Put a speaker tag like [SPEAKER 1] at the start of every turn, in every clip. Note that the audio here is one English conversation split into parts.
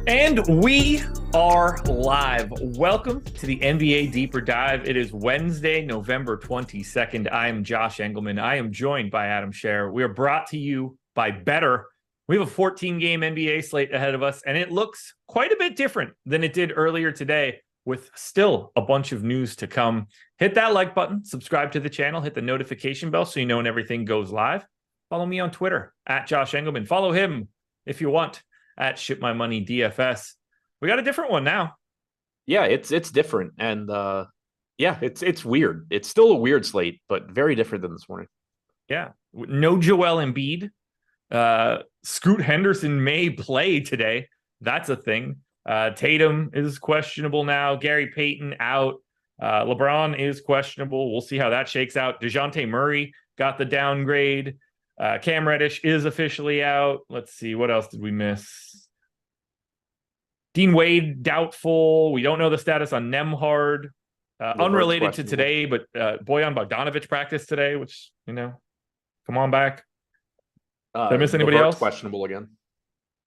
[SPEAKER 1] And we are live. Welcome to the NBA Deeper Dive. It is Wednesday, November 22nd. I am Josh Engleman. I am joined by Adam Scherer. We are brought to you by Betr. We have a 14-game NBA slate ahead of us, and it looks quite a bit different than it did earlier today, with still a bunch of news to come. Hit that like button, subscribe to the channel, hit the notification bell so you know when everything goes live. Follow me on Twitter, at Josh Engleman. Follow him if you want, at Ship My Money DFS. We got a different one now.
[SPEAKER 2] Yeah, it's different. And it's weird. It's still a weird slate, but very different than this morning.
[SPEAKER 1] Yeah. No Joel Embiid. Scoot Henderson may play today. That's a thing. Tatum is questionable now. Gary Payton out. LeBron is questionable. We'll see how that shakes out. DeJounte Murray got the downgrade. Cam Reddish is officially out. Let's see. What else did we miss? Dean Wade, doubtful. We don't know the status on Nembhard. Unrelated to today, but Bojan Bogdanovic practiced today, which, come on back. Did I miss anybody else?
[SPEAKER 2] Questionable again.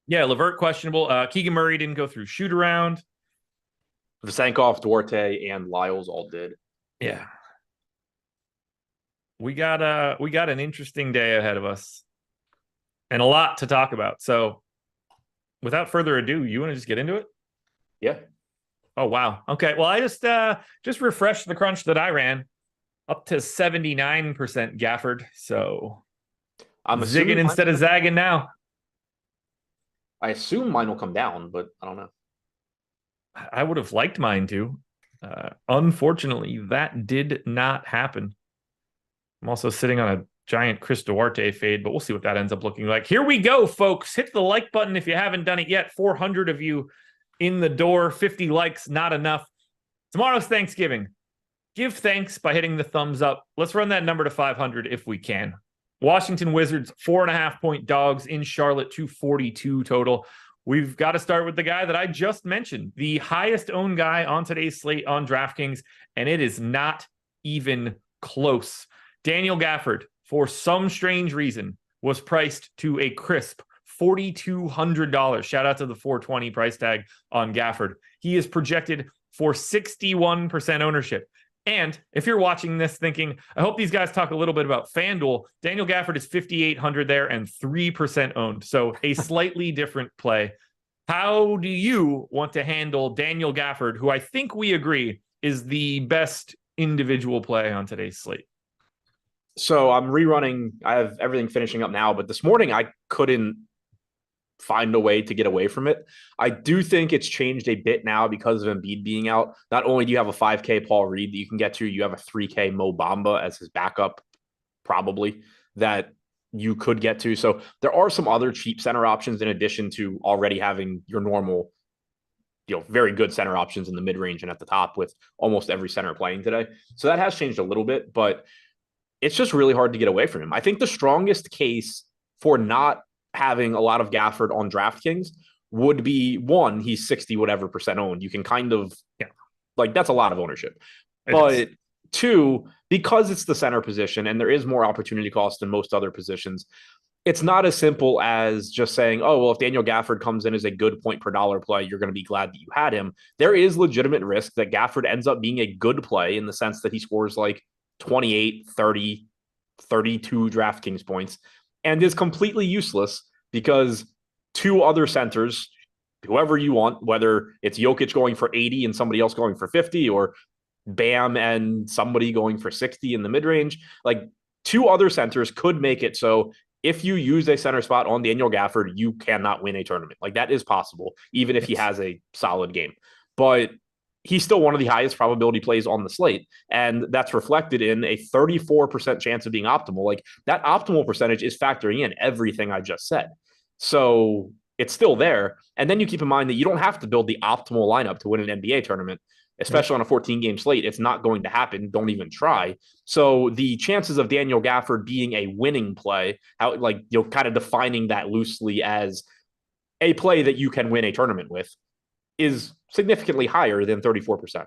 [SPEAKER 1] Yeah, LeVert questionable. Keegan Murray didn't go through shoot around.
[SPEAKER 2] Vasenkov, Duarte, and Lyles all did.
[SPEAKER 1] Yeah. We got an interesting day ahead of us and a lot to talk about. So without further ado, you want to just get into it?
[SPEAKER 2] Yeah.
[SPEAKER 1] Oh, wow. Okay. Well, I just refreshed the crunch that I ran up to 79% Gafford. So I'm zigging instead of zagging now.
[SPEAKER 2] I assume mine will come down, but I don't know.
[SPEAKER 1] I would have liked mine to. Unfortunately, that did not happen. I'm also sitting on a giant Chris Duarte fade, but we'll see what that ends up looking like. Here we go, folks. Hit the like button if you haven't done it yet. 400 of you in the door. 50 likes, not enough. Tomorrow's Thanksgiving. Give thanks by hitting the thumbs up. Let's run that number to 500 if we can. Washington Wizards, 4.5-point dogs in Charlotte, 242 total. We've got to start with the guy that I just mentioned, the highest owned guy on today's slate on DraftKings, and it is not even close. Daniel Gafford, for some strange reason, was priced to a crisp $4,200. Shout out to the 420 price tag on Gafford. He is projected for 61% ownership. And if you're watching this thinking, I hope these guys talk a little bit about FanDuel, Daniel Gafford is 5,800 there and 3% owned. So a slightly different play. How do you want to handle Daniel Gafford, who I think we agree is the best individual play on today's slate?
[SPEAKER 2] So I'm rerunning. I have everything finishing up now, but this morning I couldn't find a way to get away from it. I do think it's changed a bit now because of Embiid being out. Not only do you have a 5K Paul Reed that you can get to, you have a 3K Mo Bamba as his backup, probably, that you could get to. So there are some other cheap center options in addition to already having your normal, very good center options in the mid-range and at the top with almost every center playing today. So that has changed a little bit, but it's just really hard to get away from him. I think the strongest case for not having a lot of Gafford on DraftKings would be, one, he's 60 whatever percent owned. You can kind of, that's a lot of ownership. But two, because it's the center position and there is more opportunity cost than most other positions, it's not as simple as just saying, oh, well, if Daniel Gafford comes in as a good point per dollar play, you're going to be glad that you had him. There is legitimate risk that Gafford ends up being a good play in the sense that he scores like 28, 30, 32 DraftKings points and is completely useless because two other centers, whoever you want, whether it's Jokic going for 80 and somebody else going for 50 or Bam and somebody going for 60 in the mid-range, like two other centers could make it so if you use a center spot on Daniel Gafford, you cannot win a tournament. Like that is possible, even if he has a solid game. But he's still one of the highest probability plays on the slate. And that's reflected in a 34% chance of being optimal. Like that optimal percentage is factoring in everything I just said. So it's still there. And then you keep in mind that you don't have to build the optimal lineup to win an NBA tournament, especially on a 14-game slate. It's not going to happen. Don't even try. So the chances of Daniel Gafford being a winning play, kind of defining that loosely as a play that you can win a tournament with, is significantly higher than 34%.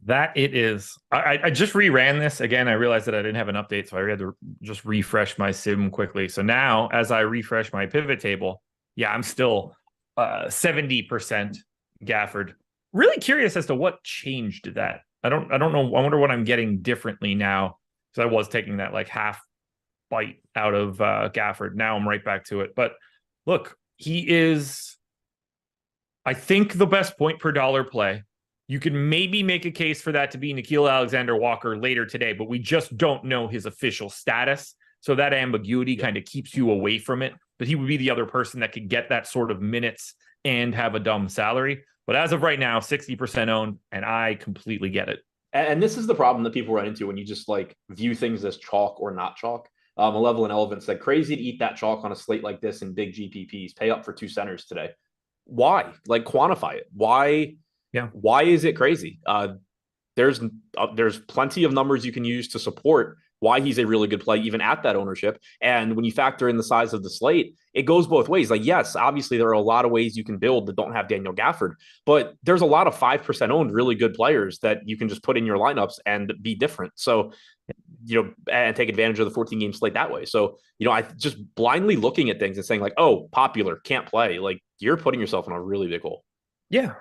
[SPEAKER 1] That it is. I just reran this again. I realized that I didn't have an update, so I had to just refresh my sim quickly. So now, as I refresh my pivot table, I'm still 70% Gafford. Really curious as to what changed that. I don't know. I wonder what I'm getting differently now, because I was taking that like half bite out of Gafford. Now I'm right back to it. But look, he is, I think, the best point per dollar play. You can maybe make a case for that to be Nickeil Alexander-Walker later today, but we just don't know his official status. So that ambiguity kind of keeps you away from it. But he would be the other person that could get that sort of minutes and have a dumb salary. But as of right now, 60% owned, and I completely get it.
[SPEAKER 2] And this is the problem that people run into when you just like view things as chalk or not chalk. A level and Elevant said, crazy to eat that chalk on a slate like this in big GPPs. Pay up for 2 centers today. Why? Like, quantify it. Why?
[SPEAKER 1] Yeah.
[SPEAKER 2] Why is it crazy? There's plenty of numbers you can use to support why he's a really good play, even at that ownership. And when you factor in the size of the slate, it goes both ways. Like, yes, obviously there are a lot of ways you can build that don't have Daniel Gafford, but there's a lot of 5% owned really good players that you can just put in your lineups and be different. So, and take advantage of the 14-game slate that way. So, I just blindly looking at things and saying like, oh, popular, can't play. Like, you're putting yourself in a really big hole.
[SPEAKER 1] Yeah.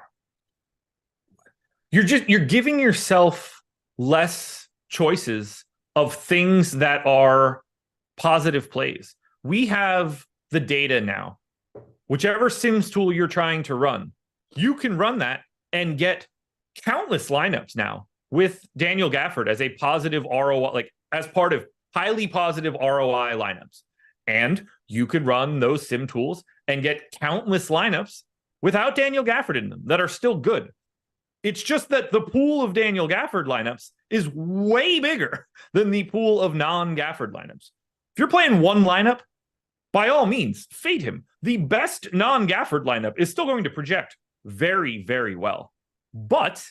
[SPEAKER 1] You're giving yourself less choices of things that are positive plays. We have the data now. Whichever Sims tool you're trying to run, you can run that and get countless lineups now with Daniel Gafford as a positive ROI, like as part of highly positive ROI lineups. And you could run those sim tools and get countless lineups without Daniel Gafford in them that are still good. It's just that the pool of Daniel Gafford lineups is way bigger than the pool of non-Gafford lineups. If you're playing one lineup, by all means, fade him. The best non-Gafford lineup is still going to project very, very well. But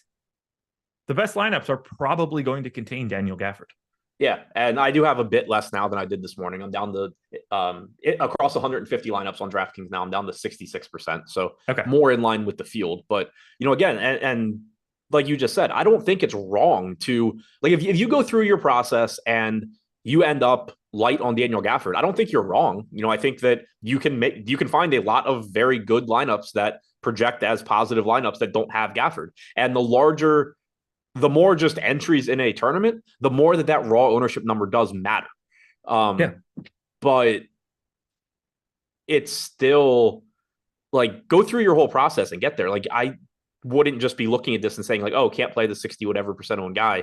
[SPEAKER 1] the best lineups are probably going to contain Daniel Gafford.
[SPEAKER 2] Yeah, and I do have a bit less now than I did this morning. I'm down to across 150 lineups on DraftKings now. I'm down to 66%, so more in line with the field. But again, and like you just said, I don't think it's wrong to like if you go through your process and you end up light on Daniel Gafford, I don't think you're wrong. I think that you can find a lot of very good lineups that project as positive lineups that don't have Gafford, and the more just entries in a tournament, the more that raw ownership number does matter. But it's still like, go through your whole process and get there. Like, I wouldn't just be looking at this and saying like, oh, can't play the 60 whatever percent owned guy.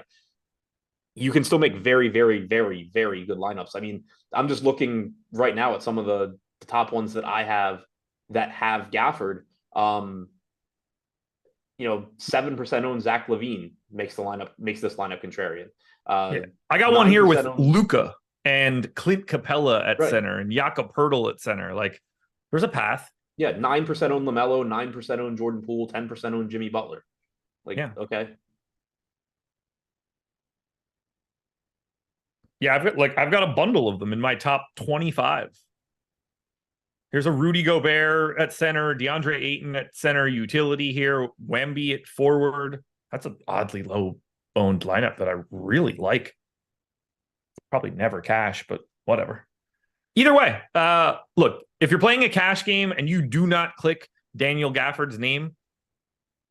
[SPEAKER 2] You can still make very, very, very, very good lineups. I mean, I'm just looking right now at some of the top ones that I have that have Gafford. 7% owned Zach LaVine makes this lineup contrarian.
[SPEAKER 1] I got one here with Luka and Clint Capella at center and Jakob Poeltl at center. Like, there's a path.
[SPEAKER 2] Yeah, 9% owned LaMelo, 9% owned Jordan Poole, 10% owned Jimmy Butler. Okay.
[SPEAKER 1] Yeah, I've got a bundle of them in my top 25. Here's a Rudy Gobert at center, DeAndre Ayton at center, utility here, Wemby at forward. That's an oddly low owned lineup that I really like. Probably never cash, but whatever. Either way, look, if you're playing a cash game and you do not click Daniel Gafford's name,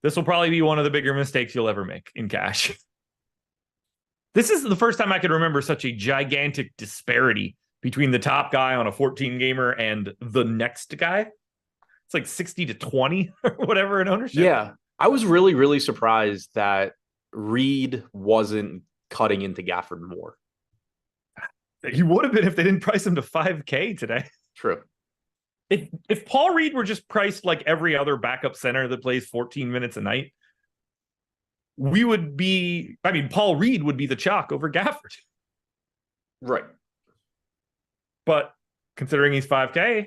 [SPEAKER 1] this will probably be one of the bigger mistakes you'll ever make in cash. This is the first time I can remember such a gigantic disparity between the top guy on a 14-gamer and the next guy. It's like 60-20 or whatever in ownership.
[SPEAKER 2] Yeah. I was really, really surprised that Reed wasn't cutting into Gafford more.
[SPEAKER 1] He would have been if they didn't price him to 5K today.
[SPEAKER 2] True.
[SPEAKER 1] If Paul Reed were just priced like every other backup center that plays 14 minutes a night, Paul Reed would be the chalk over Gafford.
[SPEAKER 2] Right.
[SPEAKER 1] But considering he's 5K,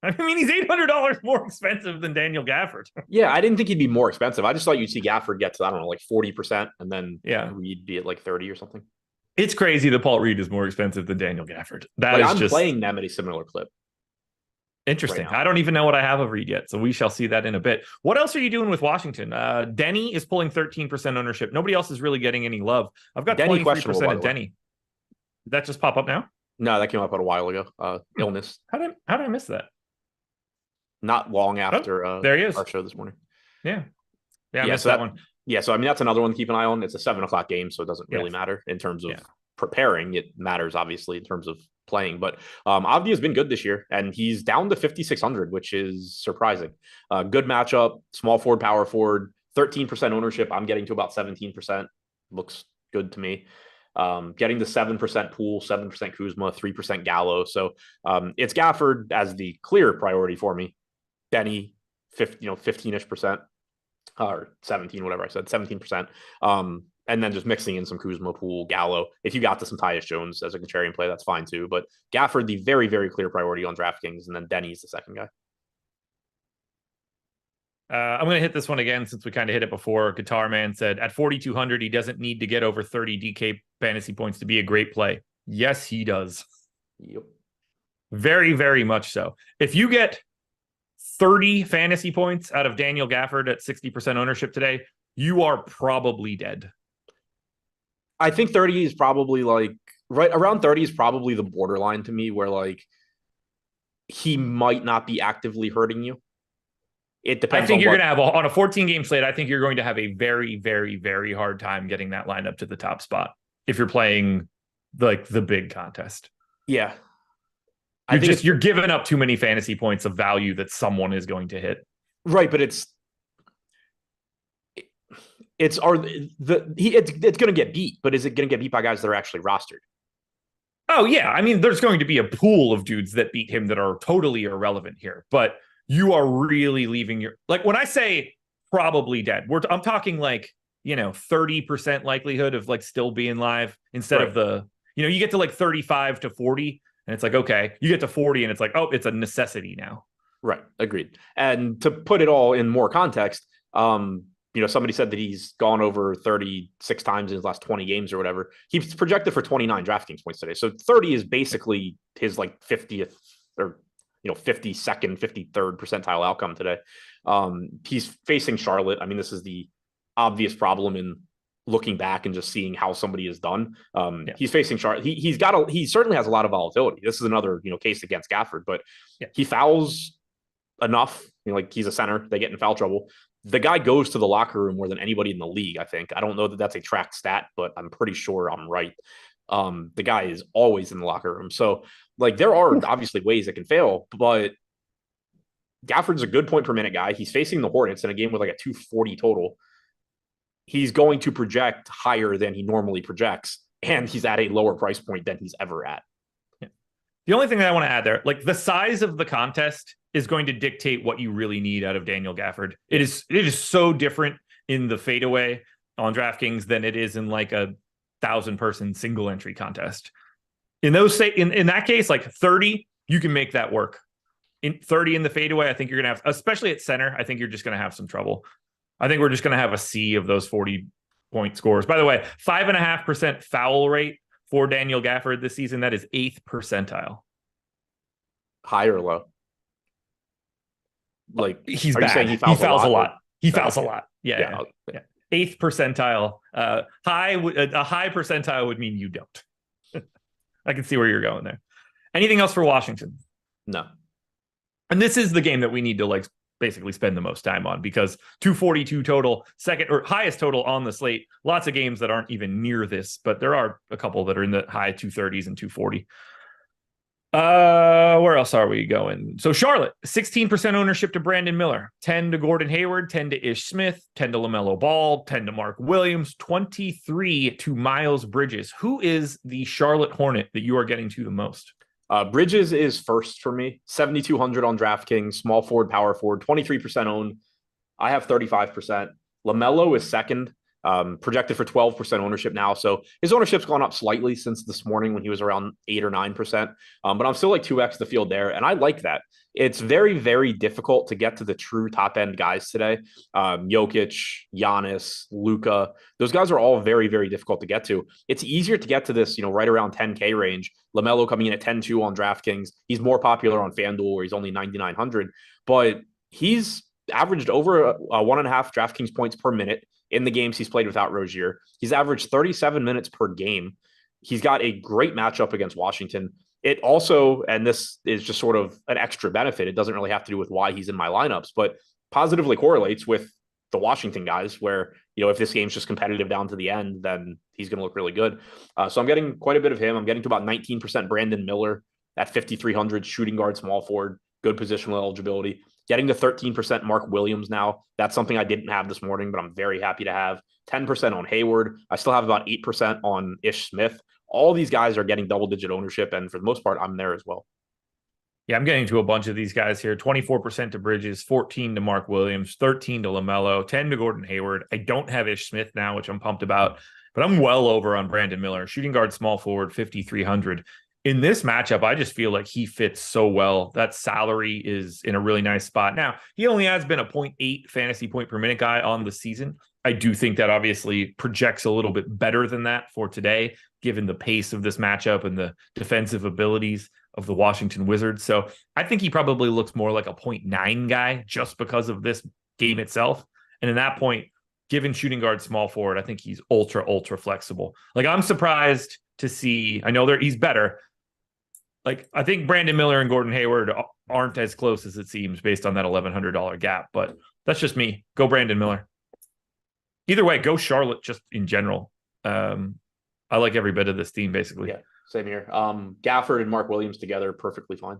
[SPEAKER 1] he's $800 more expensive than Daniel Gafford.
[SPEAKER 2] Yeah, I didn't think he'd be more expensive. I just thought you'd see Gafford get to, I don't know, like 40%, and then Reed be at like 30 or something.
[SPEAKER 1] It's crazy that Paul Reed is more expensive than Daniel Gafford.
[SPEAKER 2] I'm playing them at a similar clip.
[SPEAKER 1] Interesting. Right, I don't even know what I have of Reed yet, so we shall see that in a bit. What else are you doing with Washington? Denny is pulling 13% ownership. Nobody else is really getting any love. I've got 23% of Denny. Did that just pop up now?
[SPEAKER 2] No, that came up a while ago. Illness.
[SPEAKER 1] How did I miss that?
[SPEAKER 2] not long after
[SPEAKER 1] there he is.
[SPEAKER 2] our show this morning.
[SPEAKER 1] Yeah. I
[SPEAKER 2] Yeah,
[SPEAKER 1] missed
[SPEAKER 2] so
[SPEAKER 1] that one.
[SPEAKER 2] Yeah, so I mean that's another one to keep an eye on. It's a 7 o'clock game, so it doesn't really
[SPEAKER 1] Yeah.
[SPEAKER 2] matter in terms of
[SPEAKER 1] Yeah.
[SPEAKER 2] preparing. It matters obviously in terms of playing. But Avdi has been good this year, and he's down to 5,600, which is surprising. Good matchup, small forward, power forward, 13% ownership. I'm getting to about 17%. Looks good to me. Getting the 7% Poole, 7% Kuzma, 3% Gallo. So it's Gafford as the clear priority for me. Benny, 15-ish percent. Or 17, whatever I said, 17%. And then just mixing in some Kuzma, Poole, Gallo. If you got to some Tyus Jones as a contrarian play, that's fine too. But Gafford, the very, very clear priority on DraftKings, and then Denny's the second guy.
[SPEAKER 1] I'm going to hit this one again since we kind of hit it before. Guitar Man said at 4,200, he doesn't need to get over 30 DK fantasy points to be a great play. Yes, he does.
[SPEAKER 2] Yep.
[SPEAKER 1] Very, very much so. If you get 30 fantasy points out of Daniel Gafford at 60% ownership today, you are probably dead.
[SPEAKER 2] I think 30 is probably right around 30 is probably the borderline to me where he might not be actively hurting you. It depends.
[SPEAKER 1] I think you're going to have on a 14 game slate. I think you're going to have a very, very, very hard time getting that lineup to the top spot if you're playing the big contest.
[SPEAKER 2] Yeah.
[SPEAKER 1] You're giving up too many fantasy points of value that someone is going to hit.
[SPEAKER 2] Right, but it's going to get beat, but is it going to get beat by guys that are actually rostered?
[SPEAKER 1] Oh yeah, I mean, there's going to be a pool of dudes that beat him that are totally irrelevant here, but you are really leaving when I say probably dead, I'm talking 30% likelihood of still being live instead of you get to 35 to 40 and it's okay, you get to 40 and it's it's a necessity now.
[SPEAKER 2] Right. Agreed. And to put it all in more context, somebody said that he's gone over 36 times in his last 20 games or whatever. He's projected for 29 DraftKings points today. So 30 is basically his 50th or 52nd, 53rd percentile outcome today. He's facing Charlotte. I mean, this is the obvious problem in looking back and just seeing how somebody is done. He's facing Charlotte. He certainly has a lot of volatility. This is another, case against Gafford, but he fouls enough. He's a center. They get in foul trouble. The guy goes to the locker room more than anybody in the league, I think. I don't know that that's a tracked stat, but I'm pretty sure I'm right. The guy is always in the locker room. So there are obviously ways it can fail, but Gafford's a good point per minute guy. He's facing the Hornets in a game with a 240 total. He's going to project higher than he normally projects, and he's at a lower price point than he's ever at.
[SPEAKER 1] Yeah. The only thing that I want to add there, the size of the contest is going to dictate what you really need out of Daniel Gafford. It is so different in the fadeaway on DraftKings than it is in a 1,000-person single entry contest. In that case, 30, you can make that work. In 30 in the fadeaway, I think you're going to have, especially at center, I think you're just going to have some trouble. I think we're just going to have a sea of those 40-point scores. By the way, 5.5% foul rate for Daniel Gafford this season. That is 8th percentile.
[SPEAKER 2] High or low?
[SPEAKER 1] He's bad. Saying he fouls a lot. He fouls a lot. Yeah. 8th percentile. A high percentile would mean you don't. I can see where you're going there. Anything else for Washington?
[SPEAKER 2] No.
[SPEAKER 1] And this is the game that we need to basically spend the most time on because 242 total, second or highest total on the slate. Lots of games that aren't even near this, but there are a couple that are in the high 230s and 240. Where else are we going? So Charlotte, 16% ownership to Brandon Miller, 10 to Gordon Hayward, 10 to Ish Smith, 10 to LaMelo Ball, 10 to Mark Williams, 23 to Miles Bridges. Who is the Charlotte Hornet that you are getting to the most?
[SPEAKER 2] Bridges is first for me, 7,200 on DraftKings, small forward, power forward, 23% owned. I have 35%. LaMelo is second, projected for 12% ownership now. So his ownership's gone up slightly since this morning when he was around 8 or 9%. But I'm still 2x the field there. And I like that. It's very, very difficult to get to the true top end guys today. Jokic, Giannis, Luka, those guys are all very, very difficult to get to. It's easier to get to this, right around 10K range. LaMelo coming in at 10-2 on DraftKings. He's more popular on FanDuel where he's only 9,900, but he's averaged over 1.5 DraftKings points per minute in the games he's played without Rozier. He's averaged 37 minutes per game. He's got a great matchup against Washington. It also, and this is just sort of an extra benefit, it doesn't really have to do with why he's in my lineups, but positively correlates with the Washington guys where, if this game's just competitive down to the end, then he's going to look really good. So I'm getting quite a bit of him. I'm getting to about 19% Brandon Miller at 5,300, shooting guard, small forward, good positional eligibility. Getting to 13% Mark Williams now. That's something I didn't have this morning, but I'm very happy to have. 10% on Hayward. I still have about 8% on Ish Smith. All these guys are getting double-digit ownership, and for the most part, I'm there as well.
[SPEAKER 1] Yeah, I'm getting to a bunch of these guys here. 24% to Bridges, 14 to Mark Williams, 13 to LaMelo, 10 to Gordon Hayward. I don't have Ish Smith now, which I'm pumped about, but I'm well over on Brandon Miller. Shooting guard, small forward, 5,300. In this matchup, I just feel like he fits so well. That salary is in a really nice spot. Now, he only has been a 0.8 fantasy point per minute guy on the season. I do think that obviously projects a little bit better than that for today, given the pace of this matchup and the defensive abilities of the Washington Wizards. So I think he probably looks more like a 0.9 guy just because of this game itself. And in that point, given shooting guard, small forward, I think he's ultra flexible. Like, I'm surprised to see, I know he's better. Like, I think Brandon Miller and Gordon Hayward aren't as close as it seems based on that $1,100 gap, but that's just me. Go Brandon Miller. Either way, go Charlotte just in general. I like every bit of this team, basically.
[SPEAKER 2] Yeah, same here. Gafford and Mark Williams together, perfectly fine.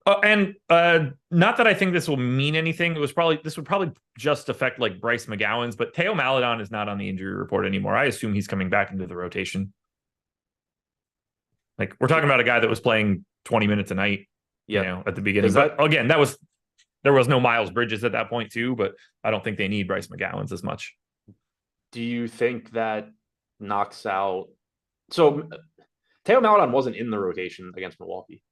[SPEAKER 1] And not that I think this will mean anything. This would probably just affect like Bryce McGowan's, but Theo Maledon is not on the injury report anymore. I assume he's coming back into the rotation. Like, we're talking about a guy that was playing 20 minutes a night, at the beginning. But again, there was no Miles Bridges at that point too, but I don't think they need Bryce McGowan's as much.
[SPEAKER 2] Do you think that knocks out? So Theo Maledon wasn't in the rotation against Milwaukee.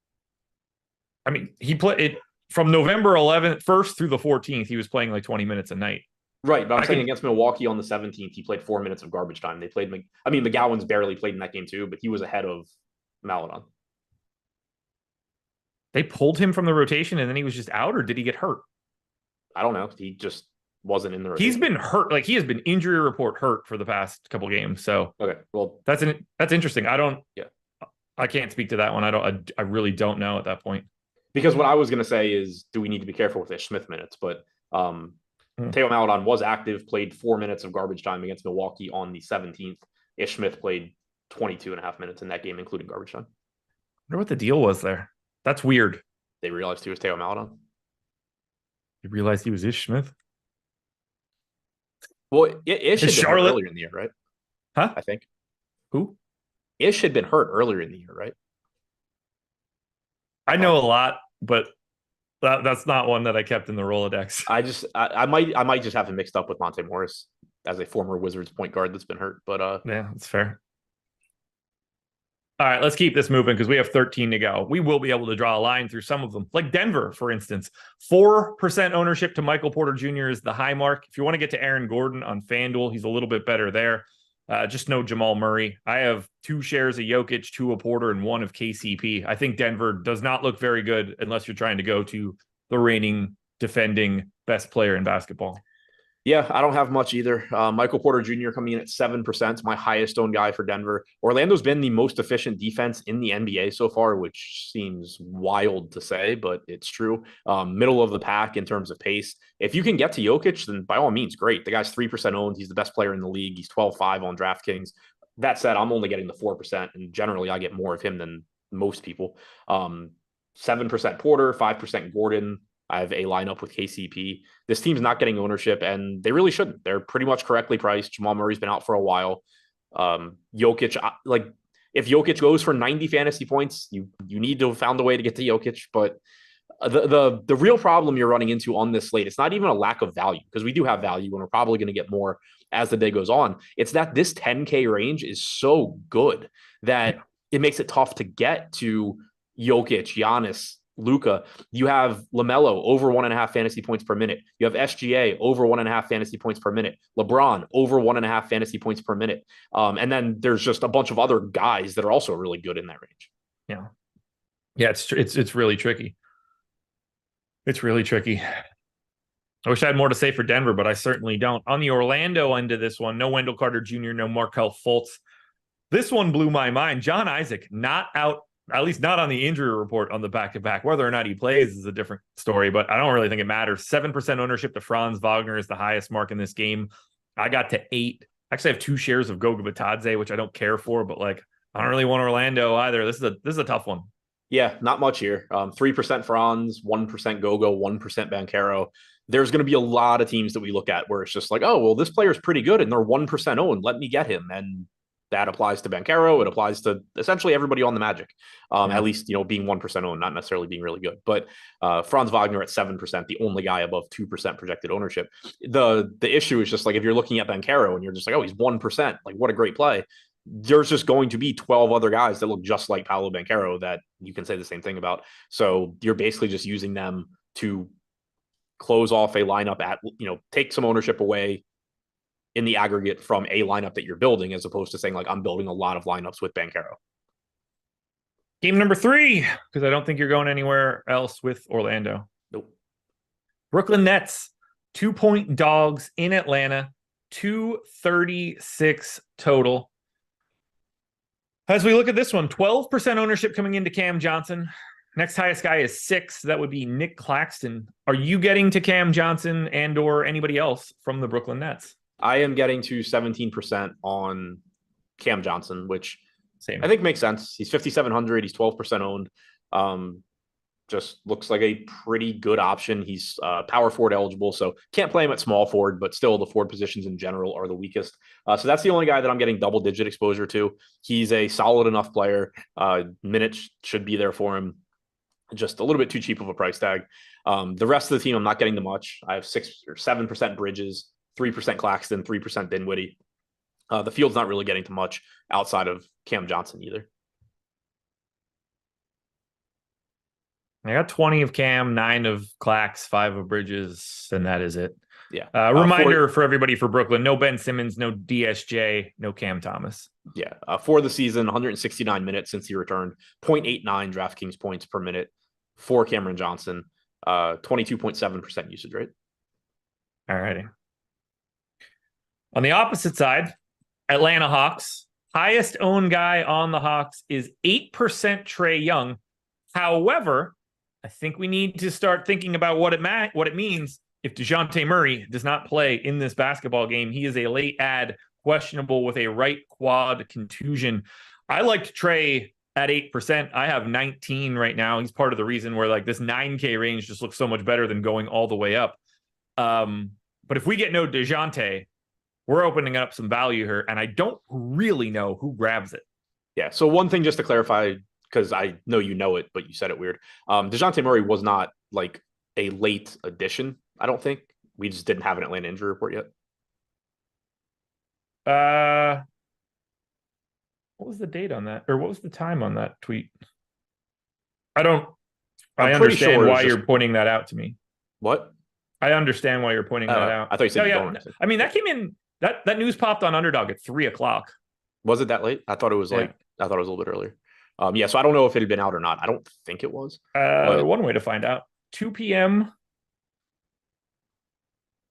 [SPEAKER 1] I mean, he played it from November 11th, 1st through the 14th. He was playing like 20 minutes a night.
[SPEAKER 2] Right, but I'm saying against Milwaukee on the 17th, he played 4 minutes of garbage time. They played, McGowan's barely played in that game too, but he was ahead of Maledon.
[SPEAKER 1] They pulled him from the rotation and then he was just out, or did he get hurt?
[SPEAKER 2] I don't know. He just wasn't in the rotation.
[SPEAKER 1] He's been hurt. Like, he has been injury report hurt for the past couple games. So
[SPEAKER 2] okay, well,
[SPEAKER 1] that's interesting. I can't speak to that one. I really don't know at that point.
[SPEAKER 2] Because what I was going to say is, do we need to be careful with Ish Smith minutes? But Theo Maledon was active, played 4 minutes of garbage time against Milwaukee on the 17th. Ish Smith played 22.5 minutes in that game, including garbage time.
[SPEAKER 1] I wonder what the deal was there. That's weird.
[SPEAKER 2] They realized he was Theo Maledon.
[SPEAKER 1] You realized he was Ish Smith?
[SPEAKER 2] Well, Ish had been hurt earlier in the year, right?
[SPEAKER 1] Huh?
[SPEAKER 2] I think.
[SPEAKER 1] Who?
[SPEAKER 2] Ish had been hurt earlier in the year, right?
[SPEAKER 1] I know a lot, but that's not one that I kept in the Rolodex.
[SPEAKER 2] I might just have him mixed up with Monte Morris as a former Wizards point guard that's been hurt. But
[SPEAKER 1] yeah, that's fair. All right, let's keep this moving because we have 13 to go. We will be able to draw a line through some of them, like Denver, for instance. 4% ownership to Michael Porter Jr. is the high mark. If you want to get to Aaron Gordon on FanDuel, he's a little bit better there. Just no Jamal Murray. I have 2 shares of Jokic, 2 of Porter, and 1 of KCP. I think Denver does not look very good unless you're trying to go to the reigning, defending best player in basketball.
[SPEAKER 2] Yeah, I don't have much either. Michael Porter Jr. coming in at 7%, my highest owned guy for Denver. Orlando's been the most efficient defense in the NBA so far, which seems wild to say, but it's true. Middle of the pack in terms of pace. If you can get to Jokic, then by all means, great. The guy's 3% owned. He's the best player in the league. He's 12-5 on DraftKings. That said, I'm only getting the 4%, and generally I get more of him than most people. 7% Porter, 5% Gordon. I have a lineup with KCP. This team's not getting ownership, and they really shouldn't. They're pretty much correctly priced. Jamal Murray's been out for a while. Jokic, like, if Jokic goes for 90 fantasy points, you need to have found a way to get to Jokic. But the real problem you're running into on this slate, it's not even a lack of value, because we do have value and we're probably going to get more as the day goes on. It's that this 10K range is so good that it makes it tough to get to Jokic, Giannis, Luka. You have LaMelo over 1.5 fantasy points per minute. You have SGA over 1.5 fantasy points per minute. LeBron over 1.5 fantasy points per minute. And then there's just a bunch of other guys that are also really good in that range.
[SPEAKER 1] Yeah, it's really tricky. It's really tricky. I wish I had more to say for Denver, but I certainly don't. On the Orlando end of this one, no Wendell Carter Jr., no Markelle Fultz. This one blew my mind. John Isaac not out at least not on the injury report on the back-to-back. Whether or not he plays is a different story, but I don't really think it matters. 7% ownership to Franz Wagner is the highest mark in this game. I got to 8. Actually, I have 2 shares of Goga Bitadze, which I don't care for, but like I don't really want Orlando either. This is a tough one.
[SPEAKER 2] Yeah, not much here. 3% Franz, 1% Gogo, 1% Banchero. There's going to be a lot of teams that we look at where it's just like, oh, well, this player's pretty good and they're 1% owned. Let me get him. And that applies to Banchero. It applies to essentially everybody on the Magic, at least, being 1% owned, not necessarily being really good. But Franz Wagner at 7%, the only guy above 2% projected ownership. The issue is just like if you're looking at Banchero and you're just like, oh, he's 1%, like what a great play. There's just going to be 12 other guys that look just like Paolo Banchero that you can say the same thing about. So you're basically just using them to close off a lineup at, take some ownership away in the aggregate from a lineup that you're building, as opposed to saying like, I'm building a lot of lineups with Banchero.
[SPEAKER 1] Game number 3, because I don't think you're going anywhere else with Orlando.
[SPEAKER 2] Nope.
[SPEAKER 1] Brooklyn Nets, 2-point dogs in Atlanta, 236 total. As we look at this one, 12% ownership coming into Cam Johnson. Next highest guy is 6. That would be Nick Claxton. Are you getting to Cam Johnson and or anybody else from the Brooklyn Nets?
[SPEAKER 2] I am getting to 17% on Cam Johnson, which
[SPEAKER 1] Same.
[SPEAKER 2] I think makes sense. He's 5,700. He's 12% owned. Just looks like a pretty good option. He's power forward eligible, so can't play him at small forward, but still the forward positions in general are the weakest. So that's the only guy that I'm getting double-digit exposure to. He's a solid enough player. Minutes should be there for him. Just a little bit too cheap of a price tag. The rest of the team, I'm not getting the much. I have 6 or 7% Bridges, 3% Claxton, 3% Dinwiddie. The field's not really getting to much outside of Cam Johnson either.
[SPEAKER 1] I got 20 of Cam, 9 of Clax, 5 of Bridges, and that is it.
[SPEAKER 2] Yeah.
[SPEAKER 1] Reminder for everybody for Brooklyn, no Ben Simmons, no DSJ, no Cam Thomas.
[SPEAKER 2] Yeah. For the season, 169 minutes since he returned, 0.89 DraftKings points per minute for Cameron Johnson, 22.7% usage rate.
[SPEAKER 1] All righty. On the opposite side, Atlanta Hawks, highest owned guy on the Hawks is 8% Trae Young. However, I think we need to start thinking about what it means if DeJounte Murray does not play in this basketball game. He is a late add, questionable with a right quad contusion. I liked Trae at 8%. I have 19 right now. He's part of the reason where like this 9K range just looks so much better than going all the way up. But if we get no DeJounte, we're opening up some value here, and I don't really know who grabs it.
[SPEAKER 2] Yeah. So one thing just to clarify, because I know you know it, but you said it weird. DeJounte Murray was not like a late addition, I don't think. We just didn't have an Atlanta injury report yet.
[SPEAKER 1] What was the date on that? Or what was the time on that tweet? I understand why you're pointing that out to me.
[SPEAKER 2] What?
[SPEAKER 1] I understand why you're pointing that out.
[SPEAKER 2] I thought you said bonus.
[SPEAKER 1] I mean, that came in, that news popped on Underdog at 3:00.
[SPEAKER 2] Was it that late? I thought it was I thought it was a little bit earlier. Yeah, so I don't know if it had been out or not. I don't think it was.
[SPEAKER 1] One way to find out. 2 p.m.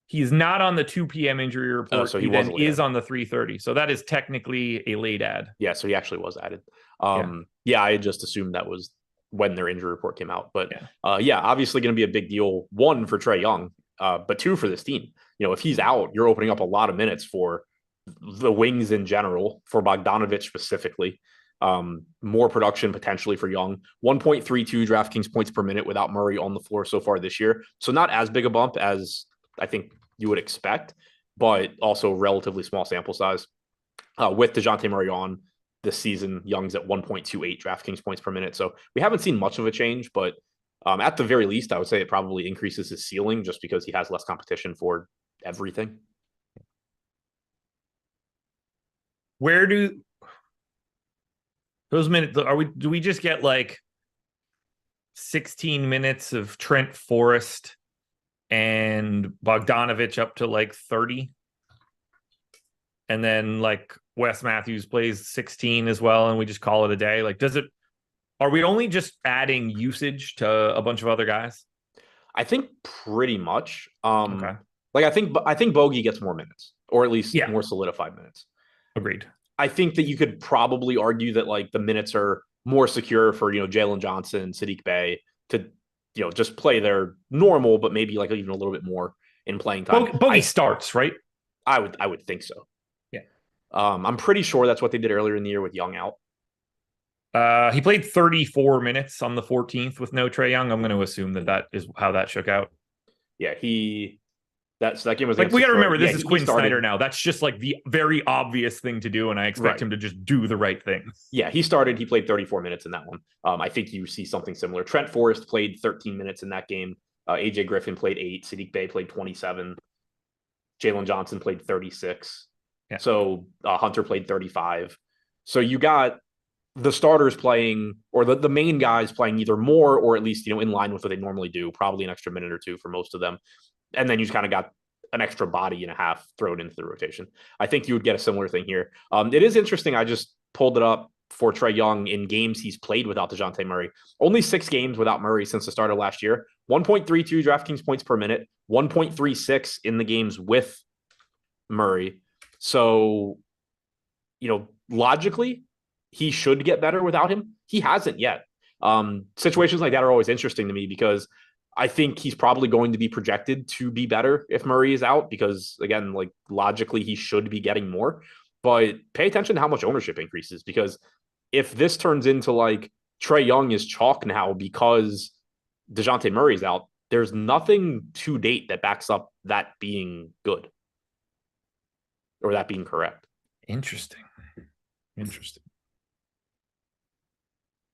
[SPEAKER 1] He's not on the 2 p.m. injury report.
[SPEAKER 2] So
[SPEAKER 1] he then is on the 3:30. So that is technically a late add.
[SPEAKER 2] Yeah, so he actually was added. Yeah, I had just assumed that was when their injury report came out. But yeah, obviously going to be a big deal. 1 for Trae Young, but 2 for this team. If he's out, you're opening up a lot of minutes for the wings in general, for Bogdanović specifically. More production potentially for Young. 1.32 DraftKings points per minute without Murray on the floor so far this year. So not as big a bump as I think you would expect, but also relatively small sample size. With DeJounte Murray on this season, Young's at 1.28 DraftKings points per minute. So we haven't seen much of a change, but at the very least, I would say it probably increases his ceiling just because he has less competition for everything.
[SPEAKER 1] Where do those minutes do we just get like 16 minutes of Trent Forrest and Bogdanović up to like 30? And then like Wes Matthews plays 16 as well, and we just call it a day? Like, are we only just adding usage to a bunch of other guys?
[SPEAKER 2] I think pretty much.
[SPEAKER 1] Okay.
[SPEAKER 2] Like I think Bogey gets more minutes, or at least more solidified minutes.
[SPEAKER 1] Agreed.
[SPEAKER 2] I think that you could probably argue that like the minutes are more secure for, Jalen Johnson, Sadiq Bey to, just play their normal, but maybe like even a little bit more in playing time.
[SPEAKER 1] Bogey starts, right?
[SPEAKER 2] I would think so.
[SPEAKER 1] Yeah.
[SPEAKER 2] I'm pretty sure that's what they did earlier in the year with Young out.
[SPEAKER 1] He played 34 minutes on the 14th with no Trae Young. I'm going to assume that is how that shook out.
[SPEAKER 2] Yeah, that game was
[SPEAKER 1] like, we got to remember, this is Quinn
[SPEAKER 2] started.
[SPEAKER 1] Snyder now. That's just like the very obvious thing to do, and I expect him to just do the right thing.
[SPEAKER 2] Yeah, he played 34 minutes in that one. I think you see something similar. Trent Forrest played 13 minutes in that game. AJ Griffin played 8. Sadiq Bey played 27. Jalen Johnson played 36. Yeah. So Hunter played 35. So you got the starters playing, or the main guys playing either more or at least, in line with what they normally do, probably an extra minute or two for most of them. And then you just kind of got an extra body and a half thrown into the rotation. I think you would get a similar thing here. It is interesting. I just pulled it up for Trae Young in games he's played without DeJounte Murray. Only 6 games without Murray since the start of last year. 1.32 DraftKings points per minute, 1.36 in the games with Murray. So, logically, he should get better without him. He hasn't yet. Situations like that are always interesting to me because I think he's probably going to be projected to be better if Murray is out because, again, like logically, he should be getting more. But pay attention to how much ownership increases because if this turns into like Trae Young is chalk now because DeJounte Murray's out, there's nothing to date that backs up that being good or that being correct.
[SPEAKER 1] Interesting.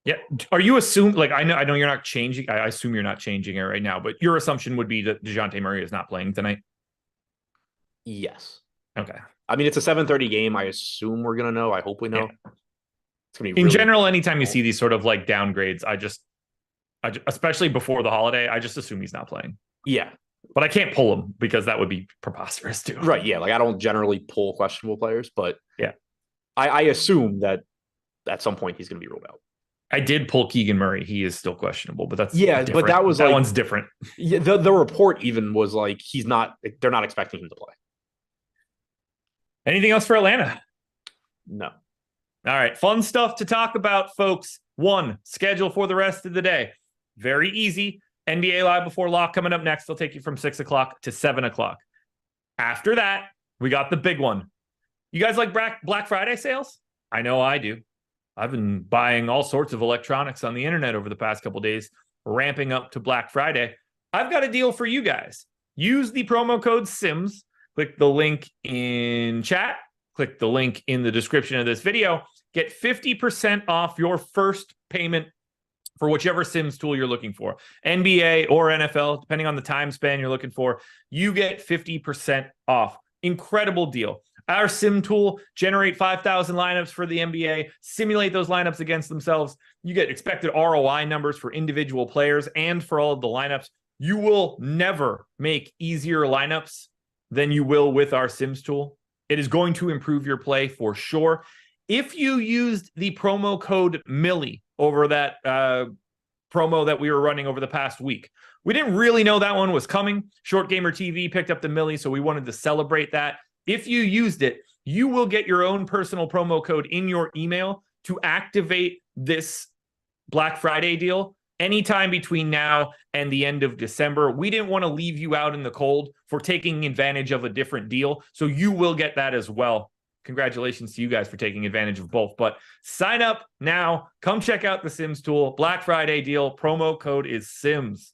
[SPEAKER 1] Yeah. Are you assuming, like, I know you're not changing. I assume you're not changing it right now, but your assumption would be that DeJounte Murray is not playing tonight?
[SPEAKER 2] Yes.
[SPEAKER 1] Okay.
[SPEAKER 2] I mean, it's a 7:30 game. I assume we're going to know. I hope we know.
[SPEAKER 1] Yeah.
[SPEAKER 2] It's gonna be
[SPEAKER 1] in general, anytime you see these sort of like downgrades, I just especially before the holiday, I just assume he's not playing.
[SPEAKER 2] Yeah.
[SPEAKER 1] But I can't pull him because that would be preposterous too.
[SPEAKER 2] Right. Yeah. Like I don't generally pull questionable players, but
[SPEAKER 1] yeah,
[SPEAKER 2] I assume that at some point he's going to be ruled out.
[SPEAKER 1] I did pull Keegan Murray. He is still questionable, but that's
[SPEAKER 2] different. But that
[SPEAKER 1] one's different.
[SPEAKER 2] Yeah, the report even was like they're not expecting him to play.
[SPEAKER 1] Anything else for Atlanta?
[SPEAKER 2] No.
[SPEAKER 1] All right, fun stuff to talk about, folks. 1, schedule for the rest of the day. Very easy. NBA Live Before Lock coming up next. They'll take you from 6 o'clock to 7 o'clock. After that, we got the big one. You guys like Black Friday sales? I know I do. I've been buying all sorts of electronics on the internet over the past couple of days, ramping up to Black Friday. I've got a deal for you guys. Use the promo code SIMS. Click the link in chat. Click the link in the description of this video. Get 50% off your first payment for whichever Sims tool you're looking for. NBA or NFL, depending on the time span you're looking for, you get 50% off. Incredible deal. Our sim tool, generate 5,000 lineups for the NBA, simulate those lineups against themselves. You get expected ROI numbers for individual players and for all of the lineups. You will never make easier lineups than you will with our Sims tool. It is going to improve your play for sure. If you used the promo code Millie over that promo that we were running over the past week, we didn't really know that one was coming. Short Gamer TV picked up the Millie, so we wanted to celebrate that. If you used it, you will get your own personal promo code in your email to activate this Black Friday deal anytime between now and the end of December. We didn't want to leave you out in the cold for taking advantage of a different deal, so you will get that as well. Congratulations to you guys for taking advantage of both. But sign up now. Come check out the Sims tool. Black Friday deal. Promo code is SIMS.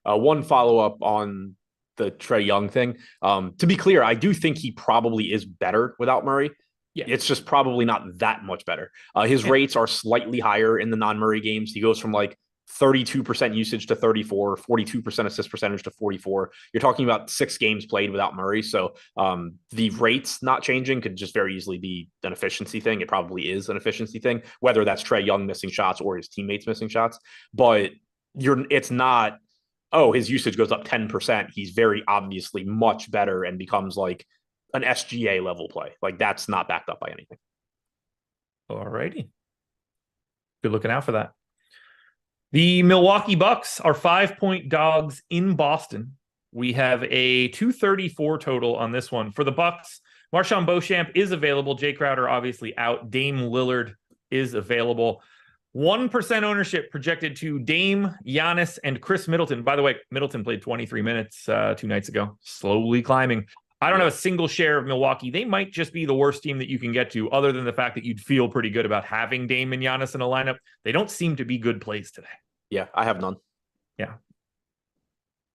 [SPEAKER 2] One follow-up on the Trae Young thing. To be clear, I do think he probably is better without Murray. Yeah. It's just probably not that much better. His rates are slightly higher in the non-Murray games. He goes from like 32% usage to 34, 42% assist percentage to 44. You're talking about 6 games played without Murray. So the rates not changing could just very easily be an efficiency thing. It probably is an efficiency thing, whether that's Trae Young missing shots or his teammates missing shots. But it's not, oh, his usage goes up 10%. He's very obviously much better and becomes like an SGA level play. Like that's not backed up by anything.
[SPEAKER 1] All righty. Good looking out for that. The Milwaukee Bucks are 5-point dogs in Boston. We have a 234 total on this one. For the Bucks, Marshawn Beauchamp is available. Jay Crowder obviously out. Dame Lillard is available. 1% ownership projected to Dame, Giannis, and Chris Middleton. By the way, Middleton played 23 minutes 2 nights ago, slowly climbing. I don't have a single share of Milwaukee. They might just be the worst team that you can get to, other than the fact that you'd feel pretty good about having Dame and Giannis in a lineup. They don't seem to be good plays today.
[SPEAKER 2] Yeah, I have none.
[SPEAKER 1] Yeah.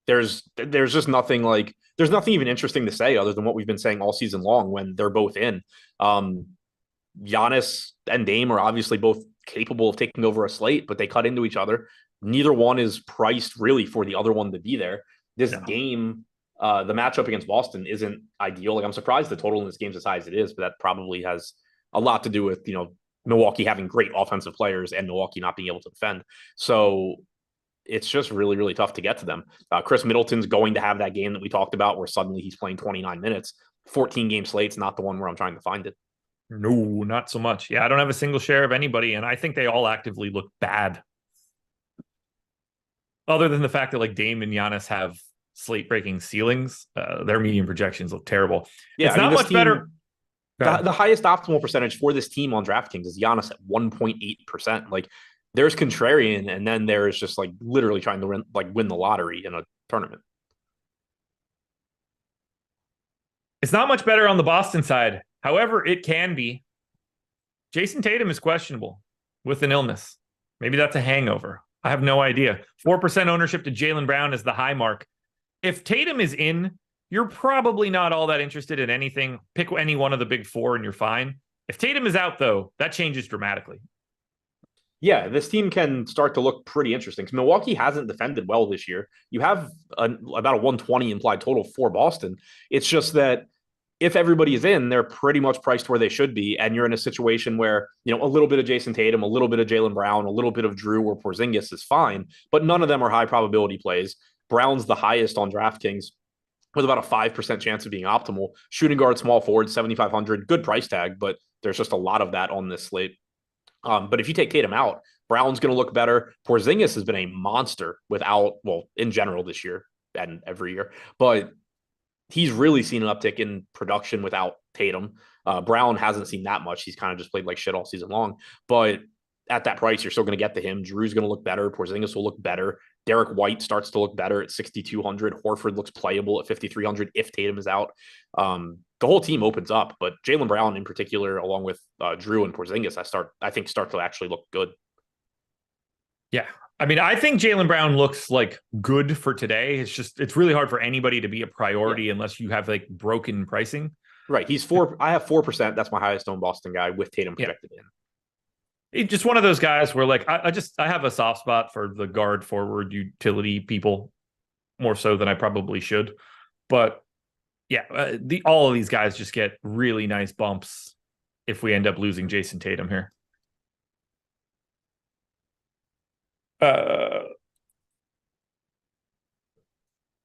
[SPEAKER 2] There's just nothing like, there's nothing even interesting to say other than what we've been saying all season long when they're both in. Giannis and Dame are obviously both capable of taking over a slate, but they cut into each other. Neither one is priced really for the other one to be there. This game, the matchup against Boston isn't ideal. Like, I'm surprised the total in this game's as high as it is, but that probably has a lot to do with, Milwaukee having great offensive players and Milwaukee not being able to defend. So it's just really, really tough to get to them. Chris Middleton's going to have that game that we talked about where suddenly he's playing 29 minutes. 14-game slate's not the one where I'm trying to find it.
[SPEAKER 1] No, not so much. Yeah, I don't have a single share of anybody, and I think they all actively look bad. Other than the fact that like Dame and Giannis have slate-breaking ceilings, their median projections look terrible.
[SPEAKER 2] Yeah,
[SPEAKER 1] it's not much better.
[SPEAKER 2] The highest optimal percentage for this team on DraftKings is Giannis at 1.8%. Like, there's contrarian, and then there's just like literally trying to win the lottery in a tournament.
[SPEAKER 1] It's not much better on the Boston side. However, it can be. Jason Tatum is questionable with an illness. Maybe that's a hangover. I have no idea. 4% ownership to Jaylen Brown is the high mark. If Tatum is in, you're probably not all that interested in anything. Pick any one of the big four and you're fine. If Tatum is out, though, that changes dramatically.
[SPEAKER 2] Yeah, this team can start to look pretty interesting. Milwaukee hasn't defended well this year. You have about a 120 implied total for Boston. It's just that if everybody is in, they're pretty much priced where they should be. And you're in a situation where, a little bit of Jason Tatum, a little bit of Jaylen Brown, a little bit of Drew or Porzingis is fine, but none of them are high probability plays. Brown's the highest on DraftKings with about a 5% chance of being optimal. Shooting guard, small forward, 7,500, good price tag, but there's just a lot of that on this slate. But if you take Tatum out, Brown's going to look better. Porzingis has been a monster in general this year and every year, but he's really seen an uptick in production without Tatum. Brown hasn't seen that much. He's kind of just played like shit all season long. But at that price, you're still going to get to him. Drew's going to look better. Porzingis will look better. Derek White starts to look better at 6,200. Horford looks playable at 5,300 if Tatum is out. The whole team opens up, but Jaylen Brown in particular, along with Drew and Porzingis, I think start to actually look good. Yeah.
[SPEAKER 1] I mean, I think Jaylen Brown looks like good for today. It's really hard for anybody to be a priority unless you have like broken pricing.
[SPEAKER 2] Right. I have 4%. That's my highest owned Boston guy with Tatum projected in.
[SPEAKER 1] It's just one of those guys where like, I have a soft spot for the guard forward utility people more so than I probably should. But yeah, all of these guys just get really nice bumps if we end up losing Jason Tatum here.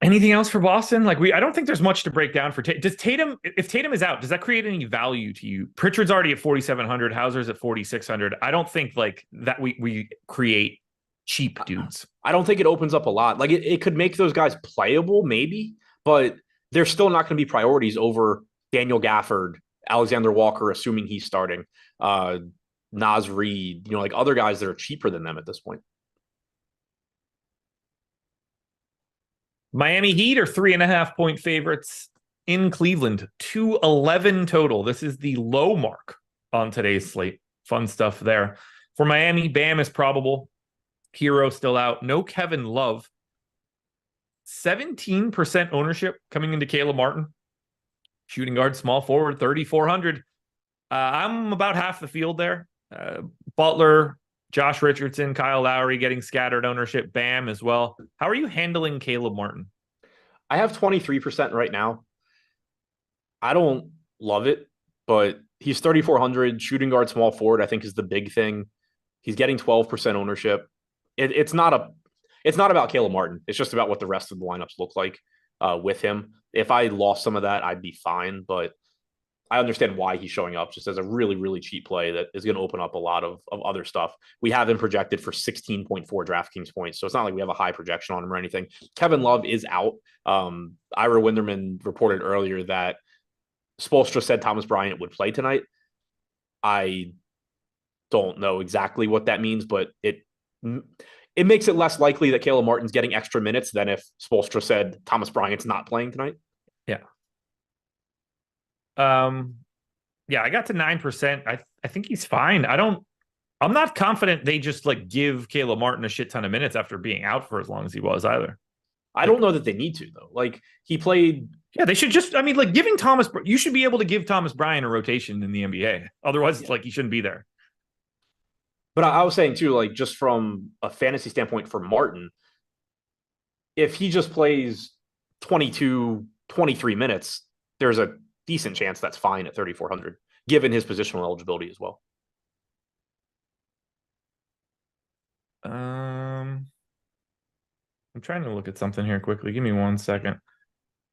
[SPEAKER 1] Anything else for Boston? I don't think there's much to break down for Tatum. If Tatum is out, does that create any value to you? Pritchard's already at 4,700. Hauser's at 4,600. I don't think like that we create cheap dudes.
[SPEAKER 2] I don't think it opens up a lot. Like it could make those guys playable maybe, but they're still not going to be priorities over Daniel Gafford, Alexander Walker, assuming he's starting, Naz Reid, like other guys that are cheaper than them at this point.
[SPEAKER 1] Miami Heat are 3.5-point favorites in Cleveland, 211 total. This is the low mark on today's slate. Fun stuff there. For Miami, Bam is probable. Hero still out. No Kevin Love. 17% ownership coming into Caleb Martin. Shooting guard, small forward, 3,400. I'm about half the field there. Butler, Josh Richardson, Kyle Lowry getting scattered ownership, Bam as well. How are you handling Caleb Martin?
[SPEAKER 2] I have 23% right now. I don't love it, but he's 3,400. Shooting guard, small forward, I think is the big thing. He's getting 12% ownership. It's not about Caleb Martin. It's just about what the rest of the lineups look like with him. If I lost some of that, I'd be fine, but I understand why he's showing up just as a really, really cheap play that is going to open up a lot of other stuff. We have him projected for 16.4 DraftKings points, so it's not like we have a high projection on him or anything. Kevin Love is out. Ira Winderman reported earlier that Spoelstra said Thomas Bryant would play tonight. I don't know exactly what that means, but it makes it less likely that Caleb Martin's getting extra minutes than if Spoelstra said Thomas Bryant's not playing tonight.
[SPEAKER 1] Yeah. Yeah, I got to 9%. I think he's fine. I'm not confident they just like give Caleb Martin a shit ton of minutes after being out for as long as he was either.
[SPEAKER 2] I don't know that they need to, though. Like, he played.
[SPEAKER 1] Yeah, they should just, I mean, like giving you should be able to give Thomas Bryant a rotation in the NBA. Otherwise, like he shouldn't be there.
[SPEAKER 2] But I was saying too, like just from a fantasy standpoint for Martin, if he just plays 22, 23 minutes, there's a decent chance that's fine at 3,400, given his positional eligibility as well.
[SPEAKER 1] I'm trying to look at something here quickly. Give me 1 second.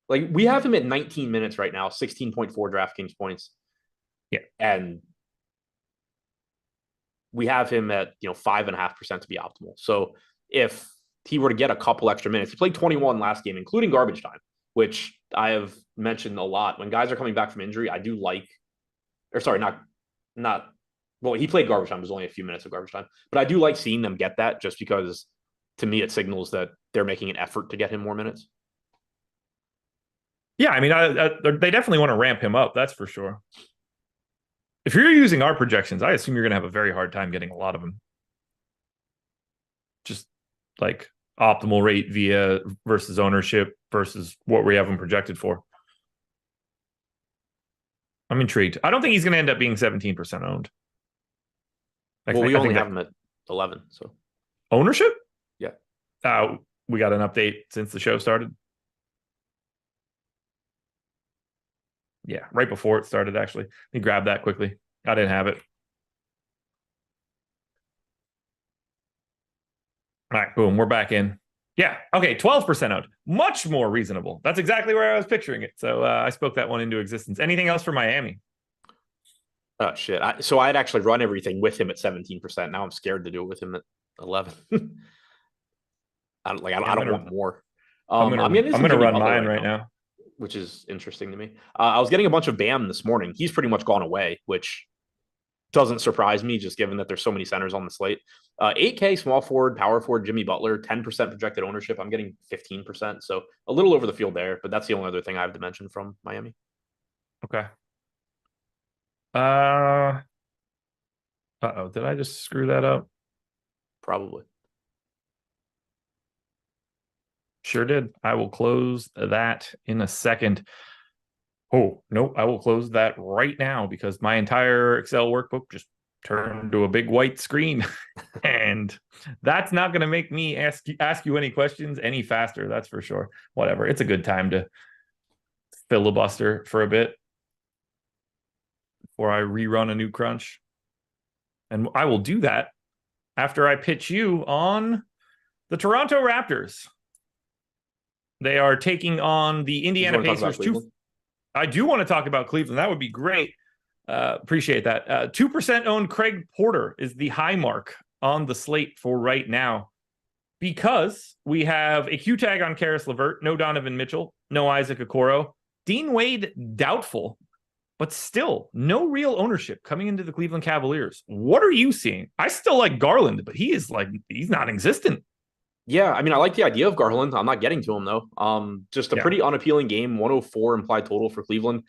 [SPEAKER 2] Like, we have him at 19 minutes right now, 16.4 DraftKings points.
[SPEAKER 1] Yeah.
[SPEAKER 2] And we have him at 5.5% to be optimal. So if he were to get a couple extra minutes, he played 21 last game, including garbage time, which I have mentioned a lot. When guys are coming back from injury, I do like, or sorry, not. Well, he played garbage time. It was only a few minutes of garbage time, but I do like seeing them get that, just because to me it signals that they're making an effort to get him more minutes.
[SPEAKER 1] Yeah, I mean, they definitely want to ramp him up. That's for sure. If you're using our projections, I assume you're going to have a very hard time getting a lot of them. Just like optimal rate via versus ownership versus what we have them projected for. I'm intrigued. I don't think he's going to end up being 17% owned.
[SPEAKER 2] Well, we only have him at 11. So
[SPEAKER 1] ownership?
[SPEAKER 2] Yeah.
[SPEAKER 1] We got an update since the show started. Yeah, right before it started, actually. Let me grab that quickly. I didn't have it. All right, boom, we're back in. Yeah, okay, 12% owned. Much more reasonable. That's exactly where I was picturing it. So I spoke that one into existence. Anything else for Miami?
[SPEAKER 2] Oh, shit. So I had actually run everything with him at 17%. Now I'm scared to do it with him at 11. I don't want more.
[SPEAKER 1] I'm gonna run mine right now,
[SPEAKER 2] which is interesting to me. I was getting a bunch of Bam this morning. He's pretty much gone away, which doesn't surprise me, just given that there's so many centers on the slate. 8K small forward, power forward, Jimmy Butler, 10% projected ownership. I'm getting 15%, so a little over the field there, but that's the only other thing I have to mention from Miami.
[SPEAKER 1] Okay. Did I just screw that up?
[SPEAKER 2] Probably.
[SPEAKER 1] Sure did. I will close that in a second. Oh, nope. I will close that right now because my entire Excel workbook just turned to a big white screen. And that's not going to make me ask you any questions any faster. That's for sure. Whatever. It's a good time to filibuster for a bit before I rerun a new crunch. And I will do that after I pitch you on the Toronto Raptors. They are taking on the Indiana Pacers. I do want to talk about Cleveland. That would be great. Appreciate that. 2% owned Craig Porter is the high mark on the slate for right now, because we have a Q tag on Karis LeVert, no Donovan Mitchell, no Isaac Okoro, Dean Wade doubtful, but still no real ownership coming into the Cleveland Cavaliers. What are you seeing? I still like Garland, but he's non-existent.
[SPEAKER 2] Yeah, I mean, I like the idea of Garland. I'm not getting to him, though. Just a pretty unappealing game, 104 implied total for Cleveland.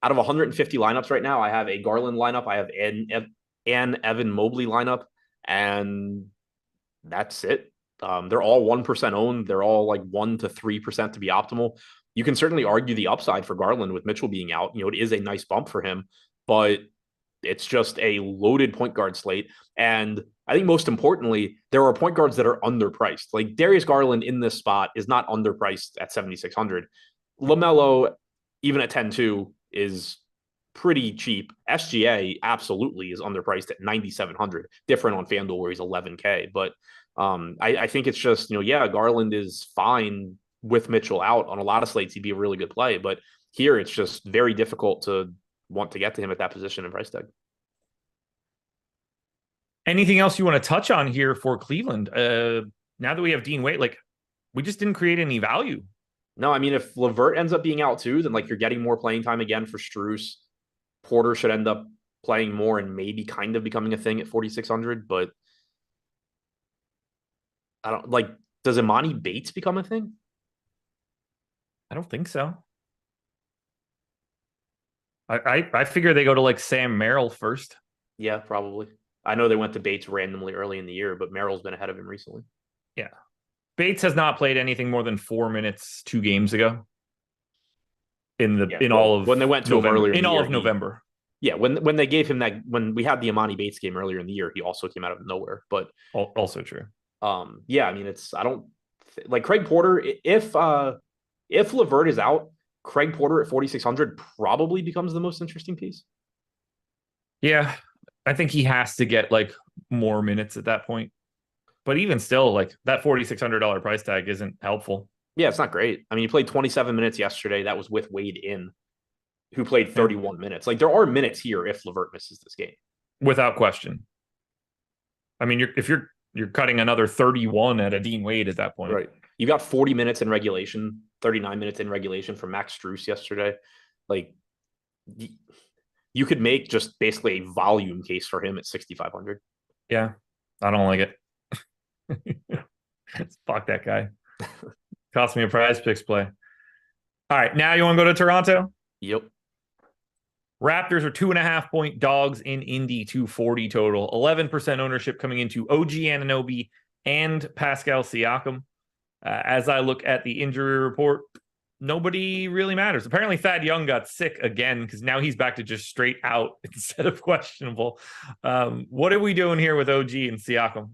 [SPEAKER 2] Out of 150 lineups right now, I have a Garland lineup. I have an Evan Mobley lineup, and that's it. They're all 1% owned. They're all like 1 to 3% to be optimal. You can certainly argue the upside for Garland with Mitchell being out. It is a nice bump for him, but it's just a loaded point guard slate. And I think most importantly, there are point guards that are underpriced. Like Darius Garland in this spot is not underpriced at 7,600. LaMelo, even at 10-2, is pretty cheap. SGA absolutely is underpriced at 9,700. Different on FanDuel where he's 11K. But I think it's just, Garland is fine with Mitchell out. On a lot of slates, he'd be a really good play. But here it's just very difficult to want to get to him at that position and price tag.
[SPEAKER 1] Anything else you want to touch on here for Cleveland? Now that we have Dean Wade, we just didn't create any value.
[SPEAKER 2] No, I mean, if LeVert ends up being out too, then you're getting more playing time again for Strus. Porter should end up playing more and maybe kind of becoming a thing at 4,600, but I don't like, does Imani Bates become a thing?
[SPEAKER 1] I don't think so. I figure they go to like Sam Merrill first.
[SPEAKER 2] Yeah, probably. I know they went to Bates randomly early in the year, but Merrill's been ahead of him recently.
[SPEAKER 1] Yeah. Bates has not played anything more than 4 minutes 2 games ago. All of
[SPEAKER 2] when they went to
[SPEAKER 1] November,
[SPEAKER 2] him earlier
[SPEAKER 1] in
[SPEAKER 2] the
[SPEAKER 1] all
[SPEAKER 2] year,
[SPEAKER 1] of November.
[SPEAKER 2] Yeah, when they gave him that, when we had the Imani Bates game earlier in the year, he also came out of nowhere. But
[SPEAKER 1] also true.
[SPEAKER 2] Yeah, I mean, it's I don't like Craig Porter. If LeVert is out, Craig Porter at 4,600 probably becomes the most interesting piece.
[SPEAKER 1] Yeah, I think he has to get like more minutes at that point. But even still, like that $4,600 price tag isn't helpful.
[SPEAKER 2] Yeah, it's not great. I mean, he played 27 minutes yesterday. That was with Wade in, who played 31 minutes. Like, there are minutes here if LeVert misses this game,
[SPEAKER 1] without question. I mean, if you're cutting another 31 at a Dean Wade at that point,
[SPEAKER 2] right? You got 40 minutes in regulation, 39 minutes in regulation from Max Strus yesterday. Like, you could make just basically a volume case for him at 6,500.
[SPEAKER 1] Yeah, I don't like it. Fuck that guy. Cost me a prize picks play. All right, now you want to go to Toronto?
[SPEAKER 2] Yep.
[SPEAKER 1] Raptors are 2.5-point dogs in Indy, 240 total. 11% ownership coming into OG Anunoby and Pascal Siakam. As I look at the injury report, nobody really matters. Apparently, Thad Young got sick again because now he's back to just straight out instead of questionable. What are we doing here with OG and Siakam?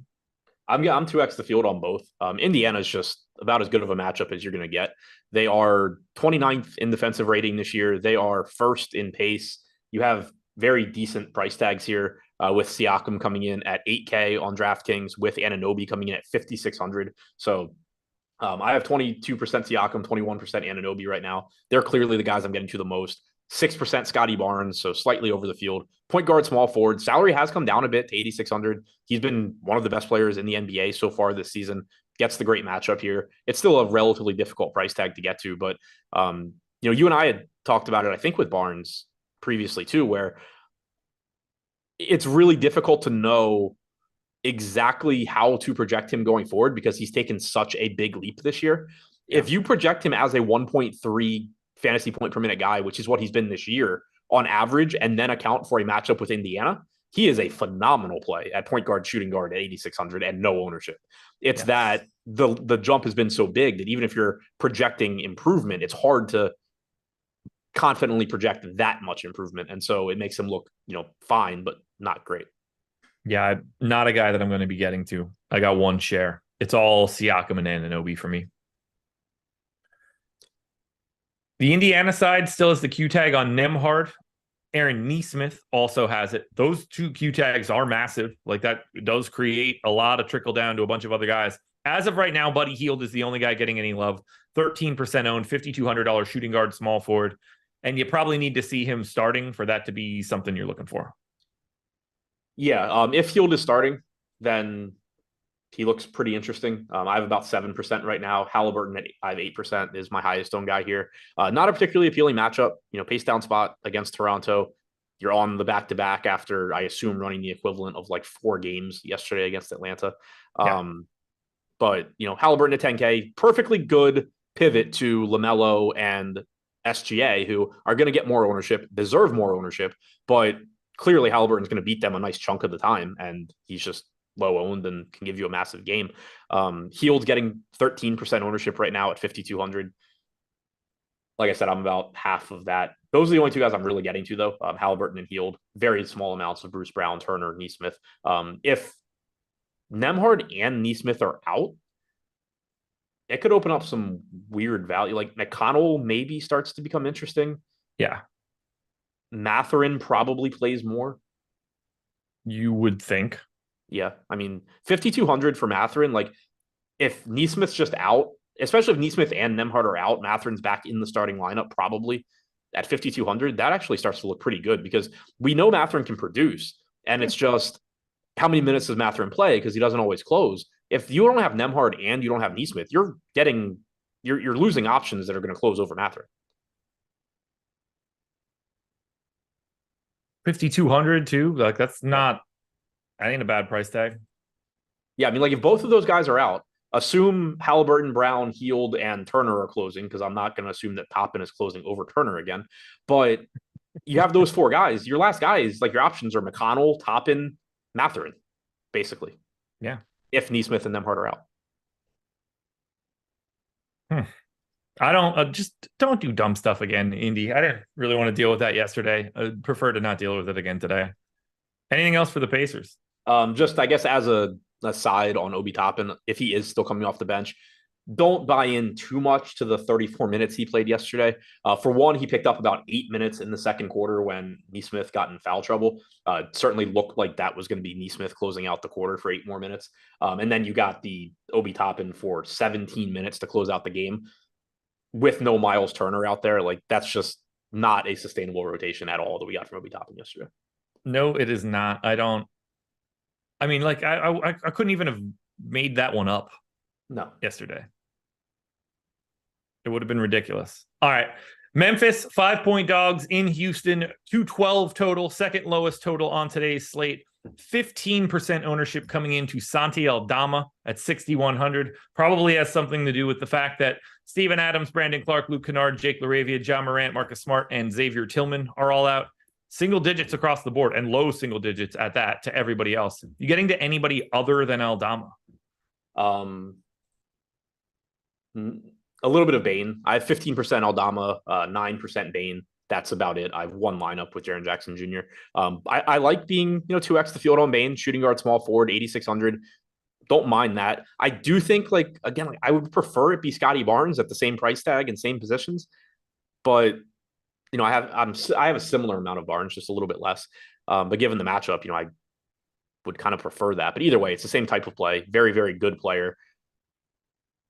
[SPEAKER 2] I'm 2x the field on both. Indiana's just about as good of a matchup as you're going to get. They are 29th in defensive rating this year. They are first in pace. You have very decent price tags here with Siakam coming in at 8K on DraftKings, with Anunoby coming in at 5,600. So I have 22% Siakam, 21% Anunoby right now. They're clearly the guys I'm getting to the most. 6% Scotty Barnes, so slightly over the field. Point guard, small forward. Salary has come down a bit to 8,600. He's been one of the best players in the NBA so far this season. Gets the great matchup here. It's still a relatively difficult price tag to get to, but you and I had talked about it, I think, with Barnes previously too, where it's really difficult to know exactly how to project him going forward because he's taken such a big leap this year. Yeah. If you project him as a 1.3 fantasy point per minute guy, which is what he's been this year on average, and then account for a matchup with Indiana, he is a phenomenal play at point guard, shooting guard at 8,600 and no ownership. It's that the jump has been so big that even if you're projecting improvement, it's hard to confidently project that much improvement. And so it makes him look, fine, but not great.
[SPEAKER 1] Yeah, not a guy that I'm going to be getting to. I got one share. It's all Siakam and Anunoby for me. The Indiana side still has the Q tag on Nembhard. Aaron Nesmith also has it. Those two Q tags are massive. Like, that does create a lot of trickle down to a bunch of other guys. As of right now, Buddy Hield is the only guy getting any love. 13% owned, $5,200 shooting guard, small forward. And you probably need to see him starting for that to be something you're looking for.
[SPEAKER 2] Yeah, if Hield is starting, then he looks pretty interesting. I have about 7% right now. Halliburton I have 8% is my highest owned guy here. Not a particularly appealing matchup. Pace down spot against Toronto. You're on the back-to-back after, I assume, running the equivalent of like 4 games yesterday against Atlanta. But, Halliburton at 10K, perfectly good pivot to LaMelo and SGA, who are going to get more ownership, deserve more ownership, but clearly Halliburton's going to beat them a nice chunk of the time, and he's just low owned and can give you a massive game. Hield's getting 13% ownership right now at 5,200. Like I said, I'm about half of that. Those are the only two guys I'm really getting to, though. Halliburton and Hield. Very small amounts of Bruce Brown, Turner, Nesmith. If Nembhard and Nesmith are out, it could open up some weird value. Like, McConnell maybe starts to become interesting.
[SPEAKER 1] Yeah.
[SPEAKER 2] Mathurin probably plays more.
[SPEAKER 1] You would think.
[SPEAKER 2] Yeah. I mean, 5,200 for Mathurin. Like, if Nesmith's just out, especially if Nesmith and Nembhard are out, Mathurin's back in the starting lineup probably at 5,200. That actually starts to look pretty good because we know Mathurin can produce, and it's just how many minutes does Mathurin play because he doesn't always close. If you don't have Nembhard and you don't have Nesmith, you're losing options that are going to close over Mathurin.
[SPEAKER 1] 5,200 too. Like that ain't a bad price tag.
[SPEAKER 2] Yeah, I mean, like if both of those guys are out, assume Halliburton, Brown, Heald, and Turner are closing, because I'm not going to assume that Toppin is closing over Turner again. But you have those four guys. Your last guys, like your options are McConnell, Toppin, Mathurin, basically.
[SPEAKER 1] Yeah.
[SPEAKER 2] If Neesmith and them are out.
[SPEAKER 1] I don't just don't do dumb stuff again, Indy. I didn't really want to deal with that yesterday. I'd prefer to not deal with it again today. Anything else for the Pacers?
[SPEAKER 2] Just I guess as a aside on Obi Toppin, if he is still coming off the bench, don't buy in too much to the 34 minutes he played yesterday. For one, he picked up about 8 minutes in the second quarter when Neesmith got in foul trouble. Certainly looked like that was going to be Neesmith closing out the quarter for 8 more minutes. And then you got the Obi Toppin for 17 minutes to close out the game with no Miles Turner out there. Like that's just not a sustainable rotation at all that we got from Obi Toppin yesterday.
[SPEAKER 1] No, it is not. I mean, like I couldn't even have made that one up.
[SPEAKER 2] No.
[SPEAKER 1] Yesterday. It would have been ridiculous. All right. Memphis, 5-point dogs in Houston, 212 total, second lowest total on today's slate. 15% ownership coming into Santi Aldama at 6,100. Probably has something to do with the fact that Steven Adams, Brandon Clark, Luke Kennard, Jake LaRavia, John Morant, Marcus Smart, and Xavier Tillman are all out. Single digits across the board and low single digits at that to everybody else. You getting to anybody other than Aldama?
[SPEAKER 2] A little bit of Bane. I have 15% Aldama, 9% Bane. That's about it. I have one lineup with Jaren Jackson Jr. I like being 2x the field on Bane, shooting guard, small forward, 8,600. Don't mind that. I do think I would prefer it be Scotty Barnes at the same price tag and same positions, but I have a similar amount of Barnes, just a little bit less. But given the matchup, I would kind of prefer that. But either way, it's the same type of play. Very, very good player.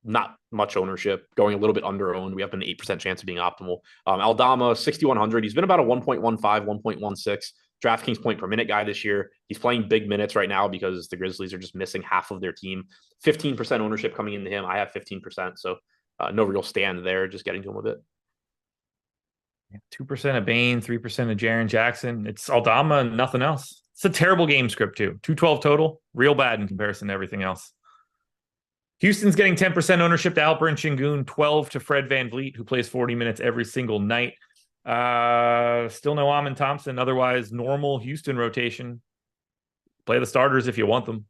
[SPEAKER 2] Not much ownership, going a little bit under owned. We have an 8% chance of being optimal. Aldama, 6,100. He's been about a 1.15, 1.16 DraftKings point per minute guy this year. He's playing big minutes right now because the Grizzlies are just missing half of their team. 15% ownership coming into him. I have 15%. So no real stand there, just getting to him a bit.
[SPEAKER 1] 2% of Bane, 3% of Jaren Jackson. It's Aldama and nothing else. It's a terrible game script too. 212 total, real bad in comparison to everything else. Houston's getting 10% ownership to Alperen Sengun, 12 to Fred VanVleet, who plays 40 minutes every single night. Still no Amin Thompson. Otherwise, normal Houston rotation. Play the starters if you want them.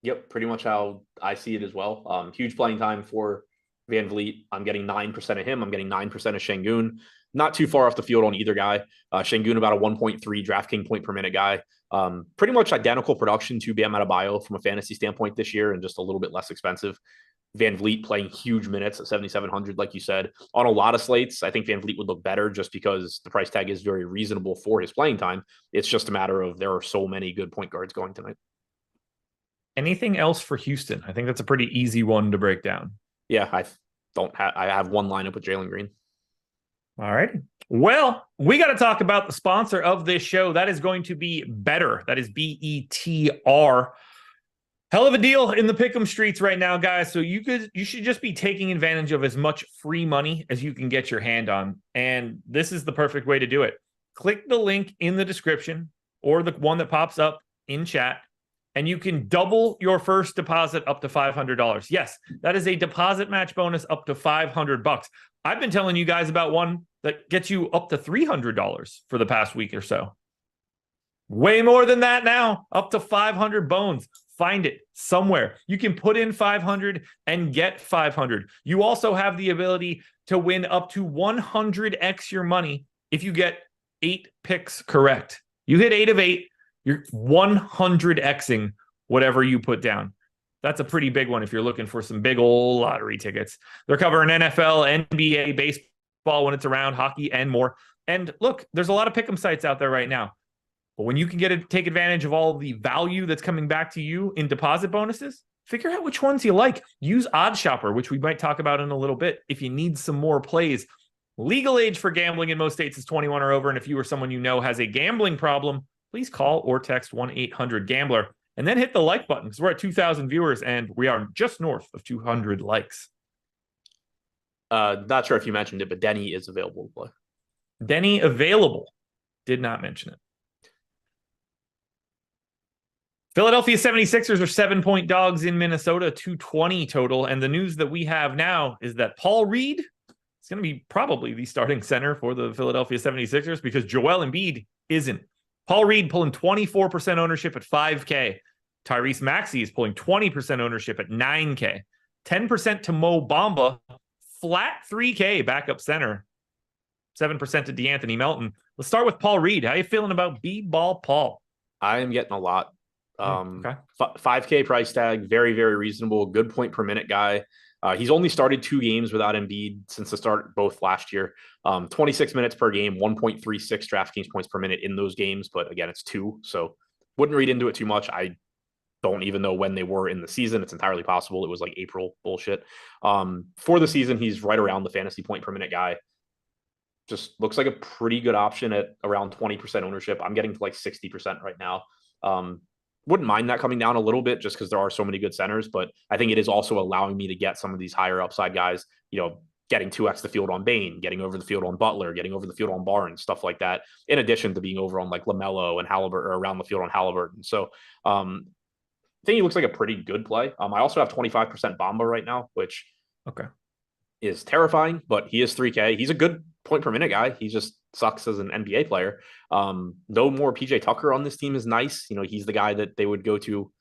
[SPEAKER 2] Yep, pretty much how I see it as well. Huge playing time for VanVleet. I'm getting 9% of him. I'm getting 9% of Sengun. Not too far off the field on either guy. Sengun about a 1.3 DraftKings point per minute guy. Pretty much identical production to Bam Adebayo from a fantasy standpoint this year, and just a little bit less expensive. VanVleet playing huge minutes at 7,700, like you said. On a lot of slates, I think VanVleet would look better just because the price tag is very reasonable for his playing time. It's just a matter of there are so many good point guards going tonight.
[SPEAKER 1] Anything else for Houston? I think that's a pretty easy one to break down.
[SPEAKER 2] Yeah, I have one lineup with Jalen Green.
[SPEAKER 1] All right. Well, we got to talk about the sponsor of this show. That is going to be Betr. That is BETR. Hell of a deal in the pick'em streets right now, guys. So you should just be taking advantage of as much free money as you can get your hand on. And this is the perfect way to do it. Click the link in the description or the one that pops up in chat, and you can double your first deposit up to $500. Yes, that is a deposit match bonus up to $500. I've been telling you guys about one that gets you up to $300 for the past week or so. Way more than that now, up to 500 bones. Find it somewhere. You can put in 500 and get 500. You also have the ability to win up to 100x your money if you get 8 picks correct. You hit 8 of 8, you're 100xing whatever you put down. That's a pretty big one if you're looking for some big old lottery tickets. They're covering NFL, NBA, baseball when it's around, hockey, and more. And look, there's a lot of pick'em sites out there right now. But when you can take advantage of all the value that's coming back to you in deposit bonuses, figure out which ones you like. Use OddShopper, which we might talk about in a little bit, if you need some more plays. Legal age for gambling in most states is 21 or over. And if you or someone you know has a gambling problem, please call or text 1-800-GAMBLER. And then hit the like button, because we're at 2,000 viewers and we are just north of 200 likes.
[SPEAKER 2] Not sure if you mentioned it, but Denny is available to play.
[SPEAKER 1] Denny available. Did not mention it. Philadelphia 76ers are 7-point dogs in Minnesota, 220 total. And the news that we have now is that Paul Reed is going to be probably the starting center for the Philadelphia 76ers because Joel Embiid isn't. Paul Reed pulling 24% ownership at 5K. Tyrese Maxey is pulling 20% ownership at 9K. 10% to Mo Bamba, flat 3K backup center. 7% to DeAnthony Melton. Let's start with Paul Reed. How you feeling about B-ball Paul?
[SPEAKER 2] I am getting a lot.
[SPEAKER 1] Okay.
[SPEAKER 2] 5K price tag, very, very reasonable. Good point per minute guy. He's only started 2 games without Embiid since the start, both last year. 26 minutes per game, 1.36 DraftKings points per minute in those games. But again, it's 2, so wouldn't read into it too much. I don't even know when they were in the season. It's entirely possible it was like April bullshit. For the season, he's right around the fantasy point per minute guy. Just looks like a pretty good option at around 20% ownership. I'm getting to like 60% right now. Wouldn't mind that coming down a little bit just because there are so many good centers, but I think it is also allowing me to get some of these higher upside guys, getting 2x the field on Bane, getting over the field on Butler, getting over the field on Barnes, stuff like that, in addition to being over on like LaMelo and Halliburton, or around the field on Halliburton. So I think he looks like a pretty good play. I also have 25% Bamba right now, which is terrifying, but he is 3K. He's a good point per minute guy. He just sucks as an NBA player. No more PJ Tucker on this team is nice. He's the guy that they would go to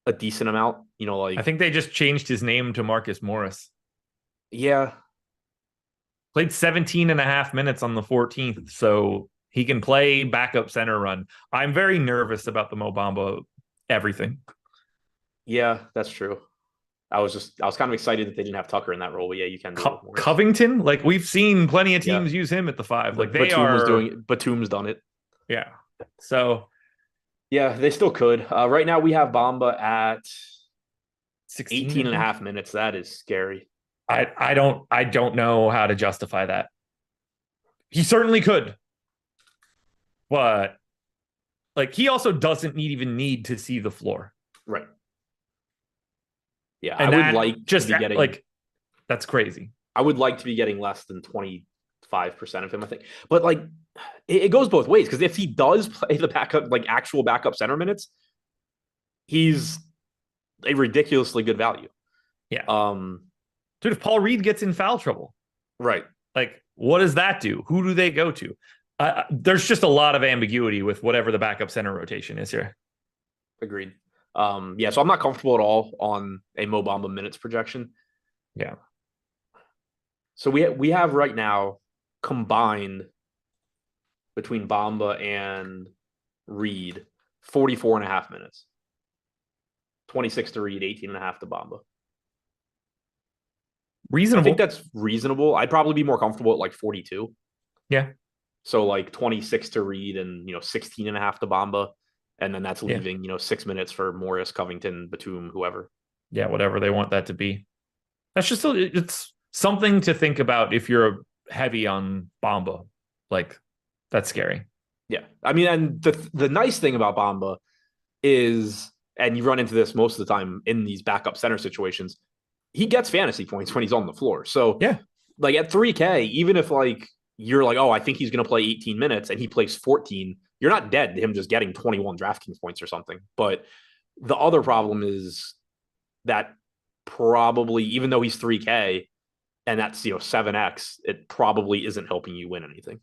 [SPEAKER 2] a decent amount.
[SPEAKER 1] I think they just changed his name to Marcus Morris.
[SPEAKER 2] Yeah.
[SPEAKER 1] Played 17 and a half minutes on the 14th, so he can play backup center run. I'm very nervous about the Mo Bamba everything.
[SPEAKER 2] Yeah, that's true. I was kind of excited that they didn't have Tucker in that role, but yeah, you can do it.
[SPEAKER 1] Covington, like we've seen plenty of teams use him at the 5. Like
[SPEAKER 2] Batum's done it.
[SPEAKER 1] Yeah. So
[SPEAKER 2] yeah, they still could. Right now we have Bamba at
[SPEAKER 1] 18
[SPEAKER 2] and a half minutes. That is scary.
[SPEAKER 1] I don't know how to justify that. He certainly could. But like he also doesn't even need to see the floor.
[SPEAKER 2] Right. Yeah,
[SPEAKER 1] and
[SPEAKER 2] I would like
[SPEAKER 1] just
[SPEAKER 2] to be getting
[SPEAKER 1] like that's crazy.
[SPEAKER 2] I would like to be getting less than 25% of him, I think. But like it goes both ways, because if he does play the backup, like actual backup center minutes, he's a ridiculously good value.
[SPEAKER 1] Yeah. Dude, if Paul Reed gets in foul trouble,
[SPEAKER 2] right?
[SPEAKER 1] Like, what does that do? Who do they go to? There's just a lot of ambiguity with whatever the backup center rotation is here.
[SPEAKER 2] Agreed. Yeah, so I'm not comfortable at all on a Mo Bamba minutes projection.
[SPEAKER 1] Yeah.
[SPEAKER 2] So we have right now combined between Bamba and Reed 44 and a half minutes. 26 to Reed, 18 and a half to Bamba.
[SPEAKER 1] Reasonable.
[SPEAKER 2] I think that's reasonable. I'd probably be more comfortable at like 42.
[SPEAKER 1] Yeah.
[SPEAKER 2] So like 26 to Reed and 16 and a half to Bamba. And then that's leaving, 6 minutes for Morris, Covington, Batum, whoever.
[SPEAKER 1] Yeah, whatever they want that to be. That's just it's something to think about if you're heavy on Bamba. Like, that's scary.
[SPEAKER 2] Yeah. I mean, and the nice thing about Bamba is, and you run into this most of the time in these backup center situations, he gets fantasy points when he's on the floor. So
[SPEAKER 1] yeah,
[SPEAKER 2] like at 3K, even if like you're like, oh, I think he's going to play 18 minutes and he plays 14, you're not dead to him just getting 21 DraftKings points or something. But the other problem is that probably, even though he's 3K and that's 7x, it probably isn't helping you win anything.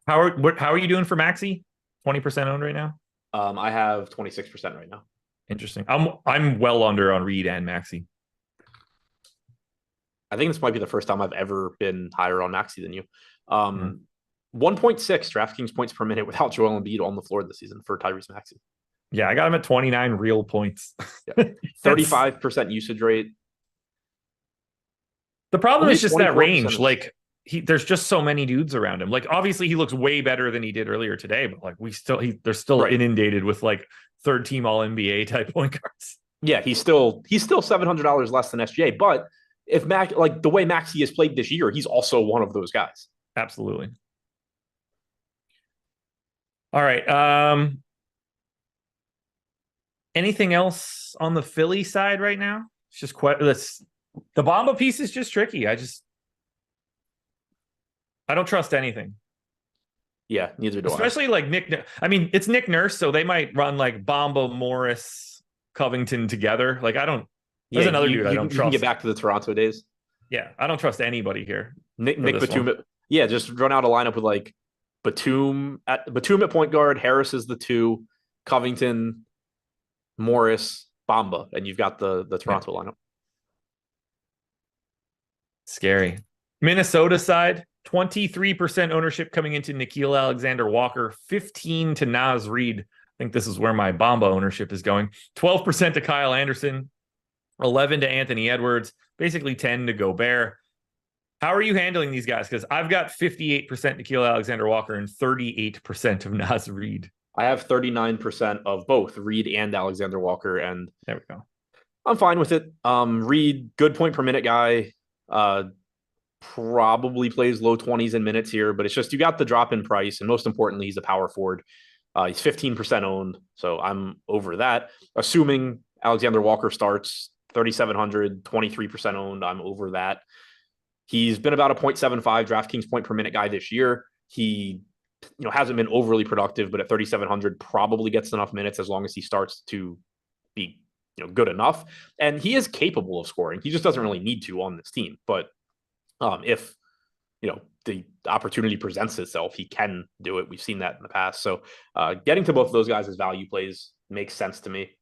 [SPEAKER 1] How are you doing for Maxey? 20% owned right now?
[SPEAKER 2] I have 26% right now.
[SPEAKER 1] Interesting. I'm well under on Reed and Maxey.
[SPEAKER 2] I think this might be the first time I've ever been higher on Maxey than you. 1.6 DraftKings points per minute without Joel Embiid on the floor this season for Tyrese Maxey.
[SPEAKER 1] Yeah, I got him at 29 real points.
[SPEAKER 2] 35% usage rate.
[SPEAKER 1] The problem is just that range. Like, there's just so many dudes around him. Like, obviously he looks way better than he did earlier today, but like they're still inundated with like third team all NBA type point guards.
[SPEAKER 2] Yeah, he's still $700 less than SGA, but if the way Maxey has played this year, he's also one of those guys.
[SPEAKER 1] Absolutely. All right. Anything else on the Philly side right now? It's just the Bamba piece is just tricky. I don't trust anything.
[SPEAKER 2] Yeah, neither do I.
[SPEAKER 1] Especially like I mean, it's Nick Nurse, so they might run like Bamba, Morris, Covington together. Like I don't.
[SPEAKER 2] Yeah,
[SPEAKER 1] There's another dude I don't
[SPEAKER 2] you can get
[SPEAKER 1] trust.
[SPEAKER 2] back to the Toronto days.
[SPEAKER 1] Yeah, I don't trust anybody here for
[SPEAKER 2] Nick
[SPEAKER 1] this one.
[SPEAKER 2] Batum. Yeah, just run out a lineup with like Batum at point guard. Harris is the two. Covington, Morris, Bamba, and you've got the
[SPEAKER 1] Yeah,
[SPEAKER 2] Toronto lineup.
[SPEAKER 1] scary. Minnesota side, 23% ownership coming into Nickeil Alexander-Walker, 15 to Naz Reid. I think this is where my Bamba ownership is going. 12% to Kyle Anderson, 11 to Anthony Edwards, basically 10 to Gobert. How are you handling these guys? Because I've got 58% Nickeil Alexander-Walker and 38% of Naz Reid.
[SPEAKER 2] I have 39% of both Reid and Alexander Walker, and
[SPEAKER 1] there we go.
[SPEAKER 2] I'm fine with it. Reid, good point per minute guy. Probably plays low 20s in minutes here, but it's just you got the drop in price, and most importantly, he's a power forward. He's 15% owned, so I'm over that. Assuming Alexander Walker starts 3,700, 23% owned, I'm over that. He's been about a 0.75 DraftKings point per minute guy this year. He hasn't been overly productive, but at 3,700 probably gets enough minutes as long as he starts to be good enough. And he is capable of scoring. He just doesn't really need to on this team. But if the opportunity presents itself, he can do it. We've seen that in the past. So getting to both of those guys as value plays makes sense to me.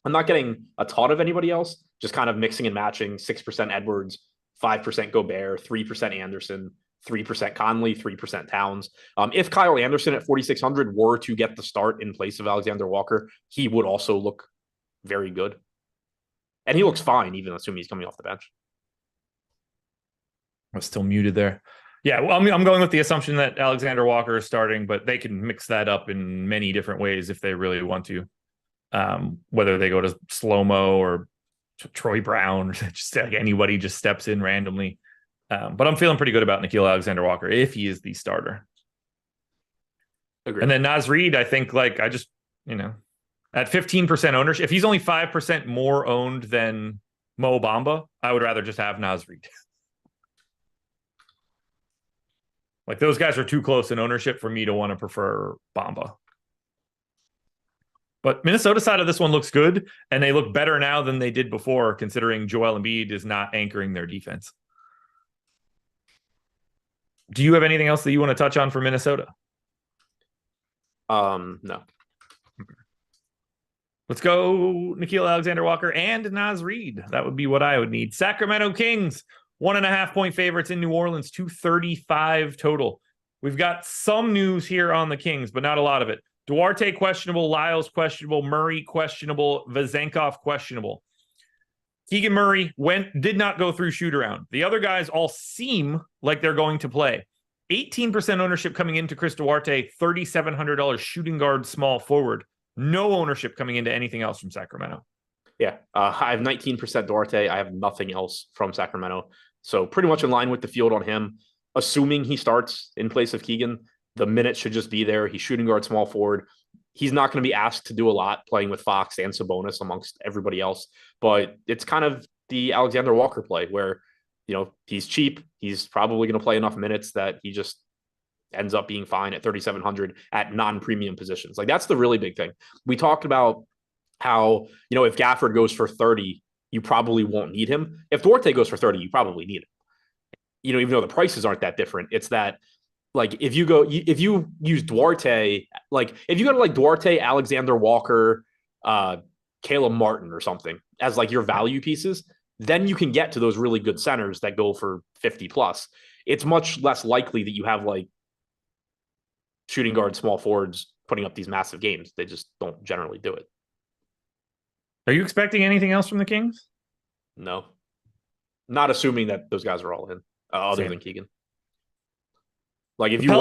[SPEAKER 2] I'm not getting a ton of anybody else, just kind of mixing and matching. 6% Edwards, 5% Gobert, 3% Anderson, 3% Conley, 3% Towns. If Kyle Anderson at 4,600 were to get the start in place of Alexander Walker, he would also look very good. And he looks fine, even assuming he's coming off the bench.
[SPEAKER 1] I'm still muted there. Yeah, well, I'm going with the assumption that Alexander Walker is starting, but they can mix that up in many different ways if they really want to. Whether they go to slow-mo or Troy Brown, or just like anybody just steps in randomly. But I'm feeling pretty good about Nickeil Alexander-Walker if he is the starter. Agreed. And then Naz Reid, I think at 15% ownership, if he's only 5% more owned than Mo Bamba, I would rather just have Naz Reid. Like those guys are too close in ownership for me to want to prefer Bamba. But Minnesota side of this one looks good, and they look better now than they did before, considering Joel Embiid is not anchoring their defense. Do you have anything else that you want to touch on for Minnesota?
[SPEAKER 2] No.
[SPEAKER 1] Let's go Nickeil Alexander-Walker and Naz Reid. That would be what I would need. Sacramento Kings, 1.5-point favorites in New Orleans, 235 total. We've got some news here on the Kings, but not a lot of it. Duarte questionable, Lyles questionable, Murray questionable, Vezenkov questionable. Keegan Murray did not go through shoot around. The other guys all seem like they're going to play. 18% ownership coming into Chris Duarte, $3,700 shooting guard small forward. No ownership coming into anything else from Sacramento.
[SPEAKER 2] Yeah, I have 19% Duarte. I have nothing else from Sacramento. So pretty much in line with the field on him. Assuming he starts in place of Keegan, the minutes should just be there. He's shooting guard, small forward. He's not going to be asked to do a lot playing with Fox and Sabonis amongst everybody else. But it's kind of the Alexander Walker play where, he's cheap. He's probably going to play enough minutes that he just ends up being fine at 3,700 at non-premium positions. Like that's the really big thing. We talked about how, if Gafford goes for 30, you probably won't need him. If Duarte goes for 30, you probably need him. Even though the prices aren't that different, it's that if you use Duarte, if you go to Duarte, Alexander Walker, Caleb Martin or something as your value pieces, then you can get to those really good centers that go for 50 plus. It's much less likely that you have shooting guard, small forwards putting up these massive games. They just don't generally do it.
[SPEAKER 1] Are you expecting anything else from the Kings?
[SPEAKER 2] No. Not assuming that those guys are all in, other than Keegan. If you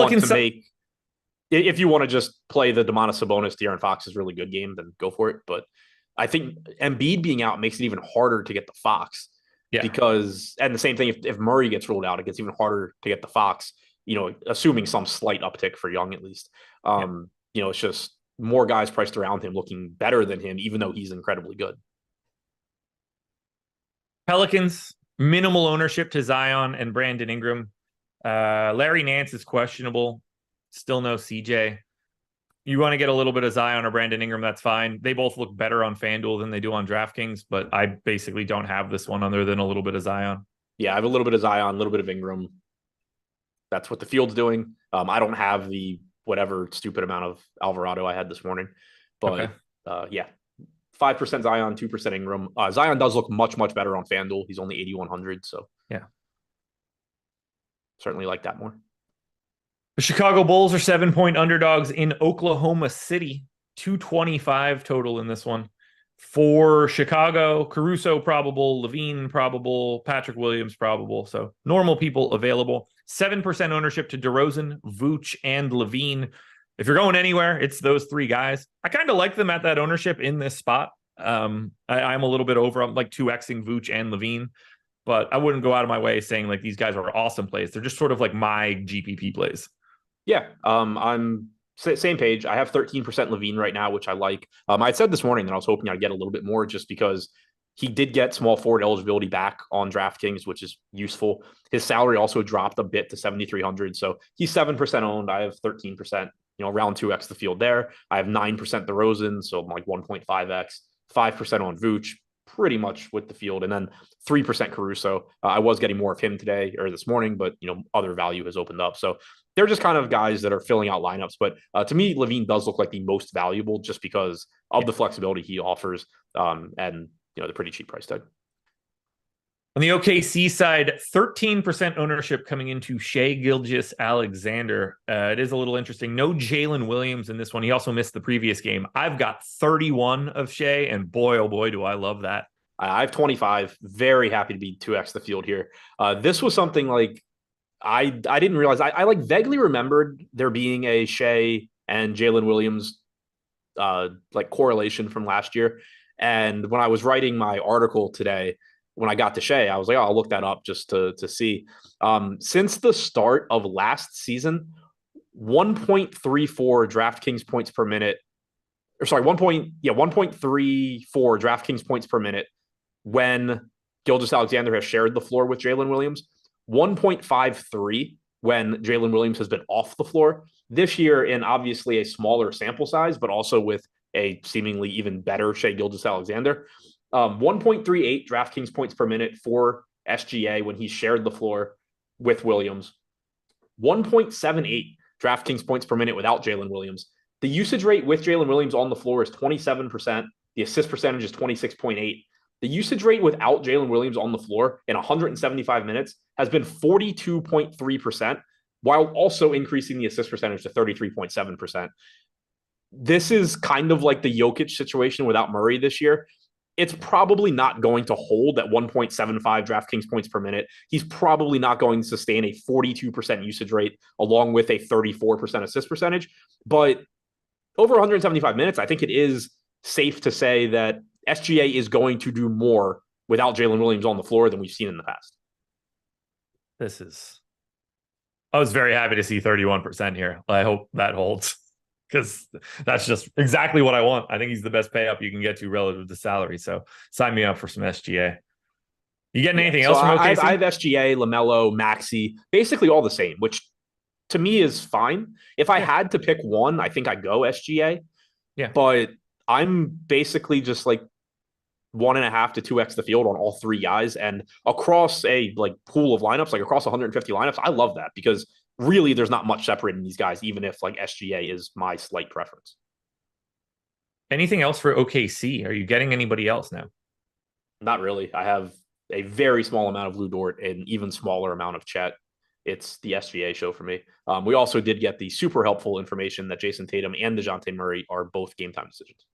[SPEAKER 2] want to just play the Domantas Sabonis, De'Aaron Fox is really good game, then go for it. But I think Embiid being out makes it even harder to get the Fox. Yeah. And the same thing, if Murray gets ruled out, it gets even harder to get the Fox, assuming some slight uptick for Young at least. It's just more guys priced around him looking better than him, even though he's incredibly good.
[SPEAKER 1] Pelicans, minimal ownership to Zion and Brandon Ingram. Larry Nance is questionable. Still no CJ. You want to get a little bit of Zion or Brandon Ingram, that's fine. They both look better on FanDuel than they do on DraftKings, but I basically don't have this one other than a little bit of Zion.
[SPEAKER 2] Yeah, I have a little bit of Zion, a little bit of Ingram. That's what the field's doing. I don't have the whatever stupid amount of Alvarado I had this morning. But yeah, 5% Zion, 2% Ingram. Zion does look much, much better on FanDuel. He's only 8,100. So
[SPEAKER 1] yeah,
[SPEAKER 2] certainly like that more.
[SPEAKER 1] The Chicago Bulls are 7-point underdogs in Oklahoma City. 225 total in this one. For Chicago, Caruso probable, Levine probable, Patrick Williams probable. So normal people available. 7% ownership to DeRozan, Vooch, and Levine. If you're going anywhere, it's those three guys. I kind of like them at that ownership in this spot. I'm a little bit over. I'm like 2xing Vooch and Levine, but I wouldn't go out of my way saying like these guys are awesome plays. They're just sort of like my GPP plays.
[SPEAKER 2] Yeah, I'm same page. I have 13% Levine right now, which I like. I said this morning that I was hoping I'd get a little bit more just because he did get small forward eligibility back on DraftKings, which is useful. His salary also dropped a bit to 7,300. So he's 7% owned. I have 13%, around 2x the field there. I have 9% DeRozan, so I'm like 1.5x, 5% on Vooch, pretty much with the field, and then 3% Caruso. I was getting more of him today or this morning, but other value has opened up. So they're just kind of guys that are filling out lineups. But to me, Levine does look like the most valuable just because of the flexibility he offers, and the pretty cheap price tag.
[SPEAKER 1] On the OKC side, 13% ownership coming into Shai Gilgeous-Alexander. It is a little interesting. No Jalen Williams in this one. He also missed the previous game. I've got 31 of Shai, and boy, oh boy, do I love that.
[SPEAKER 2] I have 25. Very happy to be 2x the field here. This was something like I didn't realize. I like vaguely remembered there being a Shai and Jalen Williams like correlation from last year. And when I was writing my article today, when I got to Shai, I was like, I'll look that up just to see. Since the start of last season, 1.34 DraftKings points per minute, or sorry, 1.34 DraftKings points per minute when Gilgeous-Alexander has shared the floor with Jalen Williams, 1.53 when Jalen Williams has been off the floor. This year, in obviously a smaller sample size, but also with a seemingly even better Shai Gilgeous-Alexander, 1.38 DraftKings points per minute for SGA when he shared the floor with Williams, 1.78 DraftKings points per minute without Jalen Williams. The usage rate with Jalen Williams on the floor is 27%. The assist percentage is 26.8. The usage rate without Jalen Williams on the floor in 175 minutes has been 42.3%, while also increasing the assist percentage to 33.7%. This is kind of like the Jokic situation without Murray this year. It's probably not going to hold at 1.75 DraftKings points per minute. He's probably not going to sustain a 42% usage rate along with a 34% assist percentage. But over 175 minutes, I think it is safe to say that SGA is going to do more without Jalen Williams on the floor than we've seen in the past.
[SPEAKER 1] I was very happy to see 31% here. I hope that holds, because that's just exactly what I want. I think he's the best pay up you can get to relative to salary. So sign me up for some SGA. You getting anything else from OKC?
[SPEAKER 2] I have SGA, LaMelo, Maxey, basically all the same, which to me is fine. If I had to pick one, I think I'd go SGA.
[SPEAKER 1] Yeah.
[SPEAKER 2] But I'm basically just like 1.5 to 2x the field on all three guys. And across a like pool of lineups, like across 150 lineups, I love that because really there's not much separating these guys, even if like SGA is my slight preference.
[SPEAKER 1] Anything else for OKC? Are you getting anybody else now?
[SPEAKER 2] Not really. I have a very small amount of Lou Dort and even smaller amount of Chet. It's the SGA show for me. We also did get the super helpful information that Jason Tatum and DeJounte Murray are both game time decisions.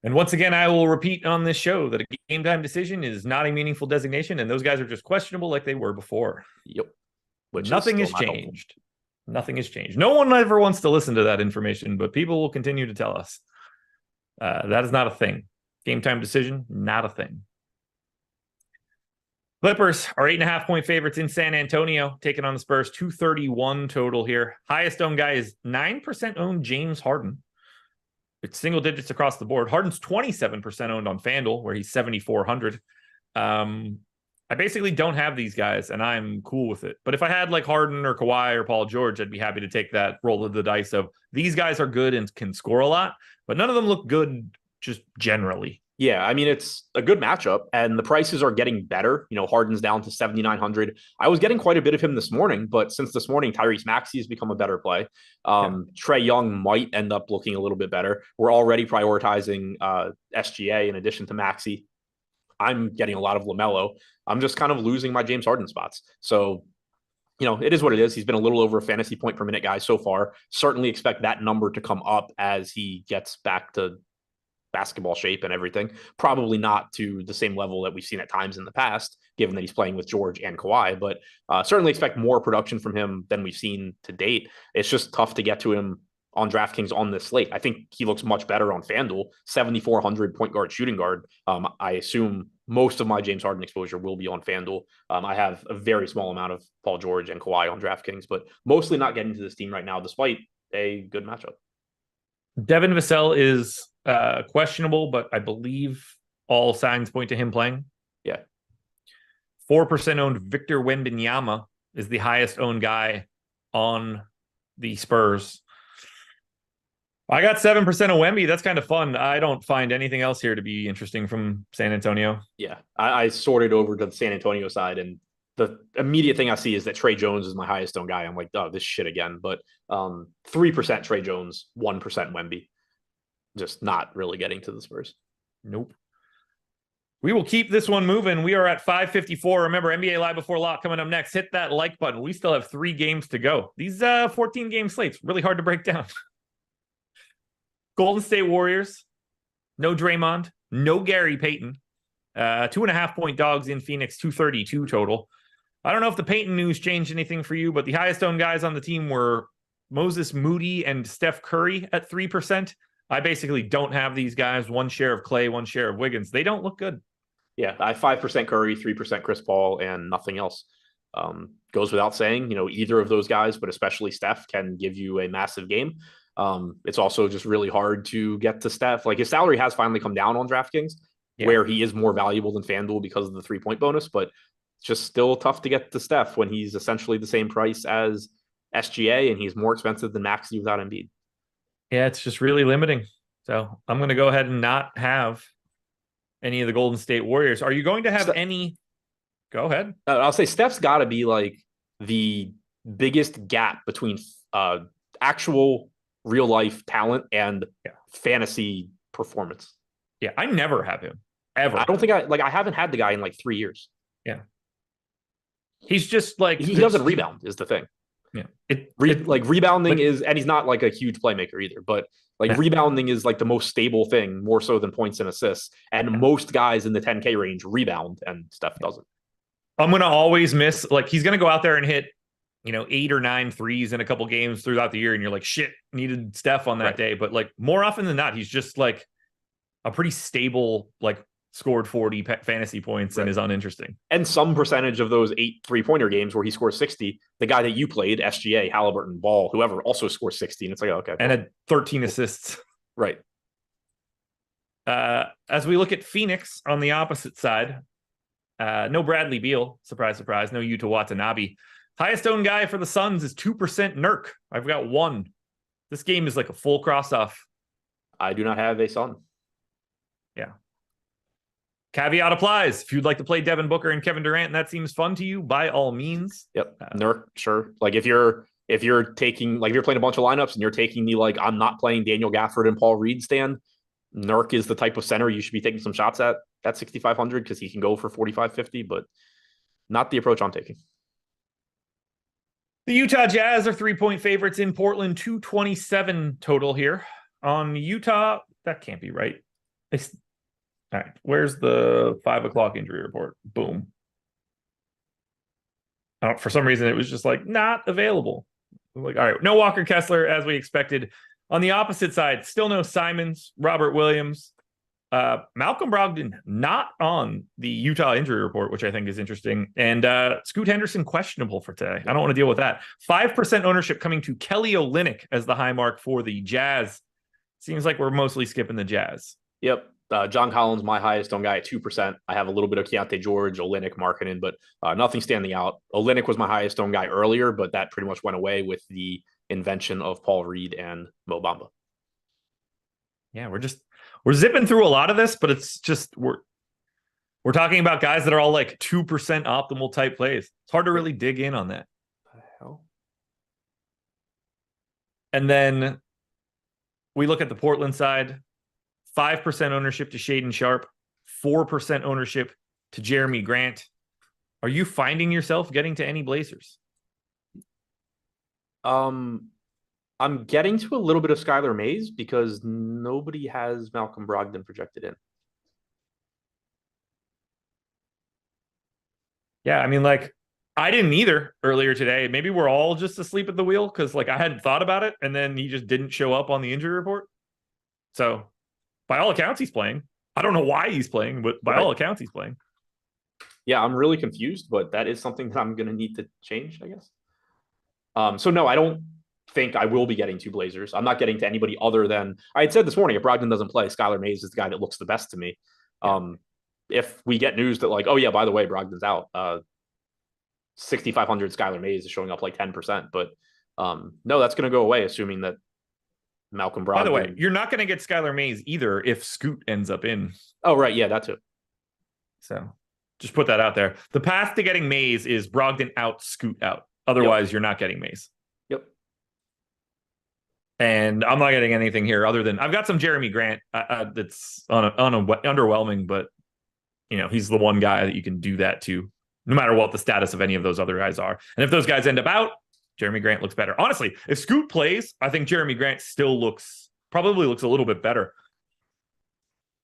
[SPEAKER 1] And once again, I will repeat on this show that a game time decision is not a meaningful designation, and those guys are just questionable like they were before.
[SPEAKER 2] Yep.
[SPEAKER 1] Which nothing has changed. Helpful. Nothing has changed. No one ever wants to listen to that information, but people will continue to tell us. That is not a thing. Game time decision, not a thing. Clippers are 8.5-point favorites in San Antonio, taking on the Spurs. 231 total here. Highest owned guy is 9% owned James Harden. It's single digits across the board. Harden's 27% owned on FanDuel, where he's 7,400. I basically don't have these guys, and I'm cool with it. But if I had like Harden or Kawhi or Paul George, I'd be happy to take that roll of the dice of these guys are good and can score a lot, but none of them look good just generally.
[SPEAKER 2] Yeah, I mean, it's a good matchup, and the prices are getting better. Harden's down to 7,900. I was getting quite a bit of him this morning, but since this morning, Tyrese Maxey has become a better play. Trae Young might end up looking a little bit better. We're already prioritizing SGA in addition to Maxey. I'm getting a lot of LaMelo. I'm just kind of losing my James Harden spots. So, it is what it is. He's been a little over a fantasy point per minute guy so far. Certainly expect that number to come up as he gets back to basketball shape and everything. Probably not to the same level that we've seen at times in the past, given that he's playing with George and Kawhi, but certainly expect more production from him than we've seen to date. It's just tough to get to him on DraftKings on this slate. I think he looks much better on FanDuel, 7,400 point guard, shooting guard. I assume most of my James Harden exposure will be on FanDuel. I have a very small amount of Paul George and Kawhi on DraftKings, but mostly not getting to this team right now, despite a good matchup.
[SPEAKER 1] Devin Vassell is questionable, but I believe all signs point to him playing.
[SPEAKER 2] Yeah.
[SPEAKER 1] 4% owned Victor Wembanyama is the highest owned guy on the Spurs. I got 7% of Wemby. That's kind of fun. I don't find anything else here to be interesting from San Antonio.
[SPEAKER 2] Yeah, I sorted over to the San Antonio side, and the immediate thing I see is that Trey Jones is my highest owned guy. I'm like, oh, this shit again. But 3% Trey Jones, 1% Wemby. Just not really getting to the Spurs.
[SPEAKER 1] Nope. We will keep this one moving. We are at 5:54. Remember, NBA Live Before Lock coming up next. Hit that like button. We still have 3 games to go. These 14-game slates, really hard to break down. Golden State Warriors, no Draymond, no Gary Payton. 2.5-point dogs in Phoenix, 232 total. I don't know if the Payton news changed anything for you, but the highest owned guys on the team were Moses Moody and Steph Curry at 3%. I basically don't have these guys. 1 share of Clay, 1 share of Wiggins. They don't look good.
[SPEAKER 2] Yeah, I have 5% Curry, 3% Chris Paul, and nothing else. Goes without saying, either of those guys, but especially Steph, can give you a massive game. It's also just really hard to get to Steph. Like, his salary has finally come down on DraftKings, where he is more valuable than FanDuel because of the 3-point bonus, but it's just still tough to get to Steph when he's essentially the same price as SGA and he's more expensive than Maxey without Embiid.
[SPEAKER 1] Yeah, it's just really limiting. So I'm going to go ahead and not have any of the Golden State Warriors. Are you going to have any? Go ahead.
[SPEAKER 2] I'll say Steph's got to be like the biggest gap between actual real life talent and fantasy performance.
[SPEAKER 1] Yeah, I never have him ever.
[SPEAKER 2] I don't think I haven't had the guy in like 3 years.
[SPEAKER 1] Yeah. He's just like
[SPEAKER 2] he doesn't rebound is the thing.
[SPEAKER 1] Yeah.
[SPEAKER 2] Rebounding is, and he's not like a huge playmaker either, but rebounding is like the most stable thing, more so than points and assists. And most guys in the 10K range rebound, and Steph doesn't.
[SPEAKER 1] I'm going to always miss, he's going to go out there and hit, 8 or 9 threes in a couple games throughout the year. And you're like, shit, needed Steph on that day. But more often than not, he's just a pretty stable, scored 40 fantasy points and is uninteresting.
[SPEAKER 2] And some percentage of those 8 3-pointer games where he scores 60, the guy that you played, SGA, Halliburton, Ball, whoever, also scores 60. And it's like, okay.
[SPEAKER 1] And had 13 assists.
[SPEAKER 2] Right.
[SPEAKER 1] As we look at Phoenix on the opposite side, no Bradley Beal. Surprise, surprise. No Yuta Watanabe. Highest owned guy for the Suns is 2% Nurk. I've got 1. This game is like a full cross-off.
[SPEAKER 2] I do not have a Sun.
[SPEAKER 1] Yeah. Caveat applies. If you'd like to play Devin Booker and Kevin Durant and that seems fun to you, by all means.
[SPEAKER 2] Yep. Nurk, sure. If you're taking, if you're playing a bunch of lineups and you're taking the, I'm not playing Daniel Gafford and Paul Reed stand, Nurk is the type of center you should be taking some shots at 6,500 because he can go for 45, 50, but not the approach I'm taking.
[SPEAKER 1] The Utah Jazz are 3-point favorites in Portland, 227 total here. On Utah, that can't be right. All right, where's the 5 o'clock injury report? Boom. For some reason, it was just not available. All right, no Walker Kessler as we expected. On the opposite side, still no Simons, Robert Williams, Malcolm Brogdon not on the Utah injury report, which I think is interesting. And Scoot Henderson questionable for today. I don't want to deal with that. 5% ownership coming to Kelly Olynyk as the high mark for the Jazz. Seems like we're mostly skipping the Jazz.
[SPEAKER 2] Yep. John Collins, my highest owned guy at 2%. I have a little bit of Keontae George, Olynyk, Markkanen, but nothing standing out. Olynyk was my highest owned guy earlier, but that pretty much went away with the invention of Paul Reed and Mo Bamba.
[SPEAKER 1] Yeah, we're zipping through a lot of this, but it's just we're talking about guys that are all like 2% optimal type plays. It's hard to really dig in on that.
[SPEAKER 2] What the hell?
[SPEAKER 1] And then we look at the Portland side, 5% ownership to Shaedon Sharpe, 4% ownership to Jeremy Grant. Are you finding yourself getting to any Blazers?
[SPEAKER 2] I'm getting to a little bit of Skylar Mays because nobody has Malcolm Brogdon projected in.
[SPEAKER 1] Yeah, I mean, like, I didn't either earlier today. Maybe we're all just asleep at the wheel because, like, I hadn't thought about it, and then he just didn't show up on the injury report. So, by all accounts, he's playing. I don't know why he's playing, but by all accounts, he's playing.
[SPEAKER 2] Yeah, I'm really confused, but that is something that I'm going to need to change, I guess. So, no, I don't think I will be getting two Blazers. I'm not getting to anybody other than I had said this morning. If Brogdon doesn't play, Skylar Mays is the guy that looks the best to me. If we get news that, like, oh yeah, by the way, Brogdon's out, 6,500 Skylar Mays is showing up like 10%, but no, that's going to go away, assuming that Malcolm Brogdon.
[SPEAKER 1] By the way, you're not going to get Skylar Mays either if Scoot ends up in.
[SPEAKER 2] Oh right, yeah, that too.
[SPEAKER 1] So just put that out there. The path to getting Mays is Brogdon out, Scoot out. Otherwise, you're not getting Mays.
[SPEAKER 2] Yep.
[SPEAKER 1] And I'm not getting anything here other than I've got some Jeremy Grant that's underwhelming, but you know, he's the one guy that you can do that to, no matter what the status of any of those other guys are. And if those guys end up out, Jeremy Grant looks better. Honestly, if Scoot plays, I think Jeremy Grant still probably looks a little bit better.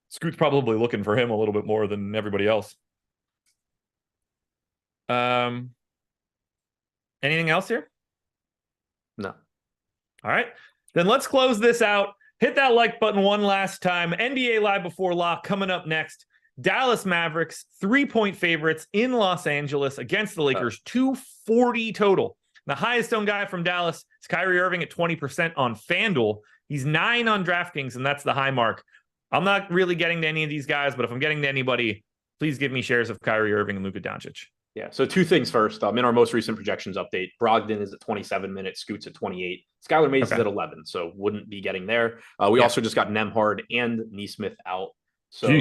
[SPEAKER 1] Scoot's probably looking for him a little bit more than everybody else. Anything else here?
[SPEAKER 2] No.
[SPEAKER 1] All right. Then let's close this out. Hit that like button one last time. NBA Live Before Lock coming up next. Dallas Mavericks, 3-point favorites in Los Angeles against the Lakers, 240 total. The highest owned guy from Dallas is Kyrie Irving at 20% on FanDuel. He's 9 on DraftKings, and that's the high mark. I'm not really getting to any of these guys, but if I'm getting to anybody, please give me shares of Kyrie Irving and Luka Doncic.
[SPEAKER 2] Yeah, so two things first. In our most recent projections update, Brogdon is at 27 minutes, Scoot's at 28. Skylar Mays is at 11, so wouldn't be getting there. We also just got Nembhard and Nesmith out. So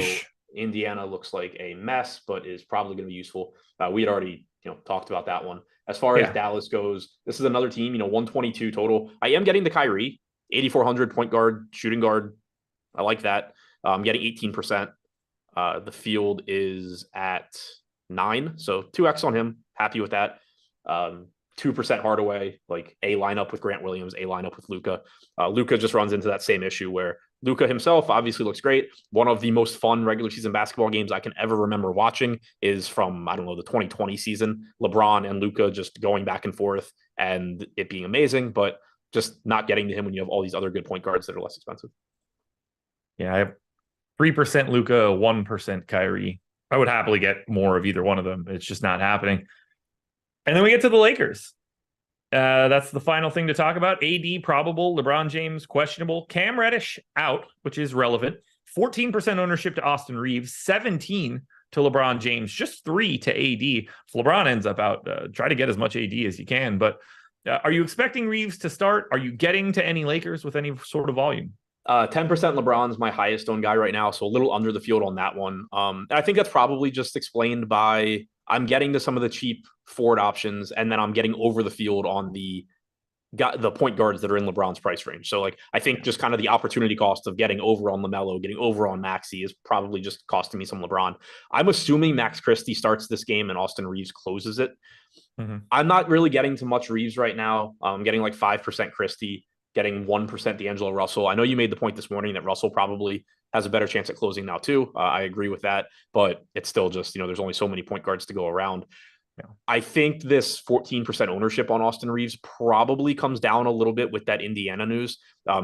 [SPEAKER 2] Indiana looks like a mess, but is probably going to be useful. We had already talked about that one. As far as Dallas goes, this is another team, 122 total. I am getting the Kyrie, 8,400 point guard, shooting guard. I like that. I'm getting 18%. The field is at 9, so 2x on him. Happy with that. 2% Hardaway, like a lineup with Grant Williams, a lineup with Luka. Luka just runs into that same issue where Luka himself obviously looks great. One of the most fun regular season basketball games I can ever remember watching is from, the 2020 season. LeBron and Luka just going back and forth and it being amazing, but just not getting to him when you have all these other good point guards that are less expensive.
[SPEAKER 1] Yeah, I have 3% Luka, 1% Kyrie. I would happily get more of either one of them. It's just not happening. And then we get to the Lakers. That's the final thing to talk about. AD probable, LeBron James questionable, Cam Reddish out, which is relevant. 14% ownership to Austin Reeves, 17 to LeBron James, just 3 to AD. If LeBron ends up out, try to get as much AD as you can. But are you expecting Reeves to start? Are you getting to any Lakers with any sort of volume?
[SPEAKER 2] 10% LeBron's my highest owned guy right now, so a little under the field on that one. And I think that's probably just explained by I'm getting to some of the cheap forward options, and then I'm getting over the field on the point guards that are in LeBron's price range. So, like, I think just kind of the opportunity cost of getting over on LaMelo, getting over on Maxey is probably just costing me some LeBron. I'm assuming Max Christie starts this game and Austin Reeves closes it. Mm-hmm. I'm not really getting to much Reeves right now. I'm getting like 5% Christie, getting 1% D'Angelo Russell. I know you made the point this morning that Russell probably has a better chance at closing now too. I agree with that, but it's still just, there's only so many point guards to go around. Yeah. I think this 14% ownership on Austin Reeves probably comes down a little bit with that Indiana news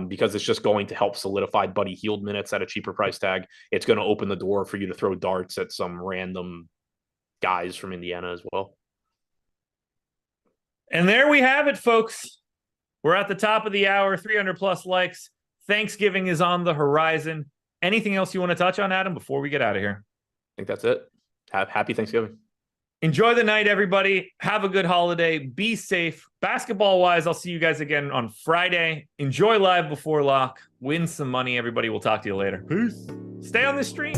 [SPEAKER 2] because it's just going to help solidify Buddy Hield minutes at a cheaper price tag. It's going to open the door for you to throw darts at some random guys from Indiana as well.
[SPEAKER 1] And there we have it, folks. We're at the top of the hour, 300 plus likes. Thanksgiving is on the horizon. Anything else you want to touch on, Adam, before we get out of here?
[SPEAKER 2] I think that's it. Happy Thanksgiving.
[SPEAKER 1] Enjoy the night, everybody. Have a good holiday. Be safe. Basketball-wise, I'll see you guys again on Friday. Enjoy Live Before Lock. Win some money, everybody. We'll talk to you later. Peace. Stay on the stream.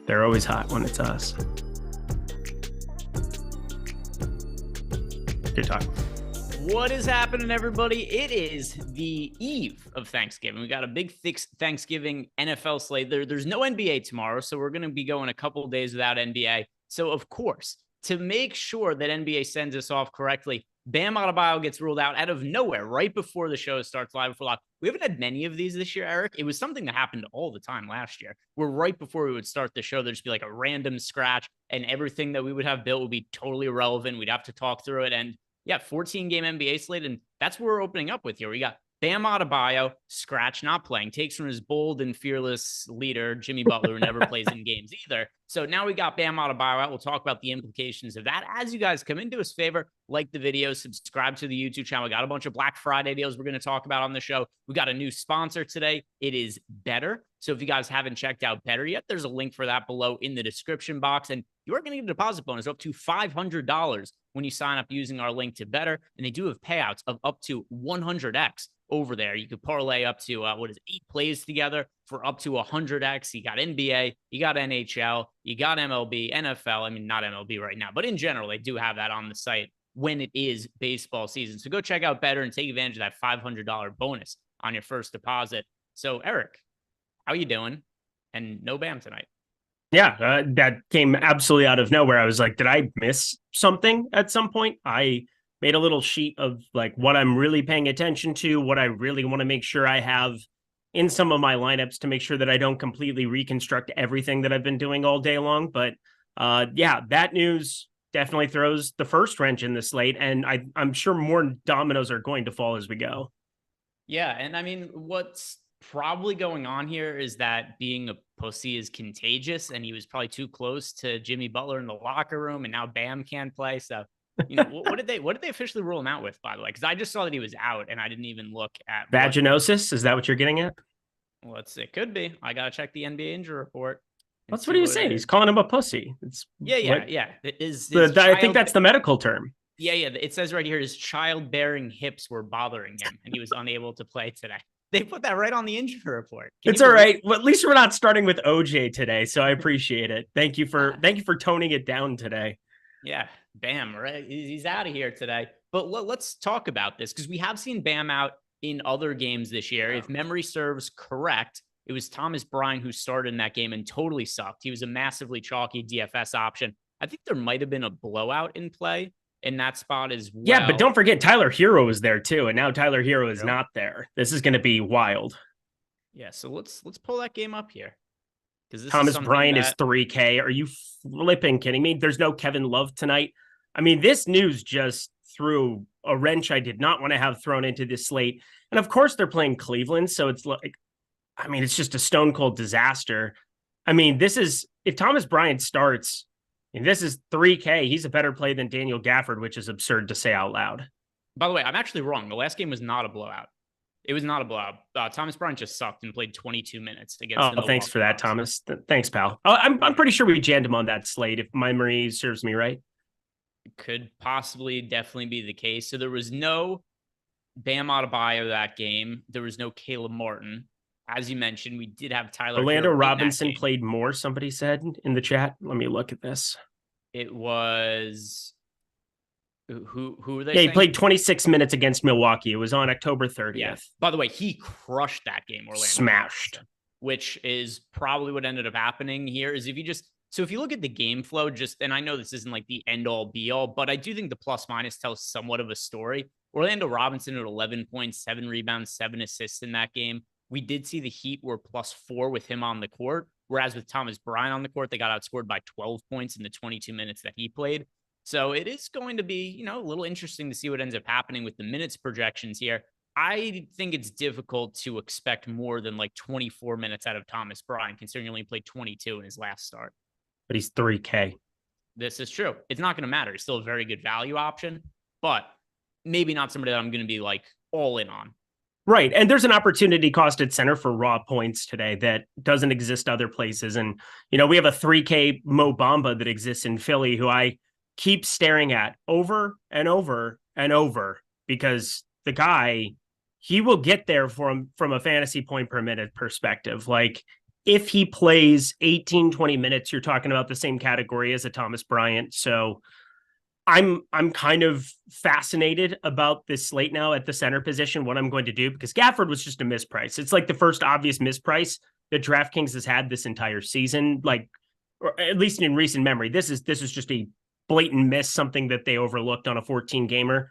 [SPEAKER 3] They're always hot when it's us. Good talk.
[SPEAKER 4] What is happening, everybody? It is the eve of Thanksgiving. We got a big, thick Thanksgiving NFL slate. There's no NBA tomorrow, so we're going to be going a couple of days without NBA. So, of course, to make sure that NBA sends us off correctly, Bam Adebayo gets ruled out of nowhere right before the show starts live before lock. We haven't had many of these this year, Eric. It was something that happened all the time last year, where right before we would start the show, there'd just be like a random scratch, and everything that we would have built would be totally irrelevant. We'd have to talk through it. And yeah, 14-game NBA slate, and that's what we're opening up with here. We got Bam Adebayo, scratch, not playing, takes from his bold and fearless leader, Jimmy Butler, who never plays in games either. So now we got Bam Adebayo out. We'll talk about the implications of that. As you guys come into his favor, like the video, subscribe to the YouTube channel. We got a bunch of Black Friday deals we're going to talk about on the show. We got a new sponsor today. It is Betr. So if you guys haven't checked out Betr yet, there's a link for that below in the description box. And you are going to get a deposit bonus up to $500 when you sign up using our link to Betr. And they do have payouts of up to 100x over there. You could parlay up to 8 plays together for up to 100x. You got NBA, you got NHL, you got MLB, NFL. I mean, not MLB right now, but in general, they do have that on the site when it is baseball season. So go check out Betr and take advantage of that $500 bonus on your first deposit. So Eric, how you doing? And no Bam tonight.
[SPEAKER 3] Yeah, that came absolutely out of nowhere. I was like, did I miss something at some point? I made a little sheet of like what I'm really paying attention to, what I really want to make sure I have in some of my lineups to make sure that I don't completely reconstruct everything that I've been doing all day long. But yeah, that news definitely throws the first wrench in the slate. And I'm sure more dominoes are going to fall as we go.
[SPEAKER 4] Yeah. And I mean, what's probably going on here is that being a pussy is contagious, and he was probably too close to Jimmy Butler in the locker room, and now Bam can't play. So, what did they officially rule him out with, by the way? Because I just saw that he was out, and I didn't even look at
[SPEAKER 3] vaginosis. Is that what you're getting at?
[SPEAKER 4] Well, it could be. I gotta check the NBA injury report.
[SPEAKER 3] That's what he was saying. He's calling him a pussy. It's
[SPEAKER 4] yeah.
[SPEAKER 3] I think that's the medical term.
[SPEAKER 4] Yeah. It says right here his childbearing hips were bothering him, and he was unable to play today. They put that right on the injury report.
[SPEAKER 3] It's all right. Well, at least we're not starting with OJ today, so I appreciate it. Thank you for toning it down today.
[SPEAKER 4] Yeah, Bam, right? He's out of here today. But let's talk about this, because we have seen Bam out in other games this year. If memory serves correct, it was Thomas Bryant who started in that game and totally sucked. He was a massively chalky DFS option. I think there might have been a blowout in play in that spot as well.
[SPEAKER 3] Yeah, but don't forget Tyler Hero was there too, and now Tyler Hero is not there. This is going to be wild.
[SPEAKER 4] Yeah, so let's pull that game up here. Because
[SPEAKER 3] Thomas Bryant is 3K. Are you flipping kidding me? There's no Kevin Love tonight. I mean, this news just threw a wrench I did not want to have thrown into this slate. And of course, they're playing Cleveland, so it's like, I mean, it's just a stone cold disaster. I mean, if Thomas Bryant starts, and this is 3K, he's a better play than Daniel Gafford, which is absurd to say out loud.
[SPEAKER 4] By the way, I'm actually wrong. The last game was not a blowout. It was not a blowout. Thomas Bryant just sucked and played 22 minutes against the
[SPEAKER 3] thanks for that, Thomas. Thanks, pal. I'm pretty sure we jammed him on that slate, if my memory serves me right.
[SPEAKER 4] Could possibly definitely be the case. So there was no Bam Adebayo that game. There was no Caleb Martin. As you mentioned, we did have Tyler
[SPEAKER 3] Orlando Robinson played more, somebody said in the chat. Let me look at this.
[SPEAKER 4] It was who were they?
[SPEAKER 3] Yeah, he played 26 minutes against Milwaukee. It was on October 30th.
[SPEAKER 4] Yeah. By the way, he crushed that game. Orlando
[SPEAKER 3] smashed,
[SPEAKER 4] Robinson, which is probably what ended up happening here. Is if you look at the game flow, and I know this isn't like the end all be all, but I do think the plus minus tells somewhat of a story. Orlando Robinson at 11 points, 7 rebounds, 7 assists in that game. We did see the Heat were +4 with him on the court, whereas with Thomas Bryant on the court, they got outscored by 12 points in the 22 minutes that he played. So it is going to be, a little interesting to see what ends up happening with the minutes projections here. I think it's difficult to expect more than like 24 minutes out of Thomas Bryant, considering he only played 22 in his last start.
[SPEAKER 3] But he's 3K.
[SPEAKER 4] This is true. It's not going to matter. He's still a very good value option, but maybe not somebody that I'm going to be like all in on.
[SPEAKER 3] Right. And there's an opportunity cost at center for raw points today that doesn't exist other places. And, we have a 3K Mo Bamba that exists in Philly, who I keep staring at over and over and over, because the guy, he will get there from a fantasy point per minute perspective. Like, if he plays 18, 20 minutes, you're talking about the same category as a Thomas Bryant. So I'm kind of fascinated about this slate now at the center position, what I'm going to do, because Gafford was just a misprice. It's like the first obvious misprice that DraftKings has had this entire season, like, or at least in recent memory. This is just a blatant miss, something that they overlooked on a 14 gamer.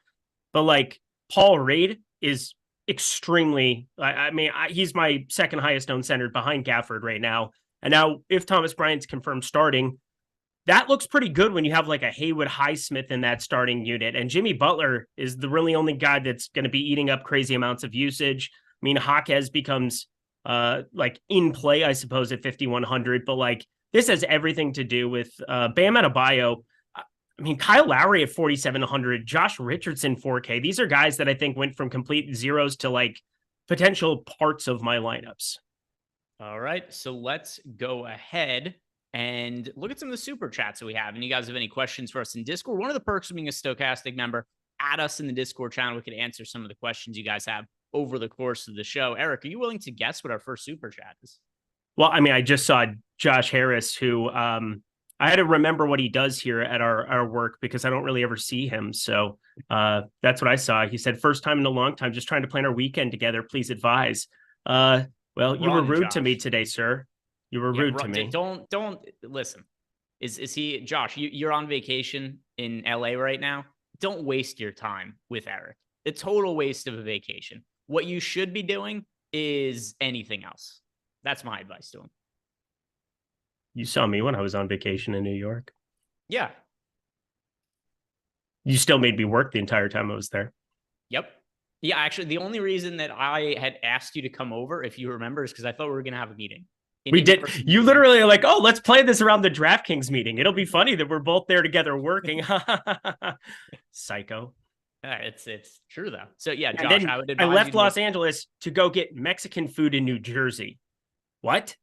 [SPEAKER 3] But like, Paul Reed is extremely, he's my second highest owned center behind Gafford right now. And now if Thomas Bryant's confirmed starting, that looks pretty good when you have like a Haywood Highsmith in that starting unit. And Jimmy Butler is the really only guy that's going to be eating up crazy amounts of usage. I mean, Jaquez becomes like in play, I suppose, at 5,100, but like this has everything to do with Bam Adebayo. I mean, Kyle Lowry at 4,700, Josh Richardson 4K. These are guys that I think went from complete zeros to like potential parts of my lineups.
[SPEAKER 4] All right, so let's go ahead and look at some of the super chats that we have. And you guys have any questions for us in Discord? One of the perks of being a Stochastic member, add us in the Discord channel. We could answer some of the questions you guys have over the course of the show. Eric, are you willing to guess what our first super chat is?
[SPEAKER 3] Well, I mean, I just saw Josh Harris, who I had to remember what he does here at our work because I don't really ever see him. So that's what I saw. He said, first time in a long time, just trying to plan our weekend together. Please advise. Well, you were rude to me today, sir. You were rude to me.
[SPEAKER 4] Don't listen. Is he, Josh, you're on vacation in LA right now. Don't waste your time with Eric. A total waste of a vacation. What you should be doing is anything else. That's my advice to him.
[SPEAKER 3] You saw me when I was on vacation in New York.
[SPEAKER 4] Yeah.
[SPEAKER 3] You still made me work the entire time I was there.
[SPEAKER 4] Yep. Yeah, actually, the only reason that I had asked you to come over, if you remember, is because I thought we were going to have a meeting.
[SPEAKER 3] We did. You literally like, oh, let's play this around the DraftKings meeting. It'll be funny that we're both there together working. Psycho.
[SPEAKER 4] It's true, though. So, yeah, Josh, I would advise
[SPEAKER 3] I left Los Angeles to go get Mexican food in New Jersey. What?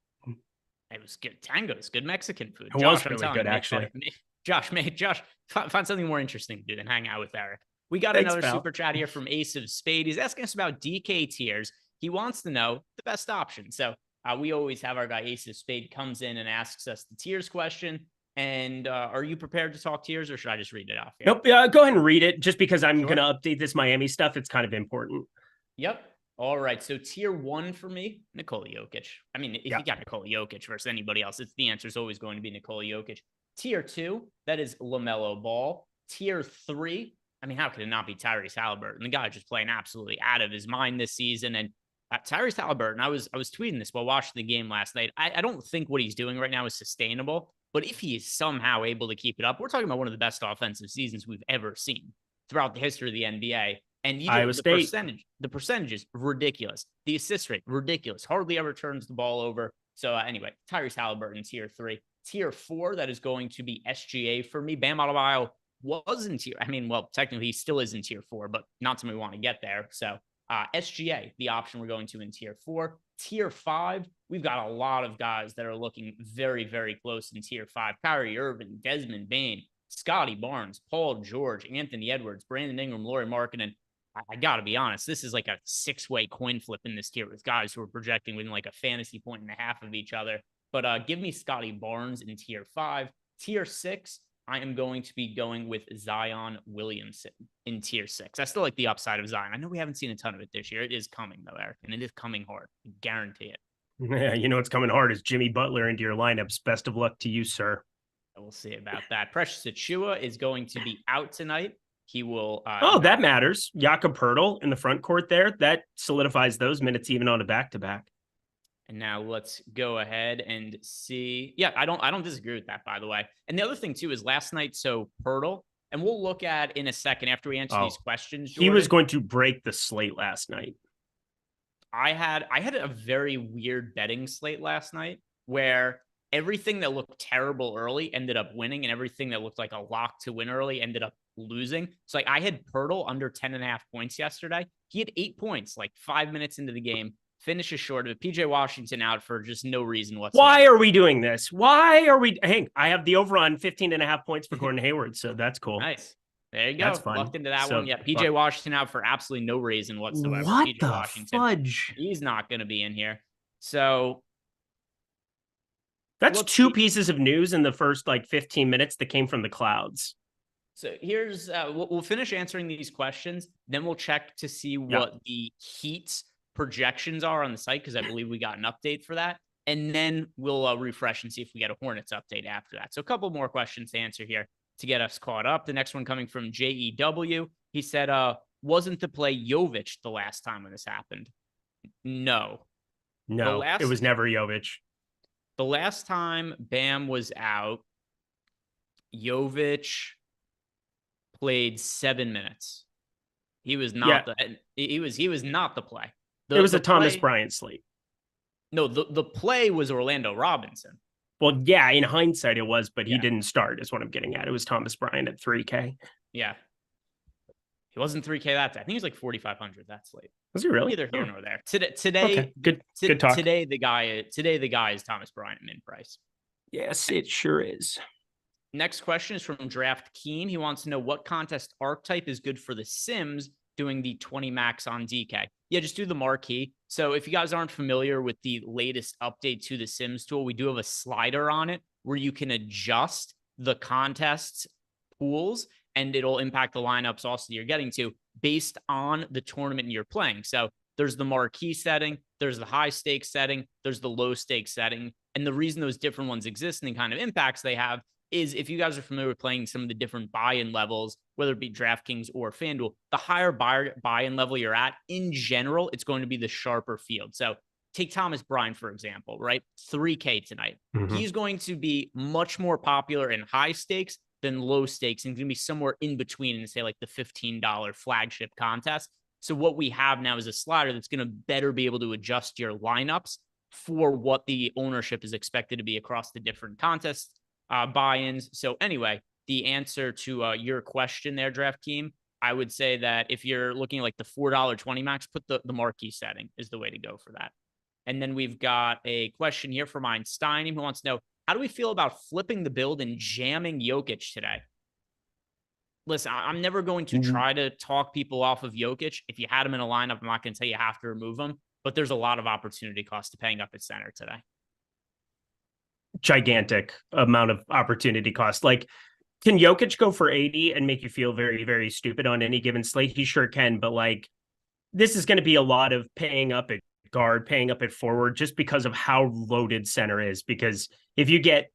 [SPEAKER 4] It was good tangos, good Mexican food.
[SPEAKER 3] It was really good, actually.
[SPEAKER 4] Josh, find something more interesting to do than hang out with Eric. We got another super chat here from Ace of Spade. He's asking us about DK tiers. He wants to know the best option. So we always have our guy Ace of Spade comes in and asks us the tiers question. And are you prepared to talk tiers, or should I just read it off here?
[SPEAKER 3] Nope. Go ahead and read it, just because I'm going to update this Miami stuff. It's kind of important.
[SPEAKER 4] Yep. All right. So tier 1 for me, Nikola Jokic. I mean, if you got Nikola Jokic versus anybody else, the answer is always going to be Nikola Jokic. Tier 2, that is LaMelo Ball. Tier 3, I mean, how could it not be Tyrese Halliburton? The guy just playing absolutely out of his mind this season. And Tyrese Halliburton, I was tweeting this while watching the game last night. I don't think what he's doing right now is sustainable, but if he is somehow able to keep it up, we're talking about one of the best offensive seasons we've ever seen throughout the history of the NBA. And even the percentages, ridiculous. The assist rate, ridiculous. Hardly ever turns the ball over. So anyway, Tyrese Halliburton, tier 3. Tier 4, that is going to be SGA for me. Bam Adebayo was in tier. I mean, well, technically he still is in tier 4, but not somebody we want to get there. So SGA, the option we're going to in tier 4. Tier 5, we've got a lot of guys that are looking very, very close in tier 5. Kyrie Irving, Desmond Bane, Scotty Barnes, Paul George, Anthony Edwards, Brandon Ingram, Lauri Markkanen. I got to be honest, this is like a 6-way coin flip in this tier with guys who are projecting within like a fantasy point and a half of each other. But give me Scotty Barnes in tier 5. Tier 6, I am going to be going with Zion Williamson in tier 6. I still like the upside of Zion. I know we haven't seen a ton of it this year. It is coming, though, Eric, and it is coming hard. I guarantee it.
[SPEAKER 3] Yeah, you know what's coming hard is Jimmy Butler into your lineups. Best of luck to you, sir.
[SPEAKER 4] We'll see about that. Precious Achiuwa is going to be out tonight. He will.
[SPEAKER 3] That matters. Jakob Poeltl in the front court there. That solidifies those minutes even on a back-to-back.
[SPEAKER 4] And now let's go ahead and see. Yeah, I don't disagree with that, by the way. And the other thing too is last night. So Poeltl, and we'll look at in a second after we answer these questions. Jordan,
[SPEAKER 3] he was going to break the slate last night.
[SPEAKER 4] I had a very weird betting slate last night where everything that looked terrible early ended up winning, and everything that looked like a lock to win early ended up losing. So like I had Poeltl under 10.5 points yesterday. He had 8 points, like 5 minutes into the game, finishes short of it. PJ Washington out for just no reason whatsoever.
[SPEAKER 3] Why are we doing this? Why are we? Hey, I have the over on 15.5 points for Gordon Hayward. So that's cool.
[SPEAKER 4] Nice. There you go.
[SPEAKER 3] That's fun.
[SPEAKER 4] Lucked into that one. Yeah. PJ Washington out for absolutely no reason whatsoever.
[SPEAKER 3] What
[SPEAKER 4] PJ
[SPEAKER 3] the
[SPEAKER 4] Washington,
[SPEAKER 3] fudge?
[SPEAKER 4] He's not going to be in here. So
[SPEAKER 3] that's two pieces of news in the first like 15 minutes that came from the clouds.
[SPEAKER 4] So here's, we'll finish answering these questions. Then we'll check to see what the Heat's projections are on the site, because I believe we got an update for that. And then we'll refresh and see if we get a Hornets update after that. So a couple more questions to answer here to get us caught up. The next one coming from JEW. He said, wasn't the play Jovic the last time when this happened? No,
[SPEAKER 3] it was never Jovic.
[SPEAKER 4] The last time Bam was out, Jovic played 7 minutes. He was not he was not the play.
[SPEAKER 3] It was a Thomas Bryant slate.
[SPEAKER 4] No, the play was Orlando Robinson.
[SPEAKER 3] Well, yeah, in hindsight it was, but he didn't start, is what I'm getting at. It was Thomas Bryant at 3K.
[SPEAKER 4] Yeah. He wasn't 3K that day. I think he was like 4,500 that slate.
[SPEAKER 3] Was he really?
[SPEAKER 4] Neither here nor there. Today,
[SPEAKER 3] okay. Good talk.
[SPEAKER 4] Today the guy is Thomas Bryant min price.
[SPEAKER 3] Yes, it sure is.
[SPEAKER 4] Next question is from Draft Keen. He wants to know what contest archetype is good for the Sims doing the 20 max on DK. Yeah, just do the marquee. So if you guys aren't familiar with the latest update to the Sims tool, we do have a slider on it where you can adjust the contests pools, and it'll impact the lineups also that you're getting to based on the tournament you're playing. So there's the marquee setting, there's the high stakes setting, there's the low stakes setting. And the reason those different ones exist and the kind of impacts they have is if you guys are familiar with playing some of the different buy-in levels, whether it be DraftKings or FanDuel, the higher buy-in level you're at, in general, it's going to be the sharper field. So take Thomas Bryant, for example, right? 3K tonight. Mm-hmm. He's going to be much more popular in high stakes than low stakes, and going to be somewhere in between and say like the $15 flagship contest. So what we have now is a slider that's going to better be able to adjust your lineups for what the ownership is expected to be across the different contests, buy-ins. So anyway, the answer to your question there, Draft Team, I would say that if you're looking like the $4.20 max, put the marquee setting is the way to go for that. And then we've got a question here from Einstein who wants to know, how do we feel about flipping the build and jamming Jokic today? Listen, I'm never going to try to talk people off of Jokic. If you had him in a lineup, I'm not going to tell you have to remove him, but there's a lot of opportunity cost to paying up at center today.
[SPEAKER 3] Gigantic amount of opportunity cost. Like, can Jokic go for 80 and make you feel very, very stupid on any given slate? He sure can, but like, this is going to be a lot of paying up at guard, paying up at forward, just because of how loaded center is. Because if you get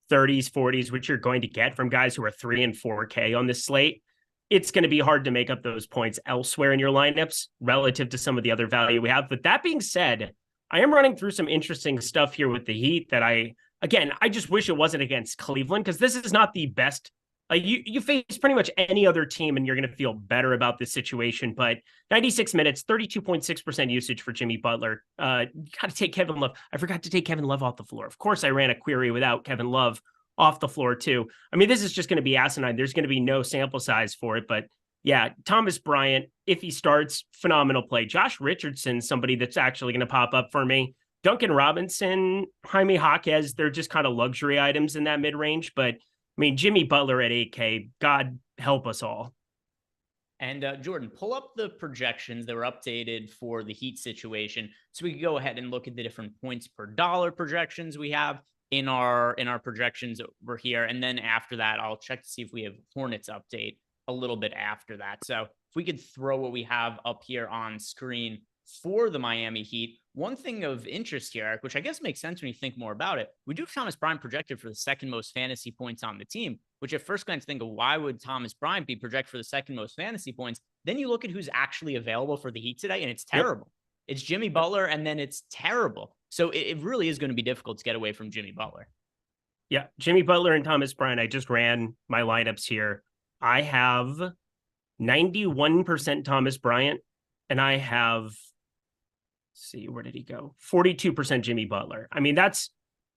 [SPEAKER 3] 30s, 40s, which you're going to get from guys who are 3 and 4K on this slate, it's going to be hard to make up those points elsewhere in your lineups relative to some of the other value we have. But that being said, I am running through some interesting stuff here with the Heat that I just wish it wasn't against Cleveland, because this is not the best. You face pretty much any other team and you're going to feel better about this situation. But 96 minutes, 32.6% usage for Jimmy Butler. Got to take Kevin Love. I forgot to take Kevin Love off the floor. Of course, I ran a query without Kevin Love off the floor too. I mean, this is just going to be asinine. There's going to be no sample size for it. But yeah, Thomas Bryant, if he starts, phenomenal play. Josh Richardson, somebody that's actually going to pop up for me. Duncan Robinson, Jaime Jaquez, they're just kind of luxury items in that mid-range. But I mean, Jimmy Butler at 8K, God help us all.
[SPEAKER 4] And Jordan, pull up the projections that were updated for the Heat situation, so we can go ahead and look at the different points per dollar projections we have in our projections over here. And then after that, I'll check to see if we have Hornets update a little bit after that. So if we could throw what we have up here on screen for the Miami Heat. One thing of interest here, Eric, which I guess makes sense when you think more about it, we do have Thomas Bryant projected for the second most fantasy points on the team, which at first glance think of why would Thomas Bryant be projected for the second most fantasy points? Then you look at who's actually available for the Heat today, and it's terrible. Yep. It's Jimmy Butler, and then it's terrible. So it really is going to be difficult to get away from Jimmy Butler.
[SPEAKER 3] Yeah, Jimmy Butler and Thomas Bryant. I just ran my lineups here. I have 91% Thomas Bryant, and I have, see, where did he go? 42% Jimmy Butler. I mean, that's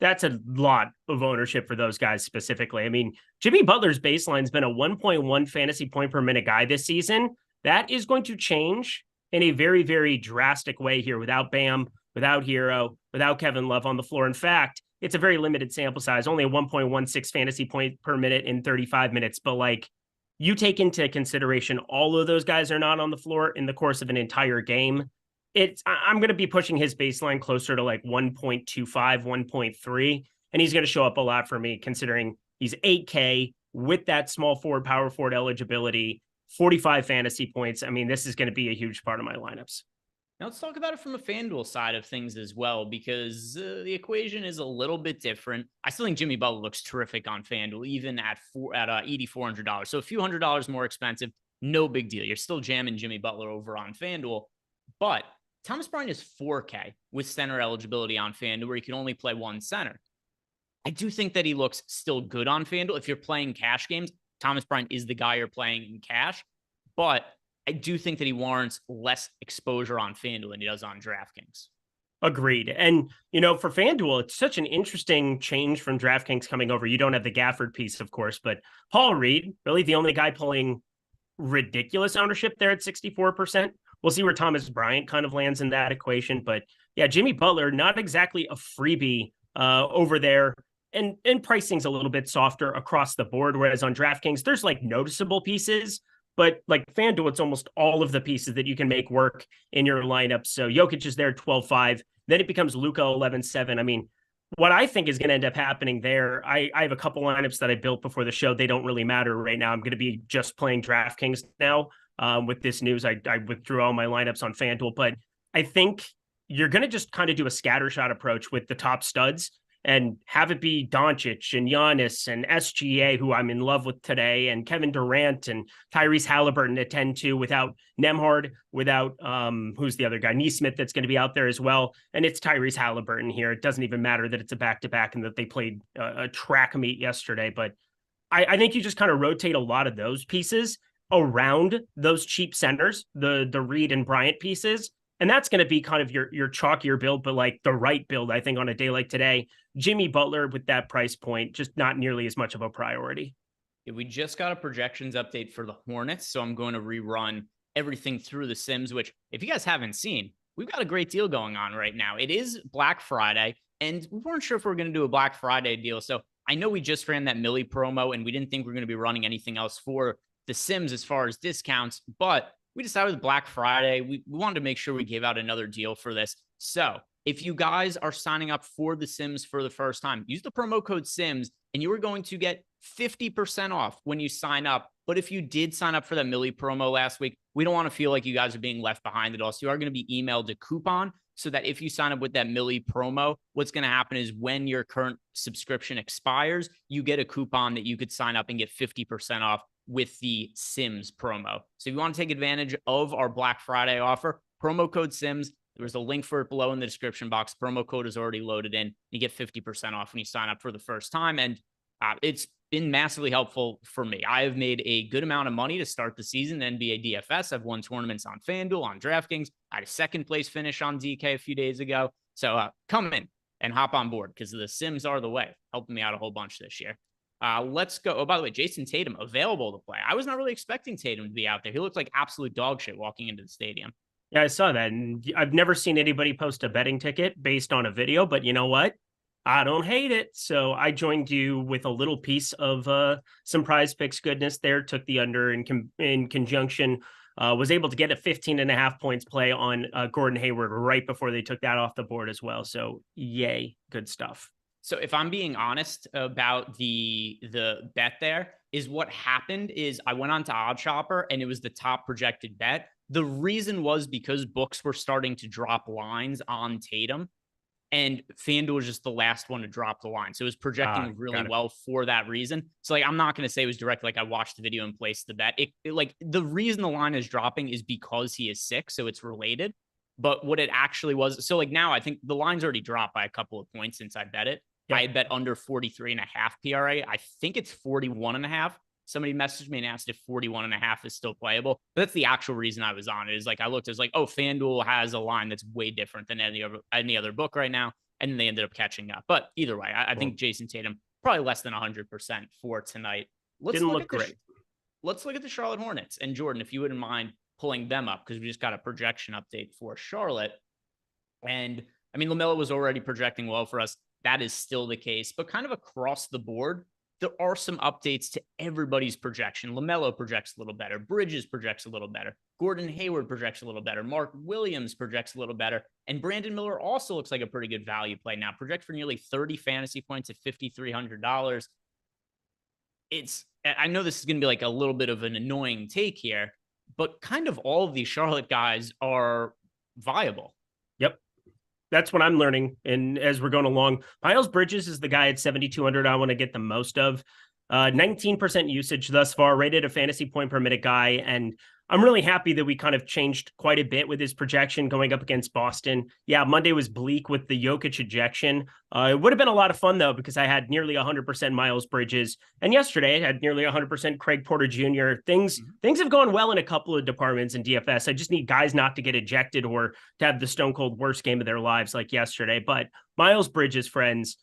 [SPEAKER 3] a lot of ownership for those guys specifically. I mean, Jimmy Butler's baseline's been a 1.1 fantasy point per minute guy this season. That is going to change in a very, very drastic way here without Bam, without Hero, without Kevin Love on the floor. In fact, it's a very limited sample size, only a 1.16 fantasy point per minute in 35 minutes. But like, you take into consideration all of those guys are not on the floor in the course of an entire game. I'm going to be pushing his baseline closer to like 1.25, 1.3, and he's going to show up a lot for me considering he's 8K with that small forward, power forward eligibility, 45 fantasy points. I mean, this is going to be a huge part of my lineups.
[SPEAKER 4] Now let's talk about it from a FanDuel side of things as well, because the equation is a little bit different. I still think Jimmy Butler looks terrific on FanDuel, even at $8,400. So a few $100 more expensive, no big deal. You're still jamming Jimmy Butler over on FanDuel, but Thomas Bryant is 4K with center eligibility on FanDuel, where you can only play one center. I do think that he looks still good on FanDuel. If you're playing cash games, Thomas Bryant is the guy you're playing in cash, but I do think that he warrants less exposure on FanDuel than he does on DraftKings.
[SPEAKER 3] Agreed. And, you know, for FanDuel, it's such an interesting change from DraftKings coming over. You don't have the Gafford piece, of course, but Paul Reed, really the only guy pulling ridiculous ownership there at 64%. We'll see where Thomas Bryant kind of lands in that equation. But yeah, Jimmy Butler, not exactly a freebie over there. And pricing's a little bit softer across the board. Whereas on DraftKings, there's like noticeable pieces, But like FanDuel, it's almost all of the pieces that you can make work in your lineup. So Jokic is there 12-5. Then it becomes Luka 11-7. I mean, what I think is going to end up happening there, I have a couple lineups that I built before the show. They don't really matter right now. I'm going to be just playing DraftKings now. With this news, I withdrew all my lineups on FanDuel. But I think you're going to just kind of do a scattershot approach with the top studs and have it be Doncic and Giannis and SGA, who I'm in love with today, and Kevin Durant and Tyrese Halliburton at 10-2 without Nembhard, without who's the other guy, Neesmith, that's going to be out there as well. And it's Tyrese Halliburton here. It doesn't even matter that it's a back-to-back and that they played a track meet yesterday. But I think you just kind of rotate a lot of those pieces around those cheap centers, the Reed and Bryant pieces. And that's going to be kind of your chalkier build, but like the right build, I think, on a day like today. Jimmy Butler with that price point, just not nearly as much of a priority.
[SPEAKER 4] Yeah, we just got a projections update for the Hornets, so I'm going to rerun everything through the Sims, which if you guys haven't seen, we've got a great deal going on right now. It is Black Friday, and we weren't sure if we were going to do a Black Friday deal. So I know we just ran that Millie promo, and we didn't think we were going to be running anything else for the Sims as far as discounts, but we decided with Black Friday, we wanted to make sure we gave out another deal for this. So if you guys are signing up for the Sims for the first time, use the promo code SIMS and you are going to get 50% off when you sign up. But if you did sign up for that Millie promo last week, we don't want to feel like you guys are being left behind at all. So you are going to be emailed a coupon so that if you sign up with that Millie promo, what's going to happen is when your current subscription expires, you get a coupon that you could sign up and get 50% off with the Sims promo. So if you want to take advantage of our Black Friday offer, promo code SIMS, there's a link for it below in the description box. Promo code is already loaded in. You get 50% off when you sign up for the first time. And it's been massively helpful for me. I have made a good amount of money to start the season in NBA DFS. I've won tournaments on FanDuel, on DraftKings. I had a second place finish on DK a few days ago. So come in and hop on board because the Sims are the way, helping me out a whole bunch this year. Let's go. Oh, by the way, Jason Tatum available to play. I was not really expecting Tatum to be out there. He looked like absolute dog shit walking into the stadium.
[SPEAKER 3] Yeah, I saw that. And I've never seen anybody post a betting ticket based on a video, but you know what? I don't hate it. So I joined you with a little piece of some Prize Picks goodness there, took the under in conjunction, was able to get a 15.5 points play on Gordon Hayward right before they took that off the board as well. So yay, good stuff.
[SPEAKER 4] So if I'm being honest about the bet there, is what happened is I went on to OddShopper and it was the top projected bet. The reason was because books were starting to drop lines on Tatum and FanDuel was just the last one to drop the line. So it was projecting really well for that reason. So like, I'm not going to say it was direct. Like I watched the video and placed the bet. It like the reason the line is dropping is because he is sick. So it's related, but what it actually was. So like now I think the line's already dropped by a couple of points since I bet it. Yeah. I bet under 43.5 PRA. I think it's 41.5. Somebody messaged me and asked if 41.5 is still playable. But that's the actual reason I was on it. Is like I looked, it was like, oh, FanDuel has a line that's way different than any other book right now. And then they ended up catching up. But either way, I think Jason Tatum probably less than 100% for tonight.
[SPEAKER 3] Didn't look great.
[SPEAKER 4] Let's look at the Charlotte Hornets. And Jordan, if you wouldn't mind pulling them up, because we just got a projection update for Charlotte. And I mean, LaMelo was already projecting well for us. That is still the case, but kind of across the board, there are some updates to everybody's projection. LaMelo projects a little better. Bridges projects a little better. Gordon Hayward projects a little better. Mark Williams projects a little better. And Brandon Miller also looks like a pretty good value play now. Project for nearly 30 fantasy points at $5,300. I know this is going to be like a little bit of an annoying take here, but kind of all of these Charlotte guys are viable.
[SPEAKER 3] Yep. That's what I'm learning. And as we're going along, Miles Bridges is the guy at 7,200 I want to get the most of. 19% usage thus far, rated a fantasy point per minute guy. And I'm really happy that we kind of changed quite a bit with his projection going up against Boston. Yeah, Monday was bleak with the Jokic ejection. It would have been a lot of fun, though, because I had nearly 100% Miles Bridges. And yesterday I had nearly 100% Craig Porter Jr. Things have gone well in a couple of departments in DFS. I just need guys not to get ejected or to have the stone cold worst game of their lives like yesterday. But Miles Bridges, friends,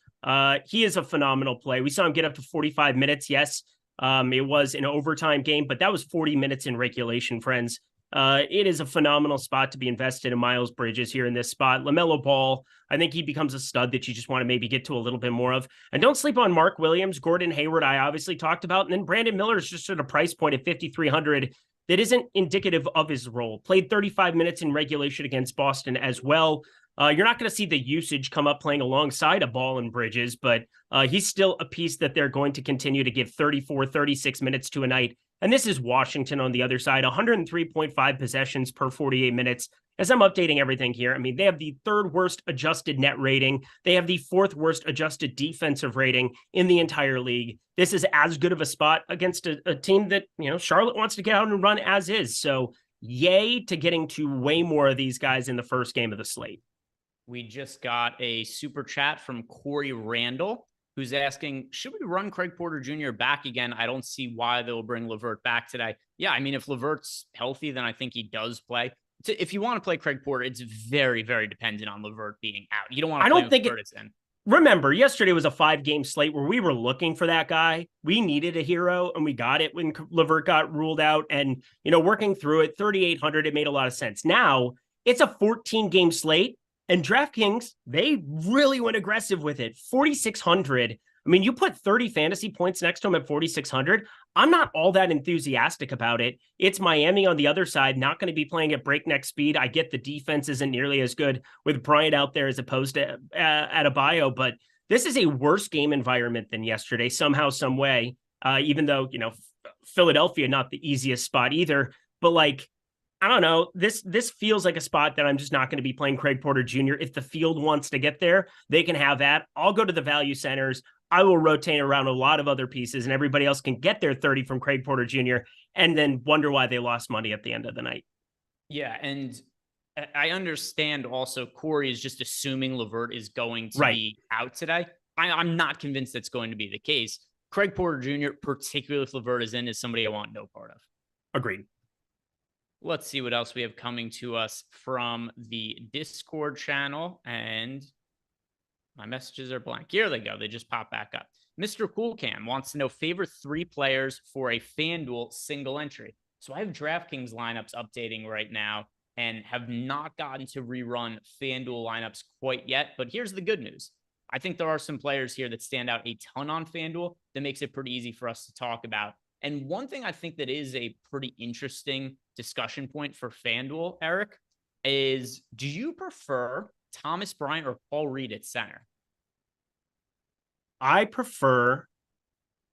[SPEAKER 3] he is a phenomenal play. We saw him get up to 45 minutes. Yes. It was an overtime game, but that was 40 minutes in regulation, friends. It is a phenomenal spot to be invested in Miles Bridges here in this spot. LaMelo Ball, I think he becomes a stud that you just want to maybe get to a little bit more of. And don't sleep on Mark Williams. Gordon Hayward, I obviously talked about. And then Brandon Miller is just at a price point at 5,300. that isn't indicative of his role. Played 35 minutes in regulation against Boston as well. You're not going to see the usage come up playing alongside a Ball and Bridges, but he's still a piece that they're going to continue to give 34, 36 minutes to a night. And this is Washington on the other side, 103.5 possessions per 48 minutes. As I'm updating everything here, I mean, they have the third worst adjusted net rating. They have the fourth worst adjusted defensive rating in the entire league. This is as good of a spot against a team that, Charlotte wants to get out and run as is. So yay to getting to way more of these guys in the first game of the slate.
[SPEAKER 4] We just got a super chat from Corey Randall, who's asking, should we run Craig Porter Jr. back again? I don't see why they'll bring LeVert back today. Yeah, I mean, if LeVert's healthy, then I think he does play. If you want to play Craig Porter, it's very, very dependent on LeVert being out. You don't want to play LeVert in.
[SPEAKER 3] Remember, yesterday was a 5-game slate where we were looking for that guy. We needed a hero, and we got it when LeVert got ruled out. And, working through it, 3,800, it made a lot of sense. Now, it's a 14-game slate. And DraftKings, they really went aggressive with it. 4,600. I mean, you put 30 fantasy points next to him at 4,600. I'm not all that enthusiastic about it. It's Miami on the other side, not going to be playing at breakneck speed. I get the defense isn't nearly as good with Bryant out there as opposed to Adebayo, but this is a worse game environment than yesterday, somehow, some way, even though, Philadelphia, not the easiest spot either. But I don't know. This feels like a spot that I'm just not going to be playing Craig Porter Jr. If the field wants to get there, they can have that. I'll go to the value centers. I will rotate around a lot of other pieces, and everybody else can get their 30 from Craig Porter Jr. and then wonder why they lost money at the end of the night.
[SPEAKER 4] Yeah, and I understand also Corey is just assuming LeVert is going to be out today. I'm not convinced that's going to be the case. Craig Porter Jr., particularly if LeVert is in, is somebody I want no part of.
[SPEAKER 3] Agreed.
[SPEAKER 4] Let's see what else we have coming to us from the Discord channel. And my messages are blank. Here they go. They just pop back up. Mr. Cool Cam wants to know favorite 3 players for a FanDuel single entry. So I have DraftKings lineups updating right now and have not gotten to rerun FanDuel lineups quite yet. But here's the good news. I think there are some players here that stand out a ton on FanDuel that makes it pretty easy for us to talk about. And one thing I think that is a pretty interesting discussion point for FanDuel, Eric, is do you prefer Thomas Bryant or Paul Reed at center?
[SPEAKER 3] I prefer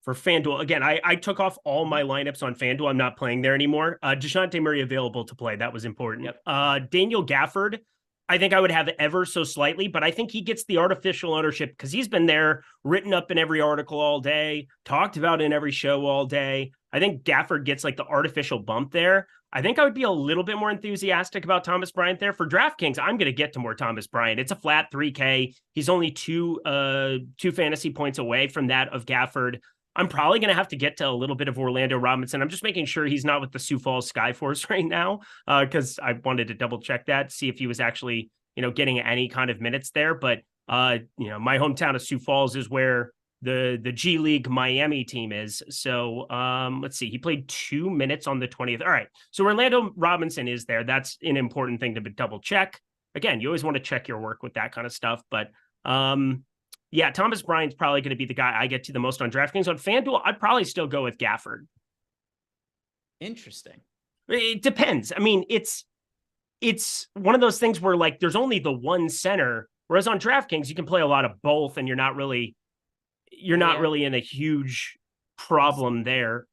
[SPEAKER 3] for FanDuel. Again, I took off all my lineups on FanDuel. I'm not playing there anymore. DeJounte Murray available to play. That was important. Yep. Daniel Gafford, I think I would have ever so slightly, but I think he gets the artificial ownership because he's been there, written up in every article all day, talked about in every show all day. I think Gafford gets the artificial bump there. I think I would be a little bit more enthusiastic about Thomas Bryant there. For DraftKings, I'm going to get to more Thomas Bryant. It's a flat 3K. He's only two fantasy points away from that of Gafford. I'm probably going to have to get to a little bit of Orlando Robinson. I'm just making sure he's not with the Sioux Falls Skyforce right now because I wanted to double check that, see if he was actually, getting any kind of minutes there. But, my hometown of Sioux Falls is where the G League Miami team is. So let's see. He played 2 minutes on the 20th. All right. So Orlando Robinson is there. That's an important thing to double check. Again, you always want to check your work with that kind of stuff. But yeah, Thomas Bryant's probably going to be the guy I get to the most on DraftKings. On FanDuel, I'd probably still go with Gafford.
[SPEAKER 4] Interesting.
[SPEAKER 3] It depends. I mean, it's one of those things where there's only the one center, whereas on DraftKings you can play a lot of both, and you're not really in a huge problem there.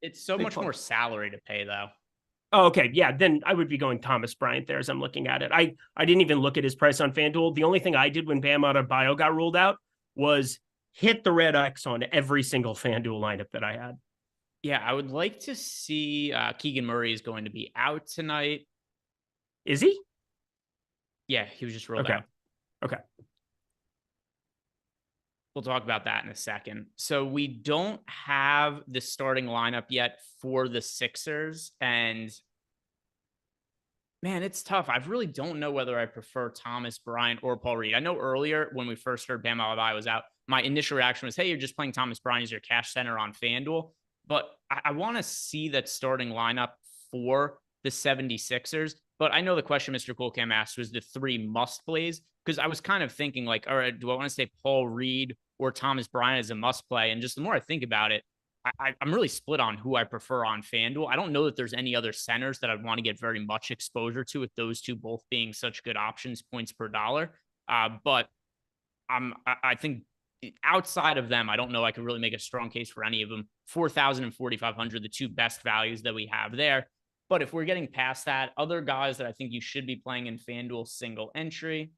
[SPEAKER 4] It's so much more salary to pay though.
[SPEAKER 3] Oh, okay. Yeah. Then I would be going Thomas Bryant there as I'm looking at it. I didn't even look at his price on FanDuel. The only thing I did when Bam Adebayo got ruled out was hit the red X on every single FanDuel lineup that I had.
[SPEAKER 4] Yeah. I would like to see Keegan Murray is going to be out tonight.
[SPEAKER 3] Is he?
[SPEAKER 4] Yeah. He was just ruled out.
[SPEAKER 3] Okay.
[SPEAKER 4] We'll talk about that in a second. So we don't have the starting lineup yet for the Sixers. And man, it's tough. I really don't know whether I prefer Thomas Bryant or Paul Reed. I know earlier when we first heard Bam Adebayo was out, my initial reaction was, hey, you're just playing Thomas Bryant as your cash center on FanDuel. But I want to see that starting lineup for the 76ers. But I know the question Mr. Coolcam asked was the 3 must plays, because I was kind of thinking all right, do I want to say Paul Reed or Thomas Bryant as a must play? And just the more I think about it, I'm really split on who I prefer on FanDuel. I don't know that there's any other centers that I'd want to get very much exposure to, with those two both being such good options, points per dollar. But I think outside of them, I don't know I could really make a strong case for any of them. 4,000 and 4,500, the two best values that we have there. But if we're getting past that, other guys that I think you should be playing in FanDuel single entry,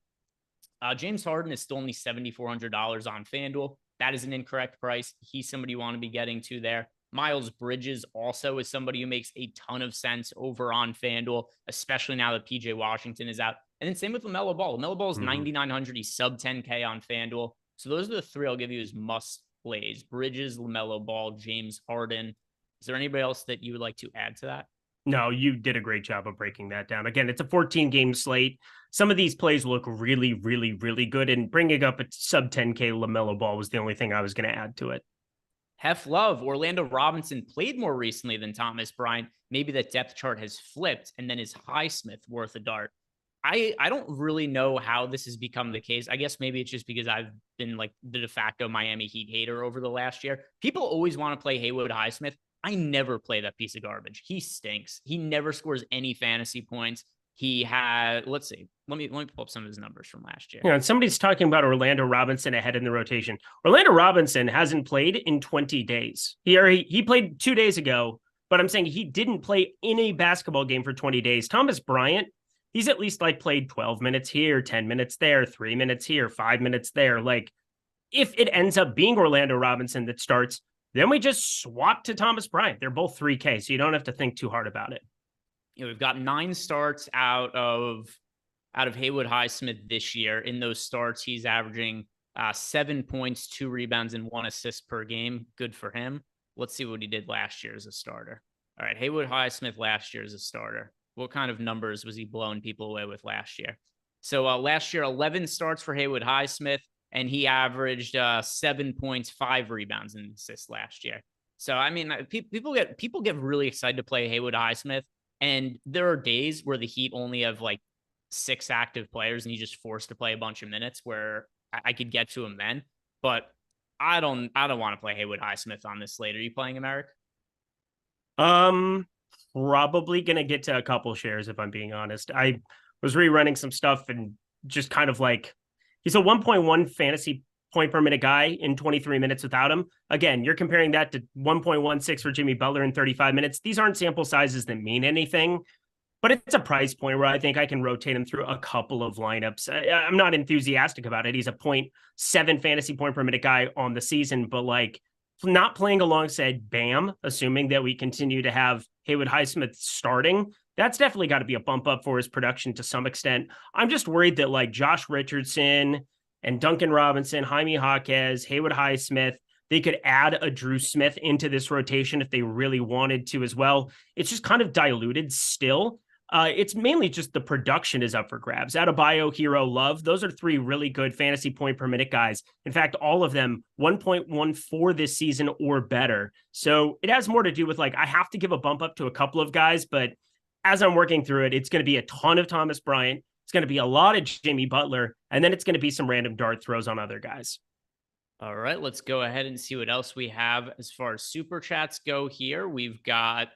[SPEAKER 4] James Harden is still only $7,400 on FanDuel. That is an incorrect price. He's somebody you want to be getting to there. Miles Bridges also is somebody who makes a ton of sense over on FanDuel, especially now that PJ Washington is out. And then same with LaMelo Ball. LaMelo Ball is 9,900. He's sub 10K on FanDuel. So those are the three I'll give you as must plays: Bridges, LaMelo Ball, James Harden. Is there anybody else that you would like to add to that?
[SPEAKER 3] No, you did a great job of breaking that down. Again, it's a 14-game slate. Some of these plays look really, really, really good. And bringing up a sub 10K LaMelo Ball was the only thing I was going to add to it.
[SPEAKER 4] Hef Love, Orlando Robinson played more recently than Thomas Bryant. Maybe that depth chart has flipped, and then is Highsmith worth a dart? I don't really know how this has become the case. I guess maybe it's just because I've been like the de facto Miami Heat hater over the last year. People always want to play Haywood Highsmith. I never play that piece of garbage. He stinks. He never scores any fantasy points. He had, let's see, let me pull up some of his numbers from last year.
[SPEAKER 3] Yeah, and somebody's talking about Orlando Robinson ahead in the rotation. Orlando Robinson hasn't played in 20 days. He played 2 days ago, but I'm saying he didn't play in a basketball game for 20 days. Thomas Bryant, he's at least like played 12 minutes here, 10 minutes there, 3 minutes here, 5 minutes there. Like, if it ends up being Orlando Robinson that starts, then we just swap to Thomas Bryant. They're both 3K, so you don't have to think too hard about it.
[SPEAKER 4] You know, we've got 9 starts out of Haywood Highsmith this year. In those starts, he's averaging 7 points, 2 rebounds, and 1 assist per game. Good for him. Let's see what he did last year as a starter. All right, Haywood Highsmith last year as a starter. What kind of numbers was he blowing people away with last year? So last year, 11 starts for Haywood Highsmith, and he averaged 7 points, 5 rebounds, and assists last year. So, I mean, people get really excited to play Haywood Highsmith. And there are days where the Heat only have like 6 active players and he's just forced to play a bunch of minutes where I could get to him then. But I don't want to play Haywood Highsmith on this slate. Are you playing him, Eric?
[SPEAKER 3] Probably going to get to a couple shares if I'm being honest. I was rerunning some stuff and just kind of like, he's a 1.1 fantasy point per minute guy in 23 minutes without him. Again, you're comparing that to 1.16 for Jimmy Butler in 35 minutes. These aren't sample sizes that mean anything, but it's a price point where I think I can rotate him through a couple of lineups. I'm not enthusiastic about it. He's a 0.7 fantasy point per minute guy on the season, but like not playing alongside Bam, assuming that we continue to have Haywood Highsmith starting, that's definitely got to be a bump up for his production to some extent. I'm just worried that like Josh Richardson and Duncan Robinson, Jaime Jaquez, Haywood Highsmith, they could add a Drew Smith into this rotation if they really wanted to as well. It's just kind of diluted still. It's mainly just the production is up for grabs. Adebayo, Hero, Love, those are 3 really good fantasy point per minute guys. In fact, all of them 1.14 this season or better. So it has more to do with like, I have to give a bump up to a couple of guys, but as I'm working through it, it's going to be a ton of Thomas Bryant. It's going to be a lot of Jimmy Butler, and then it's going to be some random dart throws on other guys.
[SPEAKER 4] All right, let's go ahead and see what else we have as far as super chats go here. We've got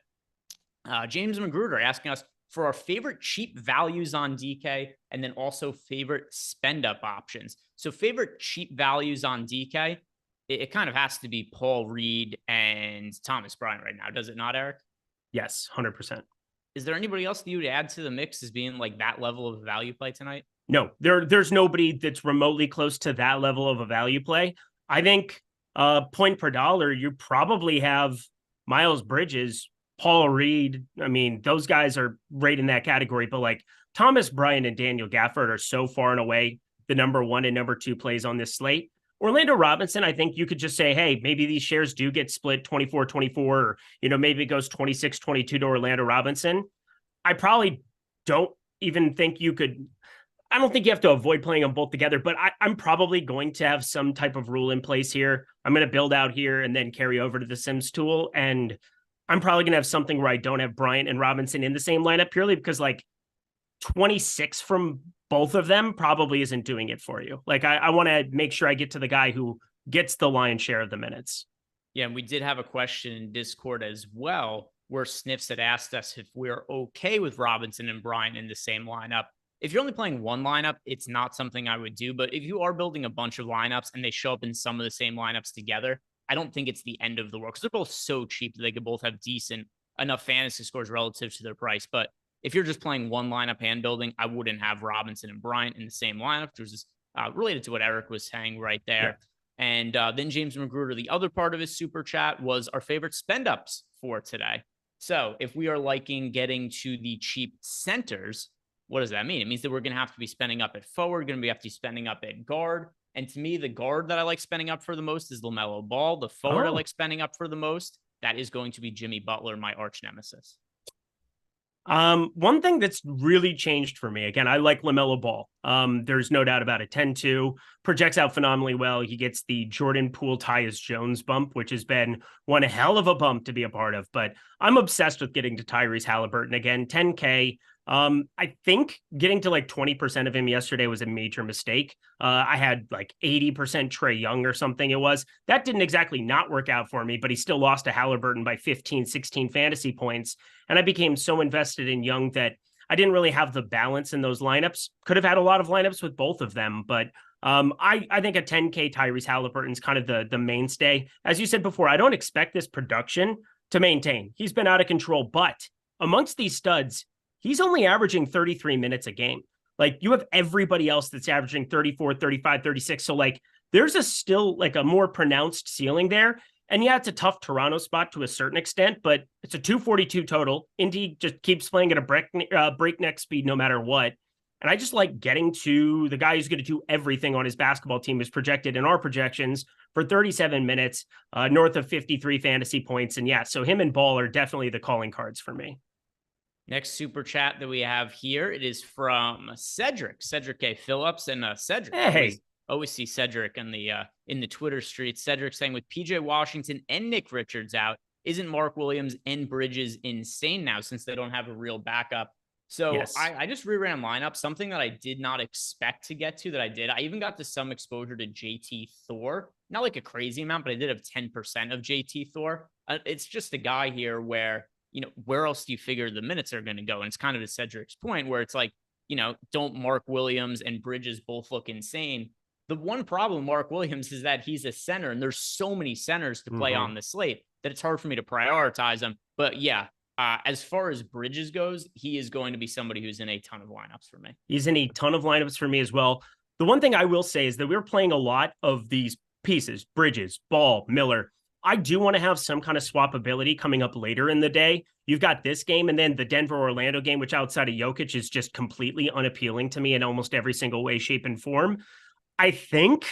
[SPEAKER 4] James Magruder asking us for our favorite cheap values on DK, and then also favorite spend up options. So favorite cheap values on DK, it kind of has to be Paul Reed and Thomas Bryant right now, does it not, Eric?
[SPEAKER 3] Yes, 100%.
[SPEAKER 4] Is there anybody else that you would add to the mix as being like that level of value play tonight?
[SPEAKER 3] No, there's nobody that's remotely close to that level of a value play. I think point per dollar, you probably have Miles Bridges, Paul Reed. I mean, those guys are right in that category, but like Thomas Bryant and Daniel Gafford are so far and away the number 1 and number 2 plays on this slate. Orlando Robinson, I think you could just say, hey, maybe these shares do get split 24-24, or, maybe it goes 26-22 to Orlando Robinson. I probably don't even think I don't think you have to avoid playing them both together, but I'm probably going to have some type of rule in place here. I'm going to build out here and then carry over to the Sims tool. And I'm probably going to have something where I don't have Bryant and Robinson in the same lineup purely because like 26 from both of them probably isn't doing it for you. Like I want to make sure I get to the guy who gets the lion's share of the minutes.
[SPEAKER 4] Yeah, and we did have a question in Discord as well, where Sniffs had asked us if we're okay with Robinson and Bryant in the same lineup. If you're only playing one lineup, it's not something I would do. But if you are building a bunch of lineups and they show up in some of the same lineups together, I don't think it's the end of the world because they're both so cheap that they could both have decent enough fantasy scores relative to their price. But if you're just playing one lineup and building, I wouldn't have Robinson and Bryant in the same lineup, which is related to what Eric was saying right there. Yeah. And then James Magruder, the other part of his super chat was our favorite spend ups for today. So if we are liking getting to the cheap centers, what does that mean? It means that we're going to have to be spending up at forward, going to have to be spending up at guard. And to me, the guard that I like spending up for the most is LaMelo Ball. The forward I like spending up for the most, that is going to be Jimmy Butler, my arch nemesis.
[SPEAKER 3] One thing that's really changed for me, again, I like LaMelo Ball. There's no doubt about it. 10-2, projects out phenomenally well. He gets the Jordan Poole Tyus Jones bump, which has been one hell of a bump to be a part of. But I'm obsessed with getting to Tyrese Halliburton again. 10K. I think getting to like 20% of him yesterday was a major mistake. I had like 80% Trae Young or something it was. That didn't exactly not work out for me, but he still lost to Halliburton by 15, 16 fantasy points. And I became so invested in Young that I didn't really have the balance in those lineups. Could have had a lot of lineups with both of them, but I think a 10K Tyrese Halliburton is kind of the mainstay. As you said before, I don't expect this production to maintain. He's been out of control, but amongst these studs, he's only averaging 33 minutes a game. Like you have everybody else that's averaging 34, 35, 36. So like there's still like a more pronounced ceiling there. And yeah, it's a tough Toronto spot to a certain extent, but it's a 242 total. Indy just keeps playing at a breakneck speed no matter what. And I just like getting to the guy who's going to do everything on his basketball team is projected in our projections for 37 minutes, north of 53 fantasy points. And yeah, so him and Ball are definitely the calling cards for me.
[SPEAKER 4] Next super chat that we have here, it is from Cedric A. Phillips. And Cedric,
[SPEAKER 3] hey,
[SPEAKER 4] always see Cedric in the Twitter streets. Cedric saying, with PJ Washington and Nick Richards out, isn't Mark Williams and Bridges insane now since they don't have a real backup? So yes. I just reran lineup, something that I did not expect to get to that I did. I even got to some exposure to JT Thor, not like a crazy amount, but I did have 10% of JT Thor. It's just a guy here where, where else do you figure the minutes are going to go? And it's kind of to Cedric's point where it's like, don't Mark Williams and Bridges both look insane? The one problem, Mark Williams, is that he's a center and there's so many centers to play on the slate that it's hard for me to prioritize them. But yeah, as far as Bridges goes, he is going to be somebody who's in a ton of lineups for me.
[SPEAKER 3] He's in a ton of lineups for me as well. The one thing I will say is that we're playing a lot of these pieces, Bridges, Ball, Miller. I do want to have some kind of swappability coming up later in the day. You've got this game and then the Denver-Orlando game, which outside of Jokic is just completely unappealing to me in almost every single way, shape, and form. I think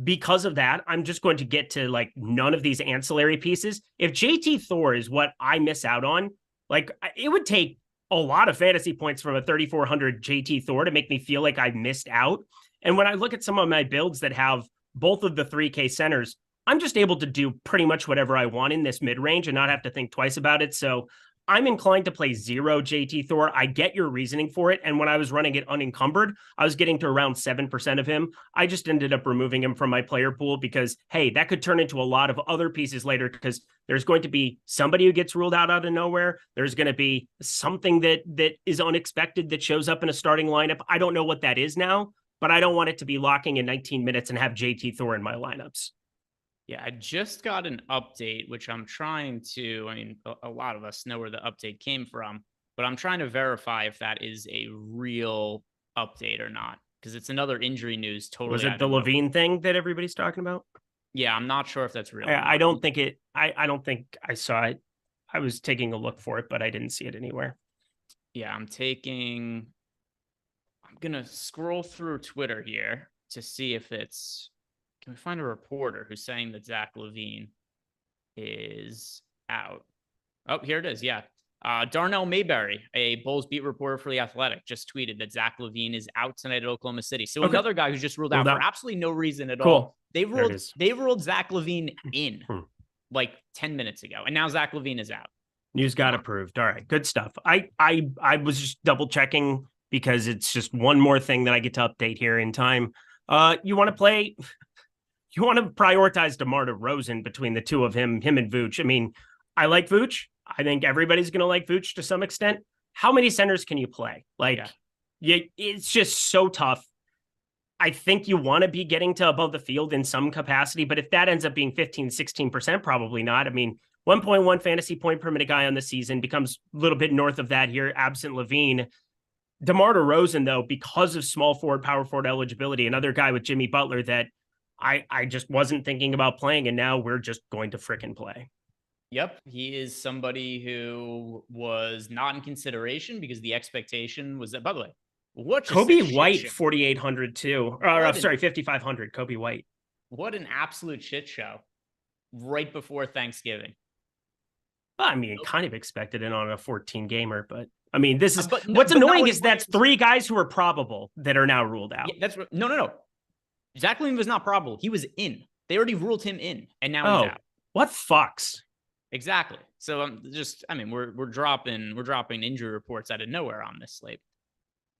[SPEAKER 3] because of that, I'm just going to get to like none of these ancillary pieces. If JT Thor is what I miss out on, like it would take a lot of fantasy points from a 3,400 JT Thor to make me feel like I missed out. And when I look at some of my builds that have both of the 3K centers, I'm just able to do pretty much whatever I want in this mid-range and not have to think twice about it. So I'm inclined to play 0 JT Thor. I get your reasoning for it. And when I was running it unencumbered, I was getting to around 7% of him. I just ended up removing him from my player pool because, hey, that could turn into a lot of other pieces later because there's going to be somebody who gets ruled out of nowhere. There's going to be something that is unexpected that shows up in a starting lineup. I don't know what that is now, but I don't want it to be locking in 19 minutes and have JT Thor in my lineups.
[SPEAKER 4] Yeah, I just got an update, which I'm trying to, a lot of us know where the update came from, but I'm trying to verify if that is a real update or not, because it's another injury news. Totally.
[SPEAKER 3] Was it the Levine thing that everybody's talking about?
[SPEAKER 4] Yeah, I'm not sure if that's real.
[SPEAKER 3] I don't think it, I don't think I saw it. I was taking a look for it, but I didn't see it anywhere.
[SPEAKER 4] Yeah, I'm going to scroll through Twitter here to see if it's, can we find a reporter who's saying that Zach LaVine is out? Oh, here it is. Yeah. Darnell Mayberry, a Bulls beat reporter for The Athletic, just tweeted that Zach LaVine is out tonight at Oklahoma City. So another guy who's just ruled out for absolutely no reason at all. They ruled Zach LaVine in like 10 minutes ago, and now Zach LaVine is out.
[SPEAKER 3] News got approved. All right, good stuff. I was just double checking because it's just one more thing that I get to update here in time. You want to play you want to prioritize DeMar DeRozan between the two of him and Vooch. I mean, I like Vooch. I think everybody's going to like Vooch to some extent. How many centers can you play? It's just so tough. I think you want to be getting to above the field in some capacity, but if that ends up being 15, 16%, probably not. I mean, 1.1 fantasy point per minute guy on the season becomes a little bit north of that here, absent Levine. DeMar DeRozan, though, because of small forward, power forward eligibility, another guy with Jimmy Butler that I just wasn't thinking about playing, and now we're just going to frickin' play.
[SPEAKER 4] Yep, he is somebody who was not in consideration because the expectation was that, by the way, what
[SPEAKER 3] Kobe White, 4,800 too. Sorry, 5,500, Kobe White.
[SPEAKER 4] What an absolute shit show right before Thanksgiving.
[SPEAKER 3] I mean, kind of expected it on a 14 gamer, but I mean, this is what's annoying is that's 3 guys who are probable that are now ruled out.
[SPEAKER 4] Yeah, that's no. Zach LaVine was not probable. He was in. They already ruled him in, and now he's out.
[SPEAKER 3] What fucks?
[SPEAKER 4] Exactly. So we're dropping injury reports out of nowhere on this slate.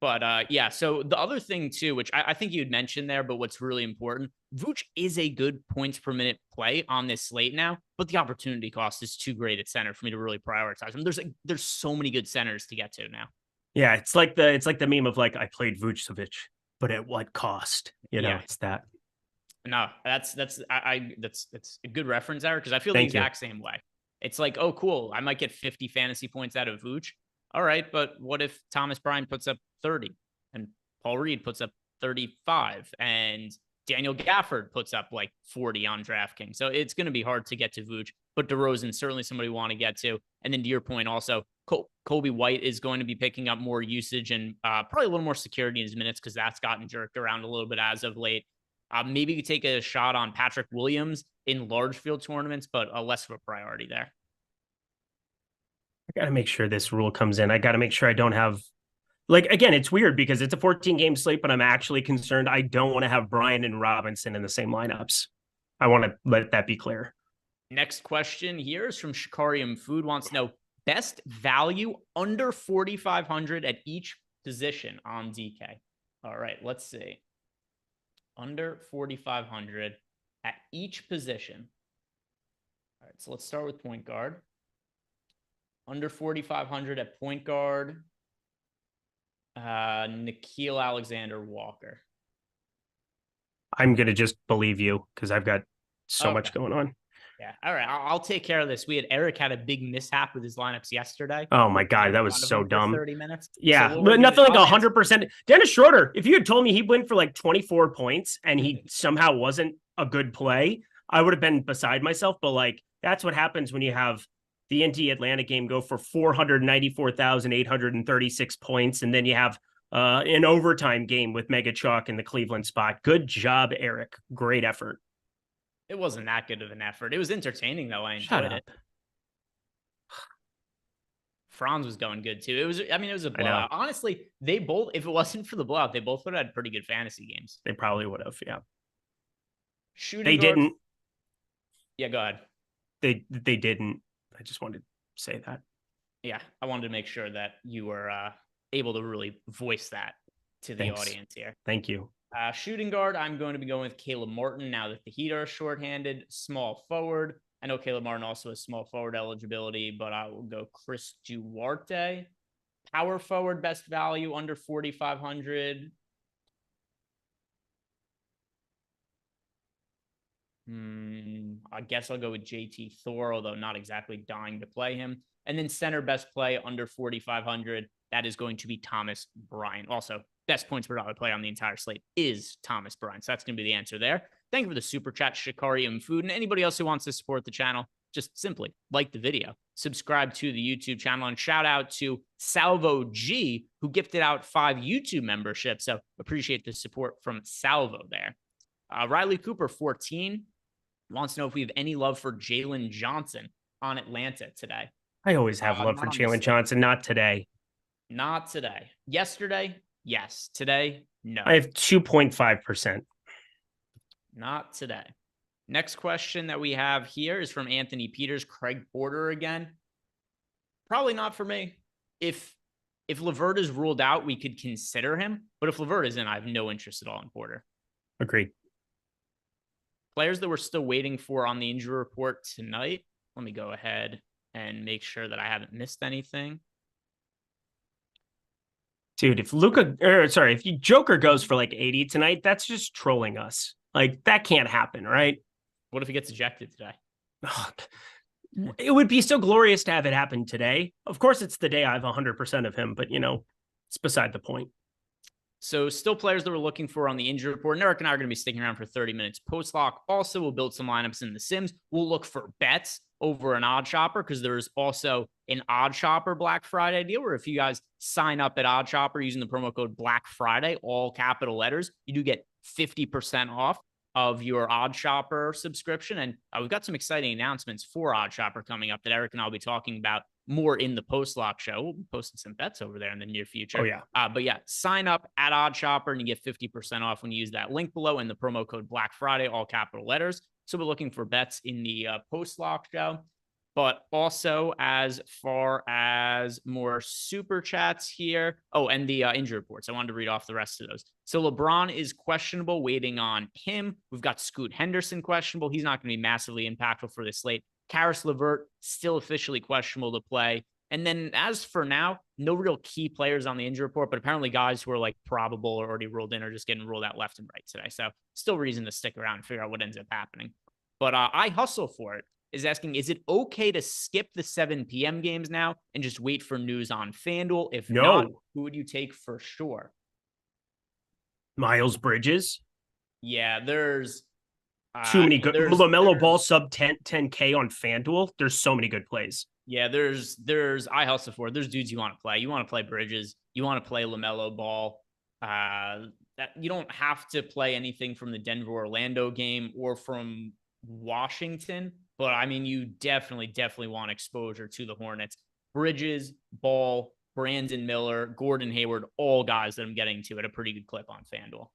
[SPEAKER 4] But yeah, so the other thing too, which I think you had mentioned there, but what's really important, Vooch is a good points per minute play on this slate now, but the opportunity cost is too great at center for me to really prioritize him. There's so many good centers to get to now.
[SPEAKER 3] Yeah, it's like the meme of like, I played Vucevic, but at what cost? It's that.
[SPEAKER 4] No, that's a good reference, Eric, because I feel the exact same way. It's like, oh, cool, I might get 50 fantasy points out of Vooch. All right, but what if Thomas Bryant puts up 30 and Paul Reed puts up 35 and Daniel Gafford puts up like 40 on DraftKings? So it's going to be hard to get to Vooch, but DeRozan certainly somebody we want to get to. And then to your point also, Kobe White is going to be picking up more usage and probably a little more security in his minutes because that's gotten jerked around a little bit as of late. Maybe you take a shot on Patrick Williams in large field tournaments, but less of a priority there.
[SPEAKER 3] I got to make sure this rule comes in. I got to make sure I don't have, again, it's weird because it's a 14-game slate, but I'm actually concerned I don't want to have Bryant and Robinson in the same lineups. I want to let that be clear.
[SPEAKER 4] Next question here is from Shikarium Food, wants to know best value under 4,500 at each position on DK. All right, let's see. Under 4,500 at each position. All right, so let's start with point guard. Under 4,500 at point guard, Nickeil Alexander-Walker.
[SPEAKER 3] I'm going to just believe you because I've got so much going on.
[SPEAKER 4] Yeah. All right. I'll take care of this. Eric had a big mishap with his lineups yesterday.
[SPEAKER 3] Oh my God. That was so dumb.
[SPEAKER 4] 30 minutes.
[SPEAKER 3] Yeah. So but nothing like 100%. Dennis Schroeder, if you had told me he'd win for like 24 points and he somehow wasn't a good play, I would have been beside myself. But that's what happens when you have the Indy Atlanta game go for 494,836 points. And then you have an overtime game with Mega Chalk in the Cleveland spot. Good job, Eric. Great effort.
[SPEAKER 4] It wasn't that good of an effort. It was entertaining, though. I enjoyed it. Franz was going good, too. It was a blowout. Honestly, they both, if it wasn't for the blowout, they both would have had pretty good fantasy games.
[SPEAKER 3] They probably would have, yeah.
[SPEAKER 4] They
[SPEAKER 3] didn't.
[SPEAKER 4] Yeah, go ahead.
[SPEAKER 3] They didn't. I just wanted to say that.
[SPEAKER 4] Yeah, I wanted to make sure that you were able to really voice that to the audience here.
[SPEAKER 3] Thank you.
[SPEAKER 4] Shooting guard, I'm going to be going with Caleb Martin now that the Heat are shorthanded. Small forward, I know Caleb Martin also has small forward eligibility, but I will go Chris Duarte. Power forward, best value under 4,500. I guess I'll go with JT Thor, although not exactly dying to play him. And then center best play under 4,500. That is going to be Thomas Bryant. Also, best points per dollar play on the entire slate is Thomas Bryant. So that's going to be the answer there. Thank you for the super chat, Shikarium Food. And anybody else who wants to support the channel, just simply like the video, subscribe to the YouTube channel, and shout out to Salvo G, who gifted out 5 YouTube memberships. So appreciate the support from Salvo there. Riley Cooper, 14, wants to know if we have any love for Jalen Johnson on Atlanta today.
[SPEAKER 3] I always have love for Jalen Johnson. Not today.
[SPEAKER 4] Not today. Yesterday, yes. Today, no.
[SPEAKER 3] I have 2.5%.
[SPEAKER 4] Not today. Next question that we have here is from Anthony Peters, Craig Porter again. Probably not for me. If LeVert is ruled out, we could consider him. But if LeVert is in, I have no interest at all in Porter.
[SPEAKER 3] Agreed.
[SPEAKER 4] Players that we're still waiting for on the injury report tonight. Let me go ahead and make sure that I haven't missed anything.
[SPEAKER 3] Dude, if Joker goes for like 80 tonight, that's just trolling us. Like, that can't happen, right?
[SPEAKER 4] What if he gets ejected today?
[SPEAKER 3] It would be so glorious to have it happen today. Of course, it's the day I have 100% of him, but, it's beside the point.
[SPEAKER 4] So still players that we're looking for on the injury report. And Eric and I are going to be sticking around for 30 minutes post-lock. Also, we'll build some lineups in the Sims. We'll look for bets over an OddShopper because there's also an OddShopper Black Friday deal where if you guys sign up at OddShopper using the promo code Black Friday, all capital letters, you do get 50% off of your OddShopper subscription. And we've got some exciting announcements for OddShopper coming up that Eric and I'll be talking about more in the post-lock show. We'll be posting some bets over there in the near future.
[SPEAKER 3] Oh, yeah.
[SPEAKER 4] But yeah, sign up at OddShopper and you get 50% off when you use that link below and the promo code Black Friday, all capital letters. So we're looking for bets in the post-lock show. But also as far as more super chats here. Oh, and the injury reports. I wanted to read off the rest of those. So LeBron is questionable, waiting on him. We've got Scoot Henderson questionable. He's not going to be massively impactful for this slate. Karis LeVert still officially questionable to play. And then as for now, no real key players on the injury report, but apparently guys who are like probable or already ruled in are just getting ruled out left and right today. So still reason to stick around and figure out what ends up happening. But I hustle for it is asking, is it okay to skip the 7 p.m. games now and just wait for news on FanDuel? If not, who would you take for sure?
[SPEAKER 3] Miles Bridges.
[SPEAKER 4] Yeah, there's
[SPEAKER 3] too many good. LaMelo Ball sub 10K on FanDuel. There's so many good plays.
[SPEAKER 4] Yeah, there's I hustle for it. There's dudes you want to play. You want to play Bridges. You want to play LaMelo Ball. That you don't have to play anything from the Denver Orlando game or from Washington, but I mean, you definitely want exposure to the Hornets. Bridges, Ball, Brandon Miller, Gordon Hayward, all guys that I'm getting to at a pretty good clip on FanDuel.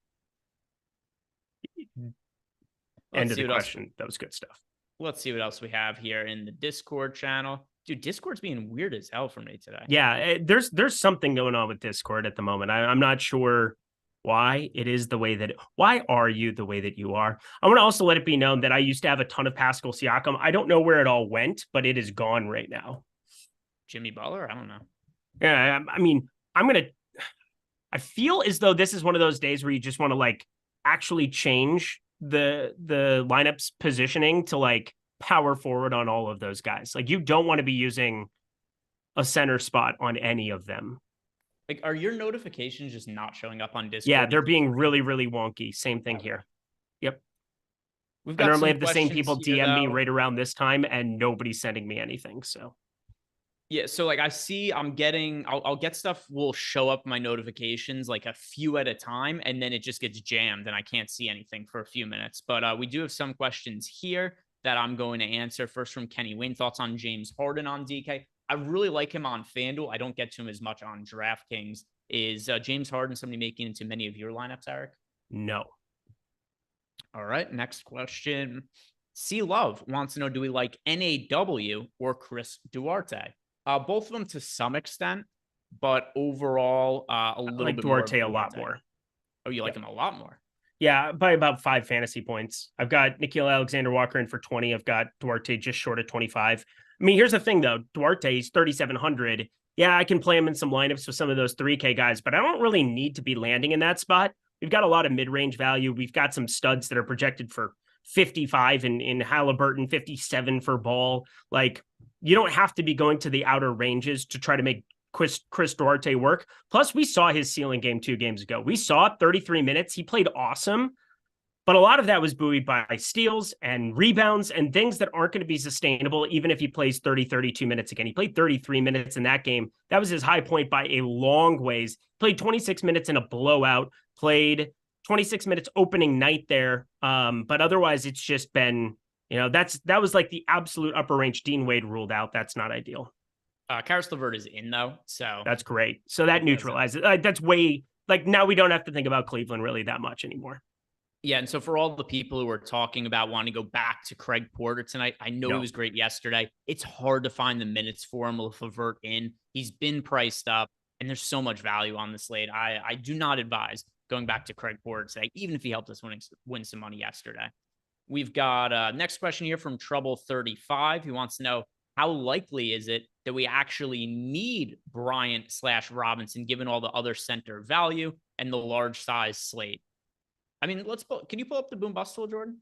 [SPEAKER 3] End of the question. That was good stuff.
[SPEAKER 4] Let's see what else we have here in the Discord channel. Dude, Discord's being weird as hell for me today.
[SPEAKER 3] Yeah, there's something going on with Discord at the moment. I'm not sure why it is the way that why are you the way that you are? I want to also let it be known that I used to have a ton of Pascal Siakam. I don't know where it all went, but it is gone right now.
[SPEAKER 4] Jimmy Butler? I don't know.
[SPEAKER 3] Yeah, I mean, I feel as though this is one of those days where you just want to like actually change the lineup's positioning to like power forward on all of those guys. Like you don't want to be using a center spot on any of them.
[SPEAKER 4] Like, are your notifications just not showing up on Discord?
[SPEAKER 3] Yeah, they're being really, really wonky. Same thing here. Yep.
[SPEAKER 4] I
[SPEAKER 3] normally have the same people DM me right around this time, and nobody's sending me anything. So,
[SPEAKER 4] yeah. So, like, I'll get stuff will show up my notifications like a few at a time, and then it just gets jammed, and I can't see anything for a few minutes. But we do have some questions here that I'm going to answer. First from Kenny Wayne, thoughts on James Harden on DK? I really like him on FanDuel. I don't get to him as much on DraftKings. Is James Harden somebody making into many of your lineups, Eric?
[SPEAKER 3] No.
[SPEAKER 4] All right. Next question. C Love wants to know, do we like NAW or Chris Duarte? Both of them to some extent, but overall, a little
[SPEAKER 3] like
[SPEAKER 4] bit
[SPEAKER 3] Duarte
[SPEAKER 4] more.
[SPEAKER 3] a lot more.
[SPEAKER 4] Oh, you like him a lot more?
[SPEAKER 3] Yeah, by about 5 fantasy points. I've got Nickeil Alexander-Walker in for 20. I've got Duarte just short of 25. I mean, here's the thing, though. Duarte's 3,700. Yeah, I can play him in some lineups with some of those 3K guys, but I don't really need to be landing in that spot. We've got a lot of mid-range value. We've got some studs that are projected for 55 in Halliburton, 57 for Ball. Like, you don't have to be going to the outer ranges to try to make Chris Duarte work. Plus, we saw his ceiling game 2 games ago. We saw 33 minutes. He played awesome. But a lot of that was buoyed by steals and rebounds and things that aren't going to be sustainable, even if he plays 32 minutes again. He played 33 minutes in that game. That was his high point by a long ways. Played 26 minutes in a blowout, played 26 minutes opening night there. But otherwise, it's just been, that was like the absolute upper range. Dean Wade ruled out. That's not ideal.
[SPEAKER 4] Karis LeVert is in, though. So
[SPEAKER 3] that's great. So that neutralizes. That's way, like, now we don't have to think about Cleveland really that much anymore.
[SPEAKER 4] Yeah, and so for all the people who are talking about wanting to go back to Craig Porter tonight, I know he was great yesterday. It's hard to find the minutes for him with LeVert in. He's been priced up, and there's so much value on the slate. I do not advise going back to Craig Porter today, even if he helped us win some money yesterday. We've got next question here from Trouble35. He wants to know, how likely is it that we actually need Bryant/Robinson given all the other center value and the large size slate? I mean, can you pull up the boom bust tool, Jordan?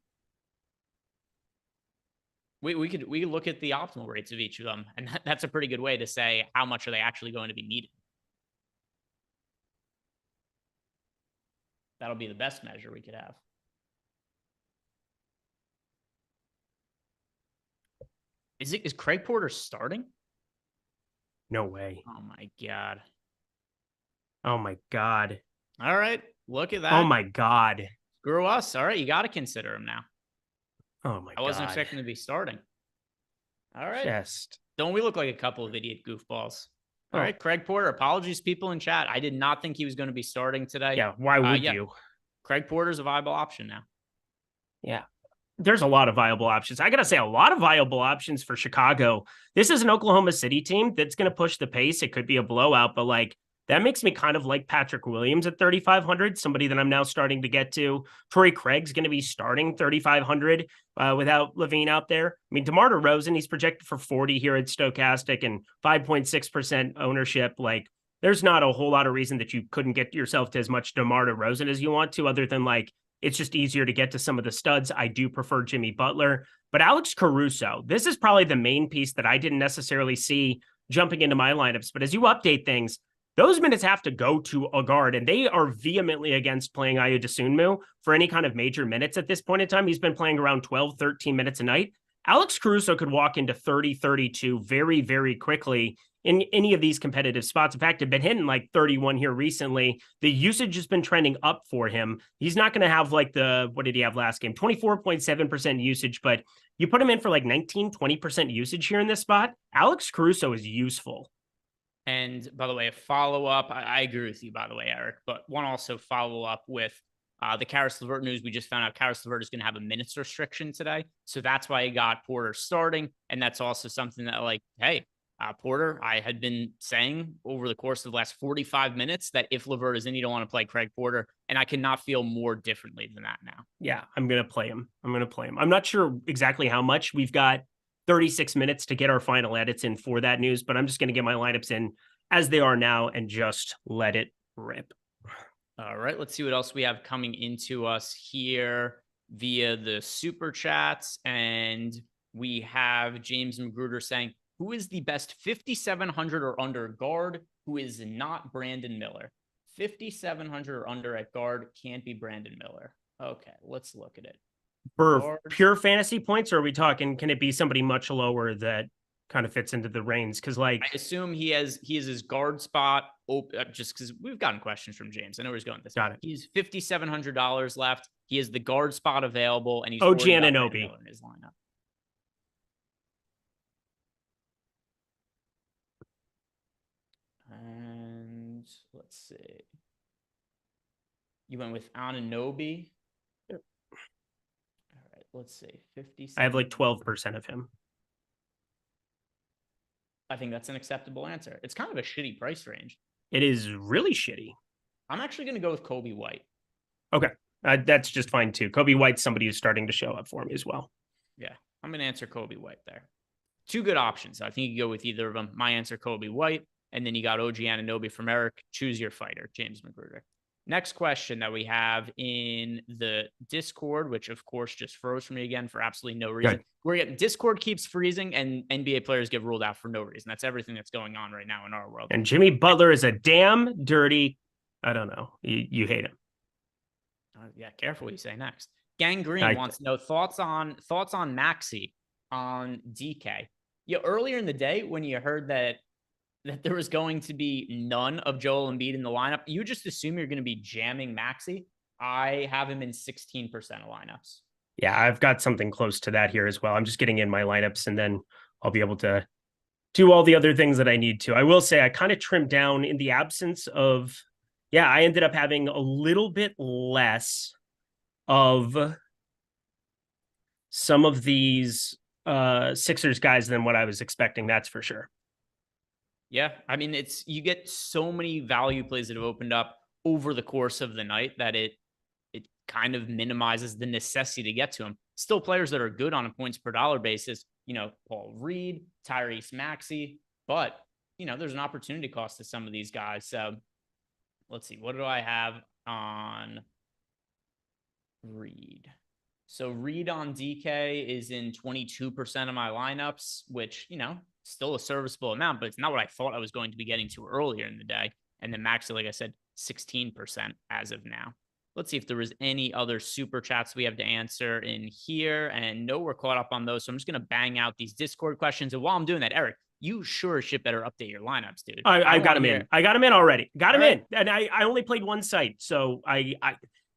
[SPEAKER 4] We could look at the optimal rates of each of them, and that's a pretty good way to say how much are they actually going to be needed. That'll be the best measure we could have. Is Craig Porter starting?
[SPEAKER 3] No way.
[SPEAKER 4] Oh my God.
[SPEAKER 3] Oh my God.
[SPEAKER 4] All right. Look at that.
[SPEAKER 3] Oh my God.
[SPEAKER 4] Screw us. All right. You got to consider him now.
[SPEAKER 3] Oh my God.
[SPEAKER 4] I wasn't expecting to be starting. All right.
[SPEAKER 3] Just.
[SPEAKER 4] Don't we look like a couple of idiot goofballs? All right. Craig Porter. Apologies, people in chat. I did not think he was going to be starting today.
[SPEAKER 3] Yeah. Why would you?
[SPEAKER 4] Craig Porter's a viable option now.
[SPEAKER 3] Yeah. There's a lot of viable options. I got to say, a lot of viable options for Chicago. This is an Oklahoma City team that's going to push the pace. It could be a blowout, but like that makes me kind of like Patrick Williams at 3,500, somebody that I'm now starting to get to. Torrey Craig's going to be starting 3,500 without Levine out there. I mean, DeMar DeRozan, he's projected for 40 here at Stochastic and 5.6% ownership. Like, there's not a whole lot of reason that you couldn't get yourself to as much DeMar DeRozan as you want to, other than like, it's just easier to get to some of the studs. I do prefer Jimmy Butler, but Alex Caruso, this is probably the main piece that I didn't necessarily see jumping into my lineups. But as you update things, those minutes have to go to a guard, and they are vehemently against playing Ayo Dosunmu for any kind of major minutes at this point in time. He's been playing around 12, 13 minutes a night. Alex Caruso could walk into 30, 32 very, very quickly in any of these competitive spots. In fact, have been hitting like 31 here recently. The usage has been trending up for him. He's not going to have like what did he have last game? 24.7% usage, but you put him in for like 19, 20% usage here in this spot. Alex Caruso is useful.
[SPEAKER 4] And by the way, a follow-up, I agree with you, by the way, Eric, but one also follow up with the Caris LeVert news. We just found out Caris LeVert is going to have a minutes restriction today. So that's why he got Porter starting. And that's also something that like, hey, Porter, I had been saying over the course of the last 45 minutes that if LeVert is in, you don't want to play Craig Porter. And I cannot feel more differently than that now.
[SPEAKER 3] Yeah, I'm going to play him. I'm not sure exactly how much. We've got 36 minutes to get our final edits in for that news, but I'm just going to get my lineups in as they are now and just let it rip.
[SPEAKER 4] All right, let's see what else we have coming into us here via the super chats. And we have James Magruder saying, who is the best 5,700 or under guard who is not Brandon Miller? 5,700 or under at guard can't be Brandon Miller. Okay, let's look at it.
[SPEAKER 3] For
[SPEAKER 4] guard.
[SPEAKER 3] Pure fantasy points, or are we talking, can it be somebody much lower that kind of fits into the range? Because like,
[SPEAKER 4] I assume he is his guard spot open, just because we've gotten questions from James. I know where he's going with this.
[SPEAKER 3] Got it.
[SPEAKER 4] He's $5,700 left. He has the guard spot available, and he's
[SPEAKER 3] OG Anunoby
[SPEAKER 4] in his lineup. And let's see. You went with Anunoby.
[SPEAKER 3] Yep.
[SPEAKER 4] All right, let's see. 50.
[SPEAKER 3] I have like 12% of him.
[SPEAKER 4] I think that's an acceptable answer. It's kind of a shitty price range.
[SPEAKER 3] It is really shitty.
[SPEAKER 4] I'm actually going to go with Kobe White.
[SPEAKER 3] Okay. That's just fine too. Kobe White's somebody who's starting to show up for me as well.
[SPEAKER 4] Yeah, I'm going to answer Kobe White there. Two good options. I think you can go with either of them. My answer, Kobe White. And then you got OG Anunoby from Eric. Choose your fighter, James Magruder. Next question that we have in the Discord, which of course just froze for me again for absolutely no reason. We're getting Discord keeps freezing and NBA players get ruled out for no reason. That's everything that's going on right now in our world.
[SPEAKER 3] And Jimmy Butler is a damn dirty, I don't know. You hate him.
[SPEAKER 4] Yeah, careful what you say next. Gang Green wants to know thoughts on Maxey on DK. Yeah, earlier in the day when you heard that there was going to be none of Joel Embiid in the lineup, you just assume you're going to be jamming Maxey. I have him in 16% of lineups.
[SPEAKER 3] Yeah, I've got something close to that here as well. I'm just getting in my lineups and then I'll be able to do all the other things that I need to. I will say I kind of trimmed down in the absence of, I ended up having a little bit less of some of these Sixers guys than what I was expecting. That's for sure.
[SPEAKER 4] Yeah, I mean, you get so many value plays that have opened up over the course of the night that it kind of minimizes the necessity to get to them. Still players that are good on a points per dollar basis, Paul Reed, Tyrese Maxey, but, there's an opportunity cost to some of these guys. So let's see, what do I have on Reed? So Reed on DK is in 22% of my lineups, which, still a serviceable amount, but it's not what I thought I was going to be getting to earlier in the day. And then Maxey, like I said, 16% as of now. Let's see if there was any other super chats we have to answer in here. And no, we're caught up on those. So I'm just going to bang out these Discord questions. And while I'm doing that, Eric, you sure shit better update your lineups, dude.
[SPEAKER 3] I got him in. I got him in already. Got him in. And I only played one site. So I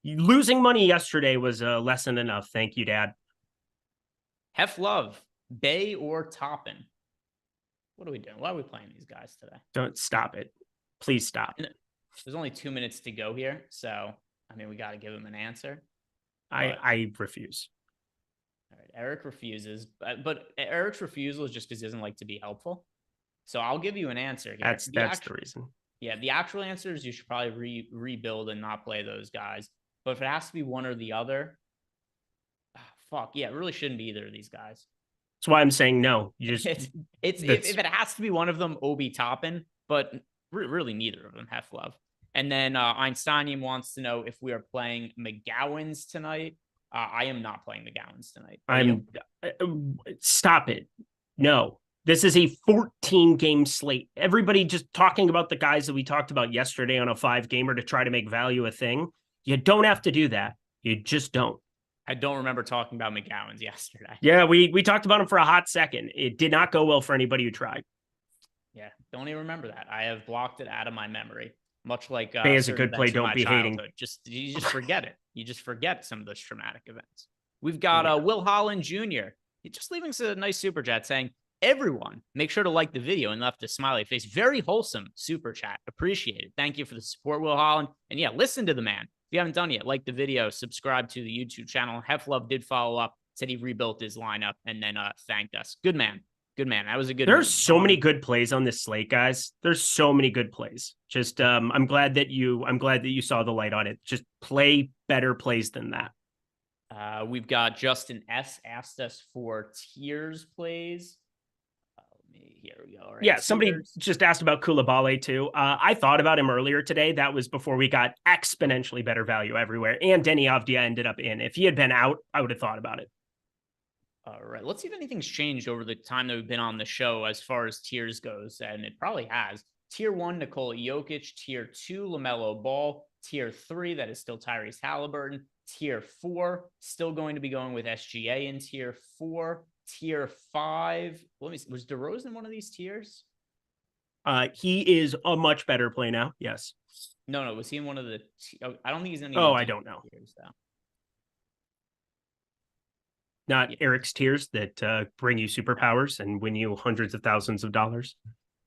[SPEAKER 3] losing money yesterday was a lesson enough. Thank you, Dad.
[SPEAKER 4] Hef Love, Bay or Toppin? What are we doing? Why are we playing these guys today?
[SPEAKER 3] Don't stop it. Please stop.
[SPEAKER 4] There's only 2 minutes to go here. So, we got to give him an answer.
[SPEAKER 3] I refuse.
[SPEAKER 4] All right. Eric refuses, but Eric's refusal is just because he doesn't like to be helpful. So I'll give you an answer here.
[SPEAKER 3] That's the reason.
[SPEAKER 4] Yeah. The actual answer is you should probably rebuild and not play those guys. But if it has to be one or the other, it really shouldn't be either of these guys.
[SPEAKER 3] That's why I'm saying no. You just
[SPEAKER 4] if it has to be one of them, Obi Toppin, but really neither of them have love. And then Einsteinium wants to know if we are playing McGowan's tonight. I am not playing McGowan's tonight.
[SPEAKER 3] Stop it. No, this is a 14-game slate. Everybody just talking about the guys that we talked about yesterday on a 5-gamer to try to make value a thing. You don't have to do that. You just don't.
[SPEAKER 4] I don't remember talking about McGowan's yesterday.
[SPEAKER 3] Yeah, we talked about him for a hot second. It did not go well for anybody who tried.
[SPEAKER 4] Yeah, don't even remember that. I have blocked it out of my memory. Much like
[SPEAKER 3] Bay is a good play. Don't be hating.
[SPEAKER 4] You just forget it. You just forget some of those traumatic events. We've got Will Holland Jr. He's just leaving us a nice super chat saying, "Everyone, make sure to like the video," and left a smiley face. Very wholesome super chat. Appreciate it. Thank you for the support, Will Holland. And yeah, listen to the man. If you haven't done yet, like the video, subscribe to the YouTube channel. Heflove did follow up, said he rebuilt his lineup, and then thanked us. Good man. Good man. That was a good.
[SPEAKER 3] There's so many good plays on this slate, guys. There's so many good plays. Just I'm glad that you saw the light on it. Just play better plays than that.
[SPEAKER 4] We've got Justin S asked us for tiers plays. Here we go. Right.
[SPEAKER 3] Yeah, somebody just asked about Koulibaly too. I thought about him earlier today. That was before we got exponentially better value everywhere. And Denny Avdia ended up in. If he had been out, I would have thought about it.
[SPEAKER 4] All right. Let's see if anything's changed over the time that we've been on the show as far as tiers goes. And it probably has. Tier 1, Nikola Jokic. Tier 2, LaMelo Ball. Tier 3, that is still Tyrese Halliburton. Tier 4, still going to be going with SGA in Tier 4. Tier 5. Let me see. Was DeRozan one of these tiers?
[SPEAKER 3] He is a much better play now. Yes.
[SPEAKER 4] No. Was he in one of the? I don't think he's in.
[SPEAKER 3] I don't know.
[SPEAKER 4] Tiers, though.
[SPEAKER 3] Not Eric's tiers that bring you superpowers and win you hundreds of thousands of dollars.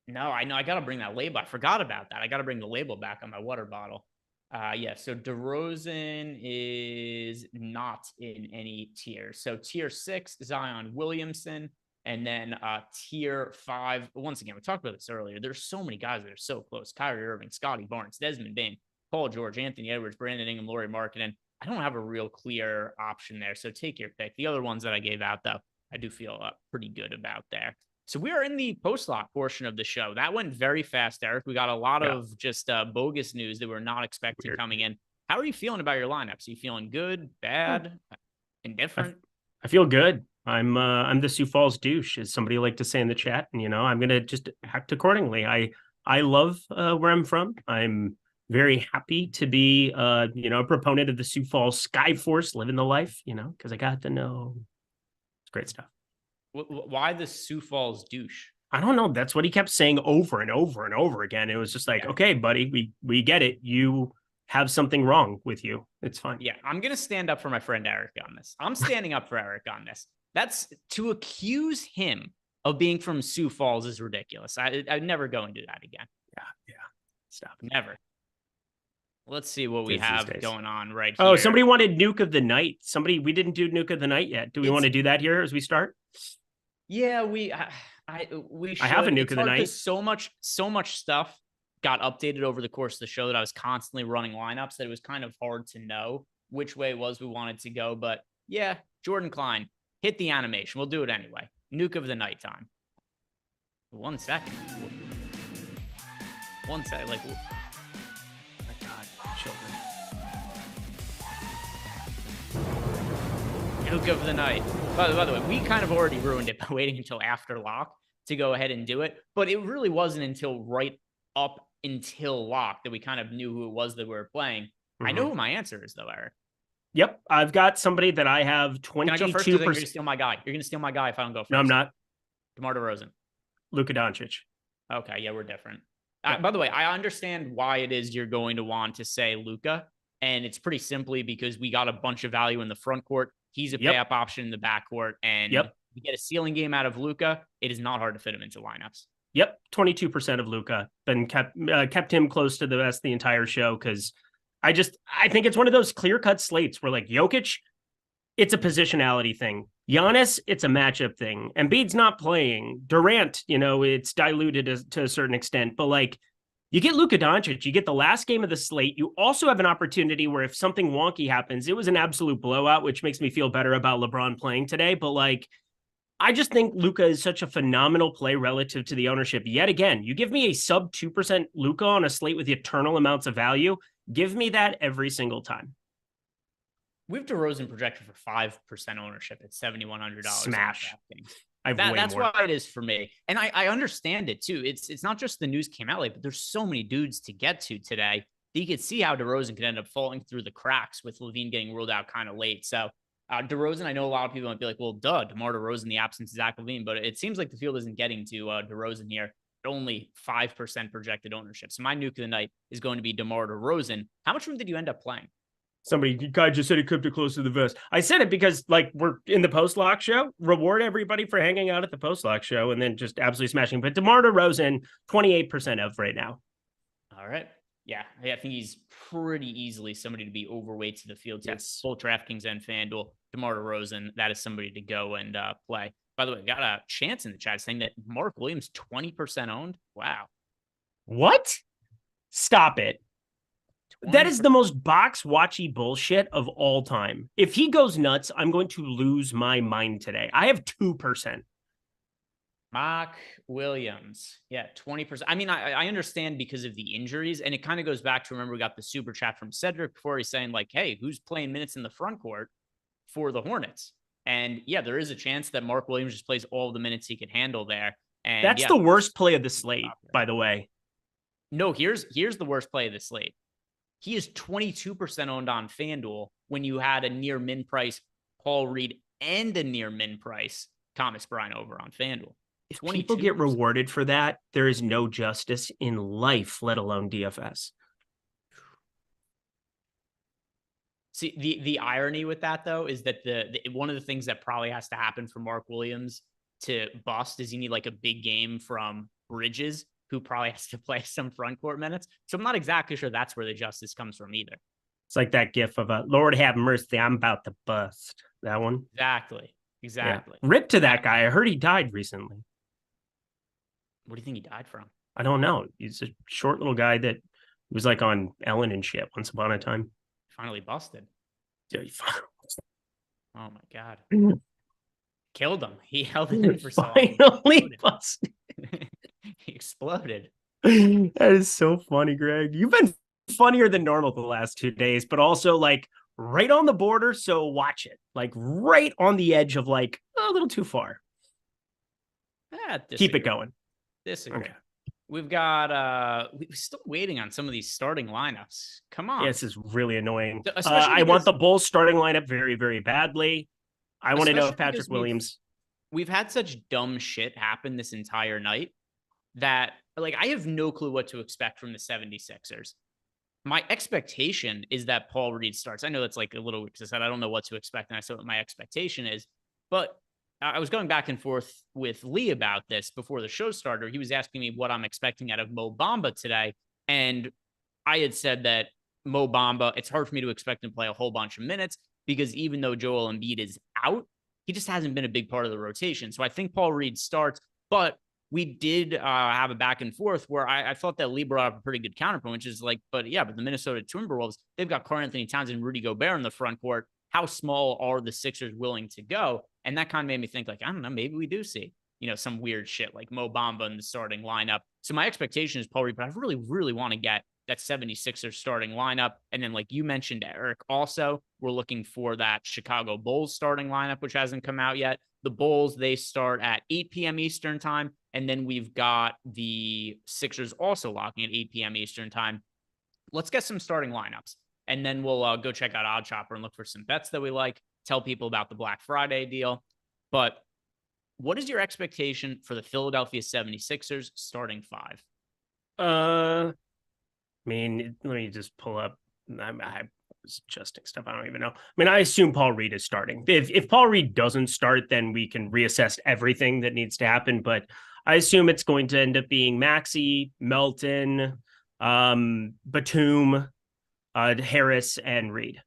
[SPEAKER 4] No, I know. I got to bring that label. I forgot about that. I got to bring the label back on my water bottle. So DeRozan is not in any tier. So tier 6, Zion Williamson. And then tier 5, once again, we talked about this earlier. There's so many guys that are so close. Kyrie Irving, Scotty Barnes, Desmond Bane, Paul George, Anthony Edwards, Brandon Ingram, Lauri Markkanen. I don't have a real clear option there. So take your pick. The other ones that I gave out, though, I do feel pretty good about there. So we are in the post-lock portion of the show. That went very fast, Eric. We got a lot of just bogus news that we're not expecting coming in. How are you feeling about your lineups? Are you feeling good, bad, indifferent?
[SPEAKER 3] I feel good. I'm the Sioux Falls douche, as somebody like to say in the chat. And, I'm going to just act accordingly. I love where I'm from. I'm very happy to be, a proponent of the Sioux Falls Sky Force, living the life, because I got to know. It's great stuff.
[SPEAKER 4] Why the Sioux Falls douche?
[SPEAKER 3] I don't know. That's what he kept saying over and over and over again. It was just like, okay, buddy, we get it. You have something wrong with you. It's fine.
[SPEAKER 4] Yeah, I'm going to stand up for my friend Eric on this. I'm standing up for Eric on this. That's to accuse him of being from Sioux Falls is ridiculous. I'd never go and do that again.
[SPEAKER 3] Yeah. Stop.
[SPEAKER 4] Never. Let's see what we have going on right here.
[SPEAKER 3] Oh, somebody wanted Nuke of the Night. We didn't do Nuke of the Night yet. Do we want to do that here as we start?
[SPEAKER 4] Yeah, we should.
[SPEAKER 3] I have a Nuke of the Night.
[SPEAKER 4] So much stuff got updated over the course of the show that I was constantly running lineups that it was kind of hard to know which way it was we wanted to go. But yeah, Jordan Klein, hit the animation. We'll do it anyway. Nuke of the nighttime. 1 second. 1 second. Like, oh my God, children. Nuke of the night. By the way, we kind of already ruined it by waiting until after lock to go ahead and do it. But it really wasn't until right up until lock that we kind of knew who it was that we were playing. Mm-hmm. I know who my answer is, though, Eric.
[SPEAKER 3] Yep. I've got somebody that I have 22%.
[SPEAKER 4] Can I go first? You're going to steal my guy. You're going to steal my guy if I don't go first.
[SPEAKER 3] No, I'm not.
[SPEAKER 4] DeMar DeRozan.
[SPEAKER 3] Luka Doncic.
[SPEAKER 4] Okay, yeah, we're different. By the way, I understand why it is you're going to want to say Luka, and it's pretty simply because we got a bunch of value in the front court. He's a pay-up option in the backcourt, and we get a ceiling game out of Luka. It is not hard to fit him into lineups.
[SPEAKER 3] Yep, 22% of Luka. Been kept him close to the best the entire show because I think it's one of those clear-cut slates where like Jokic, it's a positionality thing. Giannis, it's a matchup thing. Embiid's not playing. Durant, it's diluted to a certain extent. But like, you get Luka Doncic, you get the last game of the slate. You also have an opportunity where if something wonky happens, it was an absolute blowout, which makes me feel better about LeBron playing today. But like, I just think Luka is such a phenomenal play relative to the ownership. Yet again, you give me a sub 2% Luka on a slate with eternal amounts of value. Give me that every single time.
[SPEAKER 4] We have DeRozan projected for 5% ownership at $7,100.
[SPEAKER 3] Smash.
[SPEAKER 4] That's why it is for me. And I understand it too. It's not just the news came out late, but there's so many dudes to get to today that you could see how DeRozan could end up falling through the cracks with LaVine getting ruled out kind of late. So DeRozan, I know a lot of people might be like, well, DeMar DeRozan, the absence of Zach LaVine, but it seems like the field isn't getting to DeRozan here. Only 5% projected ownership. So my nuke of the night is going to be DeMar DeRozan. How much room did you end up playing?
[SPEAKER 3] Guy just said he kept it close to the vest. I said it because like we're in the post-lock show. Reward everybody for hanging out at the post-lock show and then just absolutely smashing. But DeMar DeRozan, 28% of right now.
[SPEAKER 4] All right. Yeah, I think he's pretty easily somebody to be overweight to the field.
[SPEAKER 3] Yes.
[SPEAKER 4] Both DraftKings and FanDuel. DeMar DeRozan, that is somebody to go and play. By the way, got a chance in the chat saying that Mark Williams 20% owned. Wow.
[SPEAKER 3] What? Stop it. That is the most box watchy bullshit of all time. If he goes nuts, I'm going to lose my mind today. I have 2%.
[SPEAKER 4] Mark Williams. Yeah, 20%. I mean, I understand because of the injuries, and it kind of goes back to, remember, we got the super chat from Cedric before. He's saying like, hey, who's playing minutes in the front court for the Hornets? And yeah, there is a chance that Mark Williams just plays all the minutes he can handle there. And
[SPEAKER 3] that's the worst play of the slate, by the way.
[SPEAKER 4] No, here's the worst play of the slate. He is 22% owned on FanDuel when you had a near min price Paul Reed and a near min price Thomas Bryant over on FanDuel.
[SPEAKER 3] If people get rewarded for that, there is no justice in life, let alone DFS.
[SPEAKER 4] See, the irony with that, though, is that one of the things that probably has to happen for Mark Williams to bust is you need like a big game from Bridges, who probably has to play some front court minutes. So I'm not exactly sure that's where the justice comes from either.
[SPEAKER 3] It's like that gif of Lord have mercy, I'm about to bust. That one?
[SPEAKER 4] Exactly.
[SPEAKER 3] Yeah. Rip to that guy. I heard he died recently.
[SPEAKER 4] What do you think he died from?
[SPEAKER 3] I don't know. He's a short little guy that was like on Ellen and shit once upon a time.
[SPEAKER 4] Finally busted.
[SPEAKER 3] Yeah, he finally busted.
[SPEAKER 4] Oh my God. Killed him. He held it in for so long.
[SPEAKER 3] Finally busted.
[SPEAKER 4] He exploded.
[SPEAKER 3] That is so funny, Greg. You've been funnier than normal the last 2 days, but also like right on the border. So watch it. Like right on the edge of like a little too far. Keep it going.
[SPEAKER 4] Disagree. Okay. We've got we're still waiting on some of these starting lineups. Come on.
[SPEAKER 3] Yeah, this is really annoying. I want the Bulls starting lineup very, very badly. I want to know if Patrick Williams.
[SPEAKER 4] We've had such dumb shit happen this entire night that like I have no clue what to expect from the 76ers. My expectation is that Paul Reed starts. I know that's like a little weird because I said I don't know what to expect, and I said what my expectation is. But I was going back and forth with Lee about this before the show started. He was asking me what I'm expecting out of Mo Bamba today. And I had said that Mo Bamba, it's hard for me to expect him to play a whole bunch of minutes because even though Joel Embiid is out, he just hasn't been a big part of the rotation. So I think Paul Reed starts, but we did have a back and forth where I thought that Lee brought up a pretty good counterpoint, which is like, but the Minnesota Timberwolves, they've got Karl Anthony Towns and Rudy Gobert in the front court. how small are the Sixers willing to go? And that kind of made me think, like, I don't know, maybe we do see, some weird shit like Mo Bamba in the starting lineup. So my expectation is Paul Reed, but I really, really want to get that 76ers starting lineup. And then, like you mentioned, Eric, also, we're looking for that Chicago Bulls starting lineup, which hasn't come out yet. The Bulls, they start at 8 p.m. Eastern time. And then we've got the Sixers also locking at 8 p.m. Eastern time. Let's get some starting lineups. And then we'll go check out OddShopper and look for some bets that we like, tell people about the Black Friday deal. But what is your expectation for the Philadelphia 76ers starting five?
[SPEAKER 3] I mean, let me just pull up. I was adjusting stuff. I don't even know. I mean, I assume Paul Reed is starting. If Paul Reed doesn't start, then we can reassess everything that needs to happen. But I assume it's going to end up being Maxey, Melton, Batum, Harris, and Reed.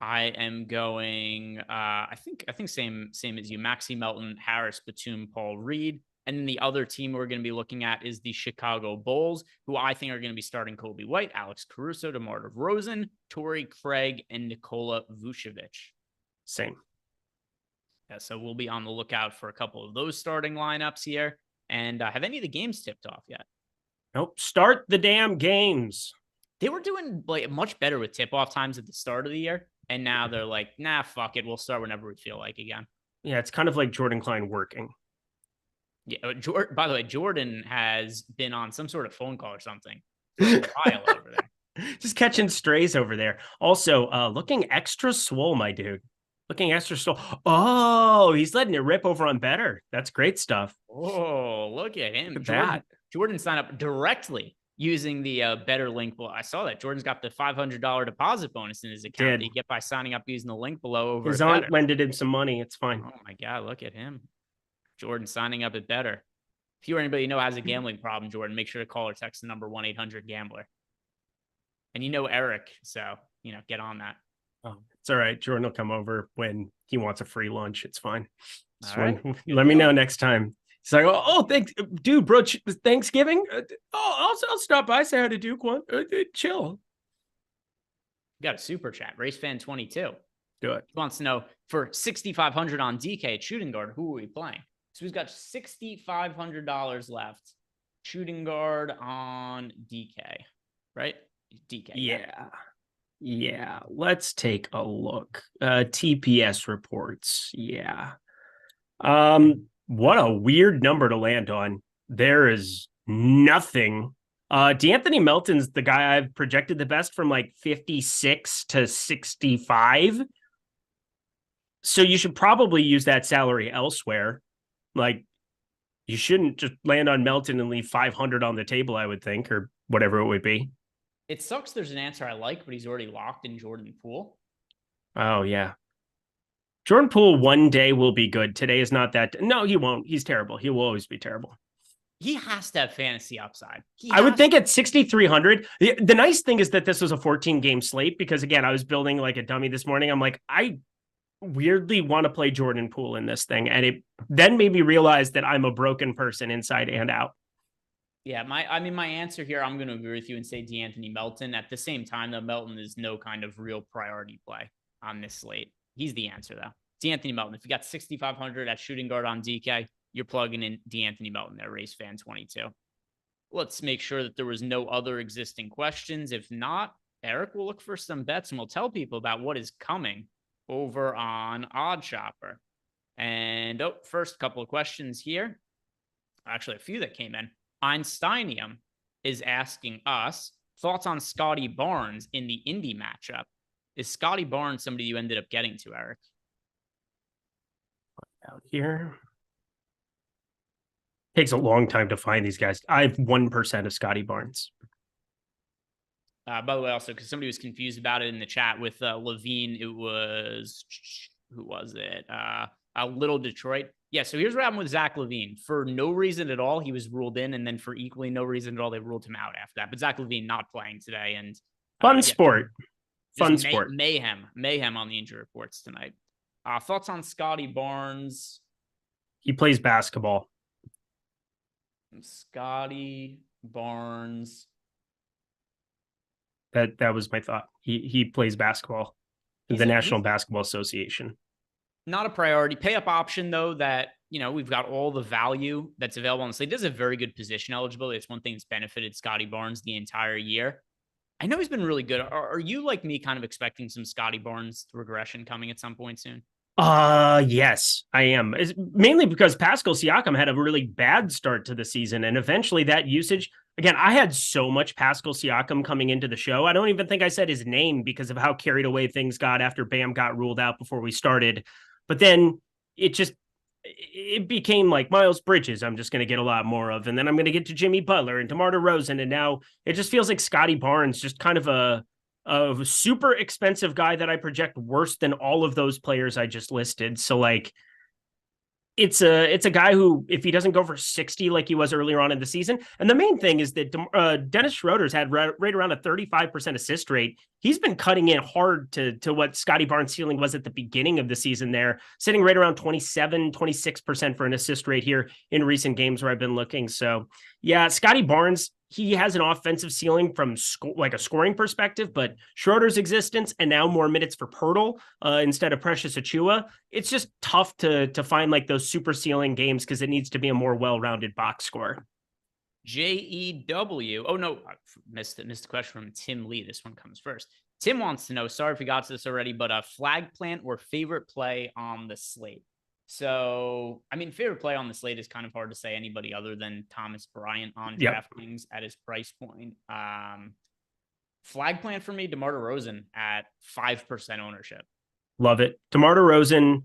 [SPEAKER 4] I am going, I think same as you, Maxey, Melton, Harris, Batum, Paul Reed. And then the other team we're going to be looking at is the Chicago Bulls, who I think are going to be starting Kobe White, Alex Caruso, DeMar DeRozan, Torrey Craig, and Nikola Vucevic.
[SPEAKER 3] Same.
[SPEAKER 4] Yeah, so we'll be on the lookout for a couple of those starting lineups here. And have any of the games tipped off yet?
[SPEAKER 3] Nope. Start the damn games.
[SPEAKER 4] They were doing like much better with tip-off times at the start of the year. And now they're like, nah, fuck it. We'll start whenever we feel like again.
[SPEAKER 3] Yeah, it's kind of like Jordan Klein working.
[SPEAKER 4] Yeah. By the way, Jordan has been on some sort of phone call or something for a while over there.
[SPEAKER 3] Just catching strays over there. Also, looking extra swole, my dude. Looking extra swole. Oh, he's letting it rip over on Betr. That's great stuff.
[SPEAKER 4] Oh, look at him.
[SPEAKER 3] Look at
[SPEAKER 4] Jordan signed up directly using the Betr link. Well, I saw that Jordan's got the $500 deposit bonus in his account that you get by signing up using the link below. Over
[SPEAKER 3] his aunt lended him some money. It's fine.
[SPEAKER 4] Oh my God, look at him. Jordan signing up at Betr. If you or anybody you know has a gambling problem, Jordan, make sure to call or text the number 1-800-GAMBLER. And Eric, so get on that.
[SPEAKER 3] Oh, it's all right. Jordan will come over when he wants a free lunch. It's fine.
[SPEAKER 4] Right.
[SPEAKER 3] Let me know next time. He's like, oh, thanks, dude, bro. Thanksgiving. I'll stop by, say hi to Duke. One, chill.
[SPEAKER 4] Got a super chat. Race fan 22.
[SPEAKER 3] Do it.
[SPEAKER 4] He wants to know for 6,500 on DK shooting guard, who are we playing? So he's got $6,500 left. Shooting guard on DK, right? DK.
[SPEAKER 3] Yeah. Let's take a look. TPS reports. Yeah. What a weird number to land on. There is nothing. D'Anthony Melton's the guy I've projected the best from like 56 to 65. So you should probably use that salary elsewhere. Like, you shouldn't just land on Melton and leave 500 on the table, I would think, or whatever it would be.
[SPEAKER 4] It sucks there's an answer I like, but he's already locked in Jordan Poole.
[SPEAKER 3] Oh, yeah. Jordan Poole one day will be good. Today is not that. No, he won't. He's terrible. He will always be terrible.
[SPEAKER 4] He has to have fantasy upside.
[SPEAKER 3] I would think at 6,300. The nice thing is that this was a 14-game slate because, again, I was building like a dummy this morning. I'm like, I weirdly want to play Jordan Poole in this thing. And it then made me realize that I'm a broken person inside and out.
[SPEAKER 4] Yeah, my answer here, I'm going to agree with you and say D'Anthony Melton. At the same time, though, Melton is no kind of real priority play on this slate. He's the answer, though. D'Anthony Melton. If you got 6,500 at shooting guard on DK, you're plugging in D'Anthony Melton there, race fan 22. Let's make sure that there was no other existing questions. If not, Eric will look for some bets and we'll tell people about what is coming over on OddShopper. And first couple of questions here. Actually, a few that came in. Einsteinium is asking us thoughts on Scotty Barnes in the Indy matchup. Is Scotty Barnes somebody you ended up getting to, Eric?
[SPEAKER 3] Out here. Takes a long time to find these guys. I have 1% of Scotty Barnes.
[SPEAKER 4] By the way, also, because somebody was confused about it in the chat with Levine, it was, who was it? Little Detroit. Yeah, so here's what happened with Zach LaVine. For no reason at all, he was ruled in, and then for equally no reason at all, they ruled him out after that. But Zach LaVine not playing today. And
[SPEAKER 3] Fun sport.
[SPEAKER 4] Mayhem on the injury reports tonight. Thoughts on Scotty Barnes?
[SPEAKER 3] He plays basketball.
[SPEAKER 4] Scotty Barnes.
[SPEAKER 3] That was my thought. He plays basketball. the National Basketball Association.
[SPEAKER 4] Not a priority. Pay up option, though, that, we've got all the value that's available on the slate. Does a very good position eligibility. It's one thing that's benefited Scotty Barnes the entire year. I know he's been really good. Are you, like me, kind of expecting some Scotty Barnes regression coming at some point soon?
[SPEAKER 3] Yes, I am. It's mainly because Pascal Siakam had a really bad start to the season, and eventually that usage. Again, I had so much Pascal Siakam coming into the show. I don't even think I said his name because of how carried away things got after Bam got ruled out before we started. But then it became like Miles Bridges I'm just going to get a lot more of. And then I'm going to get to Jimmy Butler and DeMar DeRozan. And now it just feels like Scotty Barnes, just kind of a super expensive guy that I project worse than all of those players I just listed. So like, it's a guy who, if he doesn't go for 60 like he was earlier on in the season, and the main thing is that Dennis Schroeder's had right around a 35% assist rate. He's been cutting in hard to what Scotty Barnes' ceiling was at the beginning of the season there, sitting right around 26% for an assist rate here in recent games where I've been looking. So yeah, Scotty Barnes, he has an offensive ceiling from like a scoring perspective, but Schroeder's existence and now more minutes for Poeltl instead of Precious Achiuwa, it's just tough to find like those super ceiling games because it needs to be a more well-rounded box score.
[SPEAKER 4] JEW. Oh no, I missed the question from Tim Lee. This one comes first. Tim wants to know, sorry if we got to this already, but a flag plant or favorite play on the slate. So, I mean, favorite play on the slate is kind of hard to say anybody other than Thomas Bryant on DraftKings at his price point. Flag plant for me, DeMar DeRozan at 5% ownership.
[SPEAKER 3] Love it. DeMar DeRozan,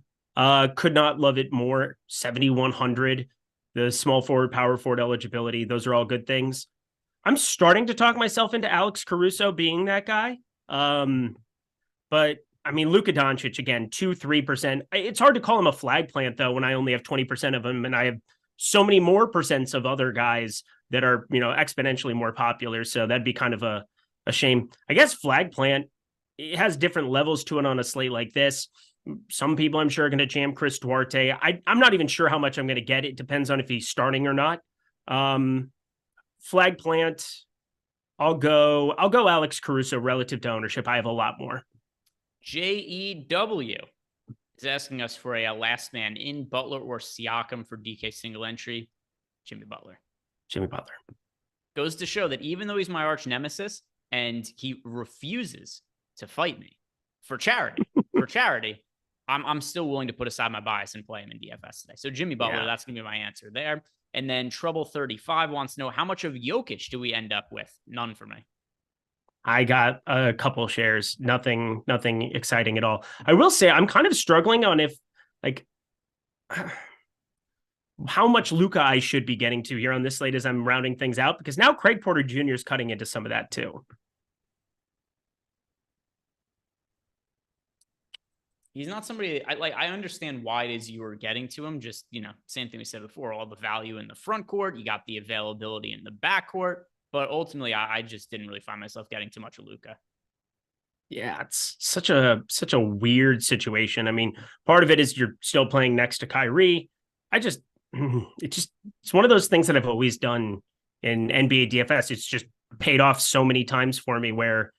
[SPEAKER 3] could not love it more. 7,100, the small forward, power forward eligibility. Those are all good things. I'm starting to talk myself into Alex Caruso being that guy. But I mean, Luka Doncic, again, 2-3%. It's hard to call him a flag plant, though, when I only have 20% of him, and I have so many more percents of other guys that are, exponentially more popular. So that'd be kind of a shame. I guess flag plant, it has different levels to it on a slate like this. Some people, I'm sure, are going to jam Chris Duarte. I'm not even sure how much I'm going to get. It depends on if he's starting or not. Flag plant, I'll go Alex Caruso relative to ownership. I have a lot more.
[SPEAKER 4] JEW is asking us for a last man in, Butler or Siakam for DK single entry. Jimmy Butler. Goes to show that even though he's my arch nemesis and he refuses to fight me for charity, I'm still willing to put aside my bias and play him in DFS today. So Jimmy Butler, that's going to be my answer there. And then Trouble 35 wants to know, how much of Jokic do we end up with? None for me.
[SPEAKER 3] I got a couple shares, nothing exciting at all. I will say I'm kind of struggling on if like how much Luka I should be getting to here on this slate as I'm rounding things out, because now Craig Porter Jr. is cutting into some of that too.
[SPEAKER 4] He's not somebody I understand why it is you were getting to him. Just, same thing we said before, all the value in the front court. You got the availability in the back court. But ultimately, I just didn't really find myself getting too much of Luka.
[SPEAKER 3] Yeah, it's such a weird situation. I mean, part of it is you're still playing next to Kyrie. It's one of those things that I've always done in NBA DFS. It's just paid off so many times for me where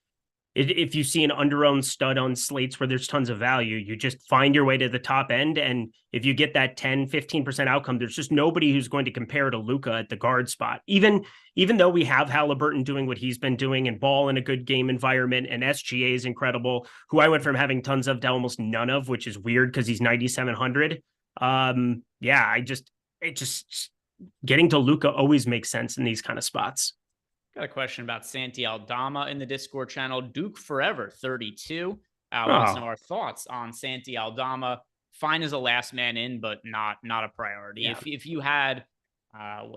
[SPEAKER 3] if you see an under-owned stud on slates where there's tons of value, you just find your way to the top end. And if you get that 10-15% outcome, there's just nobody who's going to compare to Luka at the guard spot. Even though we have Halliburton doing what he's been doing and Ball in a good game environment, and SGA is incredible, who I went from having tons of to almost none of, which is weird because he's 9,700. It just getting to Luka always makes sense in these kind of spots.
[SPEAKER 4] Got a question about Santi Aldama in the Discord channel. Duke Forever 32 wants to know our thoughts on Santi Aldama. Fine as a last man in, but not a priority. Yeah. If you had, I'm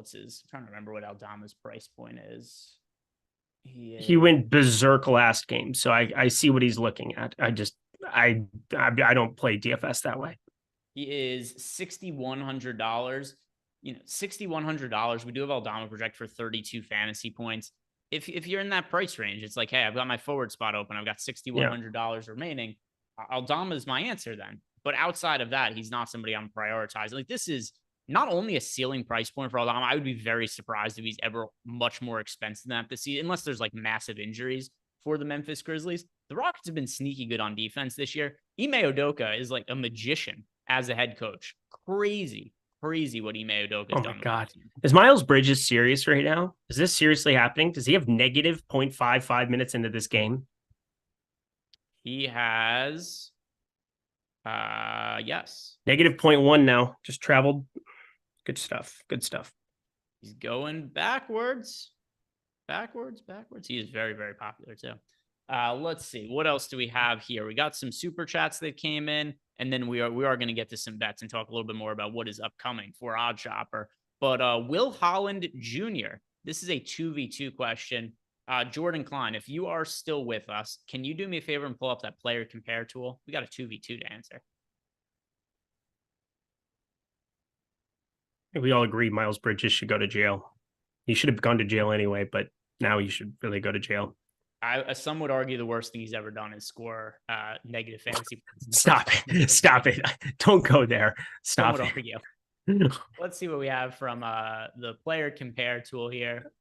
[SPEAKER 4] trying to remember what Aldama's price point is.
[SPEAKER 3] He went berserk last game, so I see what he's looking at. I don't play DFS that way.
[SPEAKER 4] He is $6,100. $6,100. We do have Aldama project for 32 fantasy points. If you're in that price range, it's like, hey, I've got my forward spot open. I've got $6,100 remaining. Aldama is my answer then. But outside of that, he's not somebody I'm prioritizing. Like, this is not only a ceiling price point for Aldama. I would be very surprised if he's ever much more expensive than that this season, unless there's like massive injuries for the Memphis Grizzlies. The Rockets have been sneaky good on defense this year. Ime Udoka is like a magician as a head coach. Crazy what Ime Udoka has done.
[SPEAKER 3] Oh my God. Is Miles Bridges serious right now? Is this seriously happening? Does he have negative 0.55 minutes into this game?
[SPEAKER 4] He has, yes.
[SPEAKER 3] Negative 0.1 now. Just traveled. Good stuff.
[SPEAKER 4] He's going backwards. He is very, very popular too. Let's see. What else do we have here? We got some super chats that came in, and then we are going to get to some bets and talk a little bit more about what is upcoming for OddShopper. But Will Holland Jr., this is a 2v2 question. Jordan Klein, if you are still with us, can you do me a favor and pull up that player compare tool? We got a 2v2 to answer.
[SPEAKER 3] We all agree Miles Bridges should go to jail. He should have gone to jail anyway, but now he should really go to jail.
[SPEAKER 4] Some would argue the worst thing he's ever done is score negative fantasy.
[SPEAKER 3] Stop it. Don't go there. Stop it.
[SPEAKER 4] Argue. Let's see what we have from the player compare tool here.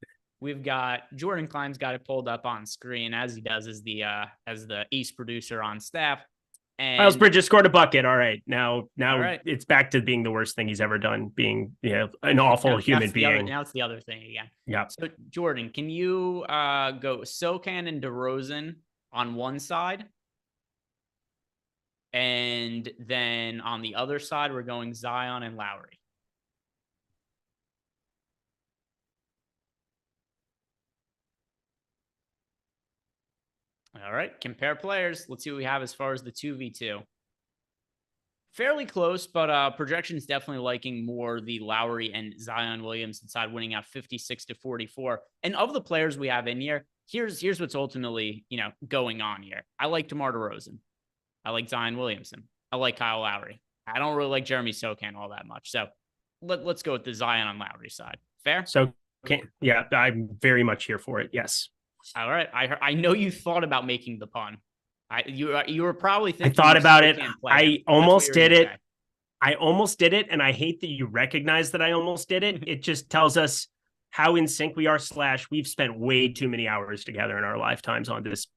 [SPEAKER 4] We've got Jordan Klein's got it pulled up on screen, as he does as the ace producer on staff. And
[SPEAKER 3] Miles Bridges scored a bucket. All right. Now
[SPEAKER 4] right.
[SPEAKER 3] It's back to being the worst thing he's ever done, being an awful human being.
[SPEAKER 4] Now it's the other thing again.
[SPEAKER 3] Yeah.
[SPEAKER 4] So Jordan, can you go Sokan and DeRozan on one side? And then on the other side, we're going Zion and Lowry. All right, compare players. Let's see what we have as far as the 2v2. Fairly close, but projections definitely liking more the Lowry and Zion Williamson side, winning out 56-44. And of the players we have in here, here's what's ultimately, going on here. I like DeMar DeRozan. I like Zion Williamson. I like Kyle Lowry. I don't really like Jeremy Sokan all that much. So let's go with the Zion on Lowry side. Fair?
[SPEAKER 3] So, yeah, I'm very much here for it. Yes.
[SPEAKER 4] All right. I know you thought about making the pun. You were probably thinking.
[SPEAKER 3] I thought about it. I almost did it. I almost did it. And I hate that you recognize that I almost did it. It just tells us how in sync we are / we've spent way too many hours together in our lifetimes on this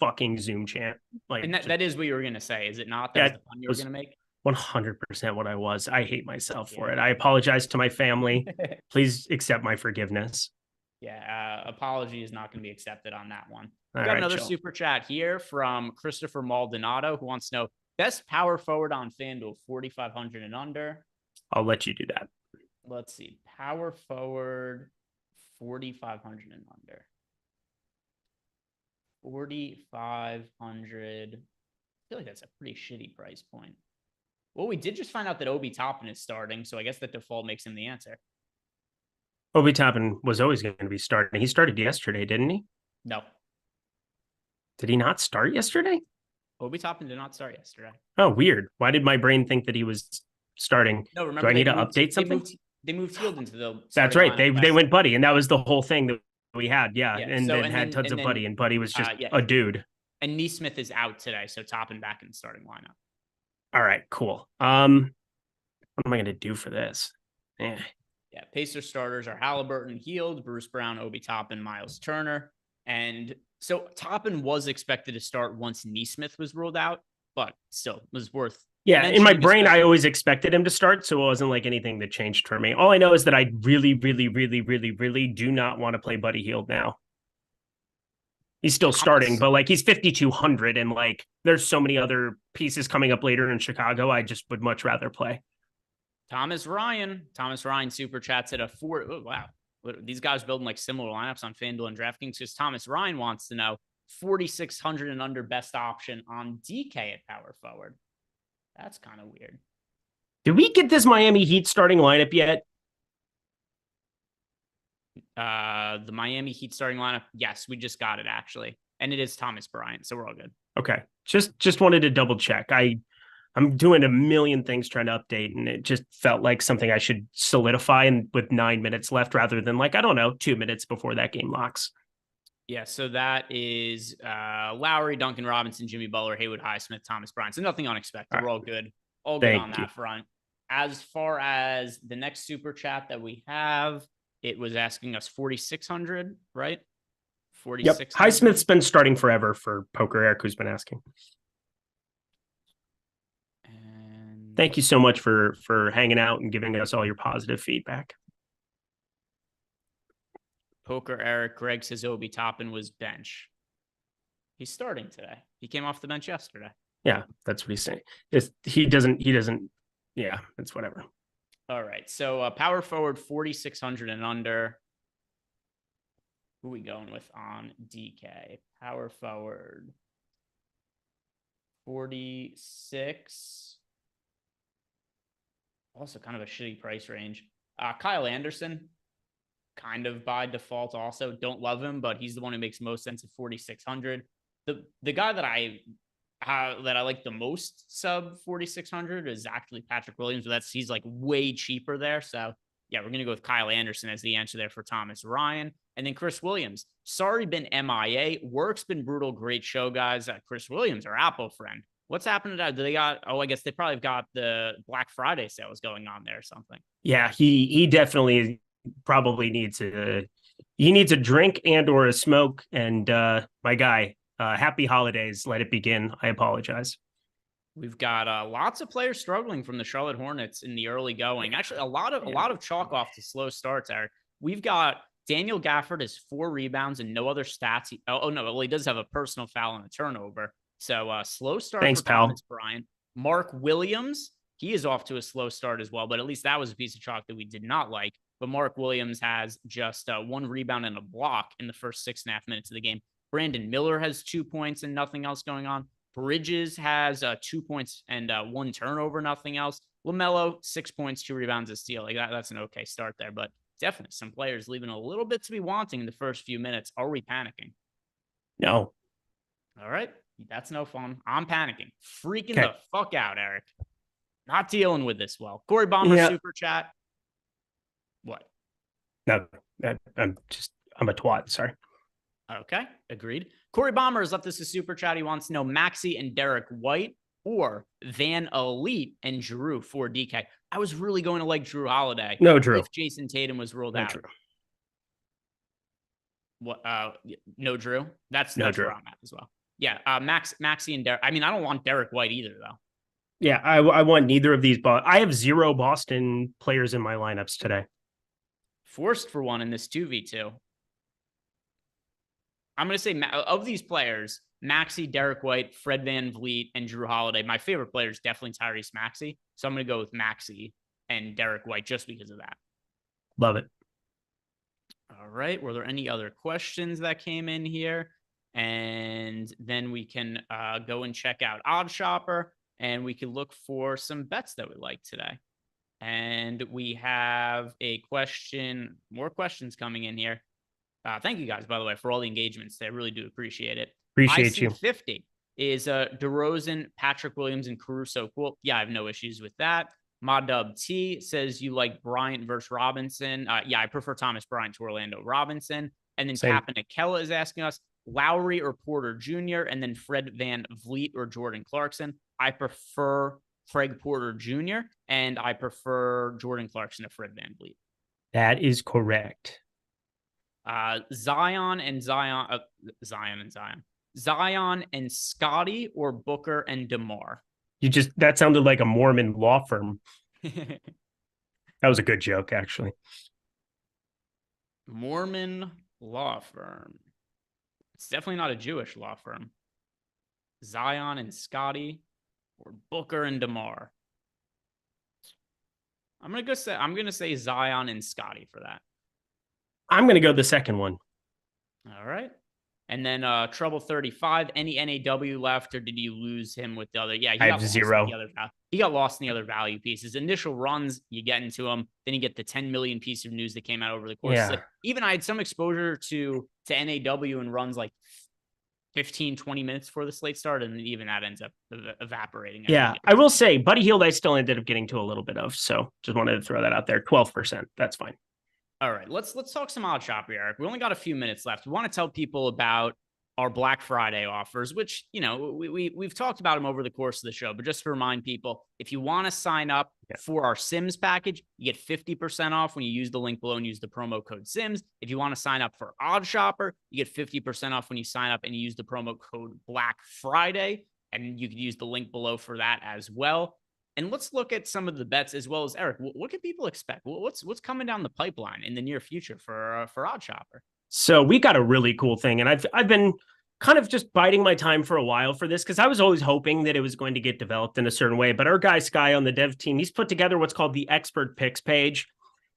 [SPEAKER 3] fucking Zoom chat.
[SPEAKER 4] And that is what you were going to say. Is it not? That's the pun you were going to make?
[SPEAKER 3] 100% what I was. I hate myself for it. I apologize to my family. Please accept my forgiveness.
[SPEAKER 4] Yeah, apology is not going to be accepted on that one. We
[SPEAKER 3] All
[SPEAKER 4] got
[SPEAKER 3] right,
[SPEAKER 4] another
[SPEAKER 3] chill.
[SPEAKER 4] super chat here from Christopher Maldonado, who wants to know best power forward on FanDuel, 4,500 and under.
[SPEAKER 3] I'll let you do that.
[SPEAKER 4] Let's see. Power forward, 4,500 and under. 4,500. I feel like that's a pretty shitty price point. Well, we did just find out that Obi Toppin is starting, so I guess that default makes him the answer.
[SPEAKER 3] Obi Toppin was always going to be starting. He started yesterday, didn't he?
[SPEAKER 4] No.
[SPEAKER 3] Did he not start yesterday?
[SPEAKER 4] Obi Toppin did not start yesterday.
[SPEAKER 3] Oh, weird. Why did my brain think that he was starting?
[SPEAKER 4] No, remember.
[SPEAKER 3] Do I need to update something?
[SPEAKER 4] They moved Field into the.
[SPEAKER 3] That's right. They went Buddy, and that was the whole thing that we had. Yeah. And
[SPEAKER 4] so,
[SPEAKER 3] then had tons of Buddy, and Buddy was just a dude.
[SPEAKER 4] And Neesmith is out today, so Toppin back in the starting lineup.
[SPEAKER 3] All right, cool. What am I going to do for this?
[SPEAKER 4] Yeah, Pacers starters are Halliburton, Hield, Bruce Brown, Obi Toppin, Miles Turner. And so Toppin was expected to start once Neesmith was ruled out, but still was worth.
[SPEAKER 3] Yeah, in my brain, I always expected him to start, so it wasn't like anything that changed for me. All I know is that I really, really, really, really, really do not want to play Buddy Hield now. He's still starting, but like he's 5,200, and like there's so many other pieces coming up later in Chicago. I just would much rather play.
[SPEAKER 4] Thomas Ryan super chats at a 4. Oh, wow. These guys building like similar lineups on FanDuel and DraftKings because Thomas Ryan wants to know 4,600 and under best option on DK at power forward. That's kind of weird.
[SPEAKER 3] Did we get this Miami Heat starting lineup yet?
[SPEAKER 4] The Miami Heat starting lineup. Yes, we just got it actually. And it is Thomas Bryant. So we're all good.
[SPEAKER 3] Okay. Just wanted to double check. I'm doing a million things trying to update, and it just felt like something I should solidify with 9 minutes left rather than 2 minutes before that game locks.
[SPEAKER 4] Yeah, so that is Lowry, Duncan Robinson, Jimmy Butler, Haywood Highsmith, Thomas Bryant. So nothing unexpected. Right. We're all good. All good on that front. As far as the next super chat that we have, it was asking us 4,600, right? 46.
[SPEAKER 3] Highsmith's been starting forever for Poker Eric, who's been asking.
[SPEAKER 4] And
[SPEAKER 3] thank you so much for hanging out and giving us all your positive feedback.
[SPEAKER 4] Poker Eric, Greg says Obi Toppin was bench. He's starting today. He came off the bench yesterday.
[SPEAKER 3] Yeah, that's what he's saying. He doesn't. Yeah, it's whatever.
[SPEAKER 4] All right. So power forward 4,600 and under. Who are we going with on DK? Power forward 46. Also kind of a shitty price range. Kyle Anderson, kind of by default also. Don't love him, but he's the one who makes most sense at 4,600. The guy that I like the most sub 4,600 is actually Patrick Williams, but he's like way cheaper there. So yeah, we're going to go with Kyle Anderson as the answer there for Thomas Ryan. And then Chris Williams. Sorry, been MIA. Work's been brutal. Great show, guys. Chris Williams, our Apple friend. What's happened to that? Do they got, I guess they probably got the Black Friday sales going on there or something.
[SPEAKER 3] Yeah, he definitely probably needs a drink and or a smoke. And my guy, happy holidays. Let it begin. I apologize.
[SPEAKER 4] We've got lots of players struggling from the Charlotte Hornets in the early going. Actually, a lot of chalk off to slow starts, Eric. We've got Daniel Gafford has 4 rebounds and no other stats. He does have a personal foul and a turnover. So slow start.
[SPEAKER 3] Thanks,
[SPEAKER 4] for
[SPEAKER 3] pal.
[SPEAKER 4] Thomas Bryant. Mark Williams, he is off to a slow start as well, but at least that was a piece of chalk that we did not like. But Mark Williams has just 1 rebound and a block in the first 6.5 minutes of the game. Brandon Miller has 2 points and nothing else going on. Bridges has 2 points and 1 turnover, nothing else. LaMelo, 6 points, 2 rebounds, a steal. Like that's an okay start there, but definitely some players leaving a little bit to be wanting in the first few minutes. Are we panicking?
[SPEAKER 3] No.
[SPEAKER 4] All right. That's no fun. I'm panicking. Freaking the fuck out, Eric. Not dealing with this well. Corey Bomber, super chat. What?
[SPEAKER 3] No, I'm a twat. Sorry.
[SPEAKER 4] Okay, agreed. Corey Bomber has left us a super chat. He wants to know Maxey and Derek White or Van Elite and Drew for DK. I was really going to like Drew Holiday.
[SPEAKER 3] No, Drew.
[SPEAKER 4] If Jason Tatum was ruled out.
[SPEAKER 3] Drew.
[SPEAKER 4] What? No, Drew. That's
[SPEAKER 3] Drew.
[SPEAKER 4] Where I'm at as well. Yeah, Maxey and Derek. I mean, I don't want Derek White either, though.
[SPEAKER 3] Yeah, I want neither of these. But I have 0 Boston players in my lineups today.
[SPEAKER 4] Forced for one in this 2v2. I'm going to say of these players, Maxey, Derek White, Fred VanVleet, and Drew Holiday. My favorite player is definitely Tyrese Maxey. So I'm going to go with Maxey and Derek White just because of that.
[SPEAKER 3] Love it.
[SPEAKER 4] All right. Were there any other questions that came in here? And then we can go and check out OddShopper, and we can look for some bets that we like today. And we have a question, more questions coming in here. Thank you guys, by the way, for all the engagements. I really do appreciate it.
[SPEAKER 3] Appreciate you.
[SPEAKER 4] 50 is DeRozan, Patrick Williams, and Caruso. Cool. Yeah, I have no issues with that. Modub T says you like Bryant versus Robinson. Yeah, I prefer Thomas Bryant to Orlando Robinson. And then Captain Akella is asking us Lowry or Porter Jr., and then Fred VanVleet or Jordan Clarkson. I prefer Craig Porter Jr., and I prefer Jordan Clarkson to Fred VanVleet.
[SPEAKER 3] That is correct.
[SPEAKER 4] Zion and Scotty or Booker and DeMar.
[SPEAKER 3] That sounded like a Mormon law firm. That was a good joke, actually.
[SPEAKER 4] Mormon law firm. It's definitely not a Jewish law firm. Zion and Scotty or Booker and DeMar. I'm gonna say Zion and Scotty for that.
[SPEAKER 3] I'm gonna go the second one.
[SPEAKER 4] All right. And then Trouble 35, any NAW left, or did you lose him with the other? Yeah,
[SPEAKER 3] I have 0.
[SPEAKER 4] He got lost in the other value pieces. Initial runs, you get into them. Then you get the 10 million piece of news that came out over the course.
[SPEAKER 3] Yeah.
[SPEAKER 4] Even I had some exposure to NAW and runs like 15, 20 minutes before the slate started, and even that ends up evaporating.
[SPEAKER 3] Yeah, I will say Buddy Hield I still ended up getting to a little bit of, so just wanted to throw that out there. 12%. That's fine.
[SPEAKER 4] All right, let's talk some OddShopper, Eric. We only got a few minutes left. We want to tell people about our Black Friday offers, which, we've talked about them over the course of the show, but just to remind people, if you want to sign up for our Sims package, you get 50% off when you use the link below and use the promo code Sims. If you want to sign up for OddShopper, you get 50% off when you sign up and you use the promo code Black Friday, and you can use the link below for that as well. And let's look at some of the bets as well as Eric. What can people expect? What's coming down the pipeline in the near future for OddShopper?
[SPEAKER 3] So we got a really cool thing, and I've been kind of just biding my time for a while for this because I was always hoping that it was going to get developed in a certain way. But our guy Sky on the dev team, he's put together what's called the expert picks page,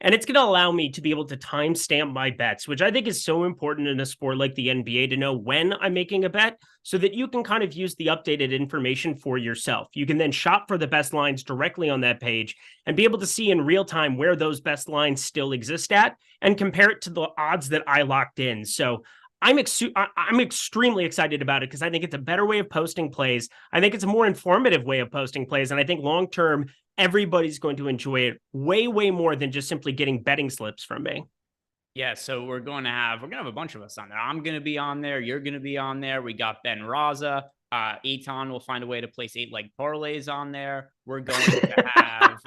[SPEAKER 3] and it's going to allow me to be able to timestamp my bets, which I think is so important in a sport like the NBA to know when I'm making a bet so that you can kind of use the updated information for yourself. You can then shop for the best lines directly on that page and be able to see in real time where those best lines still exist at and compare it to the odds that I locked in. So I'm extremely excited about it because I think it's a better way of posting plays. I think it's a more informative way of posting plays. And I think long-term, everybody's going to enjoy it way, way more than just simply getting betting slips from me.
[SPEAKER 4] Yeah, so we're gonna have a bunch of us on there. I'm gonna be on there. You're gonna be on there. We got Ben Raza. Eitan will find a way to place 8-leg parlays on there. We're going to have.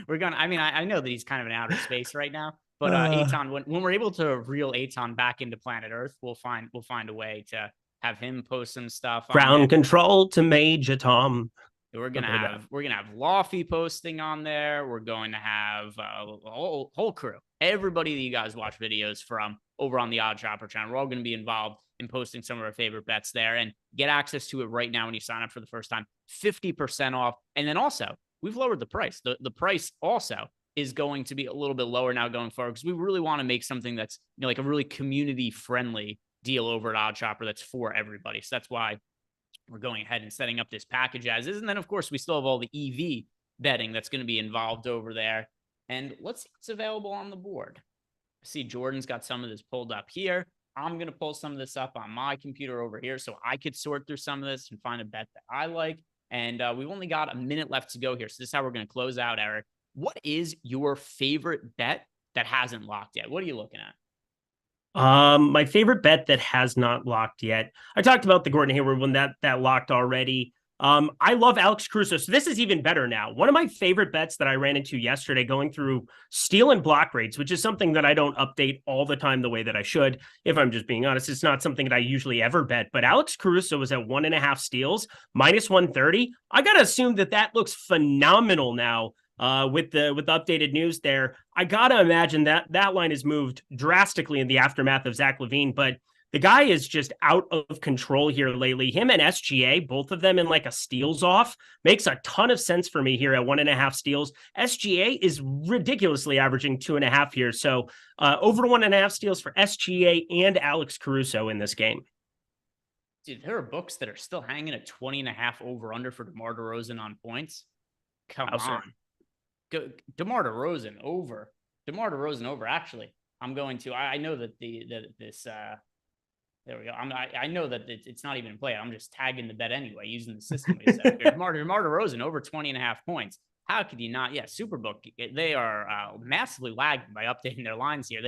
[SPEAKER 4] I know that he's kind of in outer space right now, but Eitan, when we're able to reel Eitan back into planet Earth, we'll find a way to have him post some stuff.
[SPEAKER 3] Ground control to Major Tom.
[SPEAKER 4] We're gonna have Lofty posting on there. We're going to have a whole crew, everybody that you guys watch videos from over on the OddShopper channel. We're all going to be involved in posting some of our favorite bets there, and get access to it right now when you sign up for the first time, 50% off. And then also, we've lowered the price. The price also is going to be a little bit lower now going forward because we really want to make something that's like a really community friendly deal over at OddShopper that's for everybody. So that's why we're going ahead and setting up this package as is. And then, of course, we still have all the EV betting that's going to be involved over there. And let's see what's available on the board. I see Jordan's got some of this pulled up here. I'm going to pull some of this up on my computer over here so I could sort through some of this and find a bet that I like. And we've only got a minute left to go here. So this is how we're going to close out, Eric. What is your favorite bet that hasn't locked yet? What are you looking at?
[SPEAKER 3] My favorite bet that has not locked yet. I talked about the Gordon Hayward one that locked already. I love Alex Caruso. So this is even better now. One of my favorite bets that I ran into yesterday going through steal and block rates, which is something that I don't update all the time the way that I should. If I'm just being honest, it's not something that I usually ever bet, but Alex Caruso was at 1.5 steals, minus 130. I got to assume that looks phenomenal now. With the updated news there, I gotta imagine that line has moved drastically in the aftermath of Zach LaVine, but the guy is just out of control here lately. Him and SGA, both of them in like a steals off, makes a ton of sense for me here at 1.5 steals. SGA is ridiculously averaging 2.5 here, so over 1.5 steals for SGA and Alex Caruso in this game.
[SPEAKER 4] Dude, there are books that are still hanging at 20.5 over under for DeMar DeRozan on points. Come on. Go DeMar DeRozan over. DeMar DeRozan over. Actually, I'm going to. I know that this. There we go. I know that it's not even in play. I'm just tagging the bet anyway using the system. DeMar DeRozan over 20.5 points. How could you not? Yeah, Superbook. They are massively lagging by updating their lines here.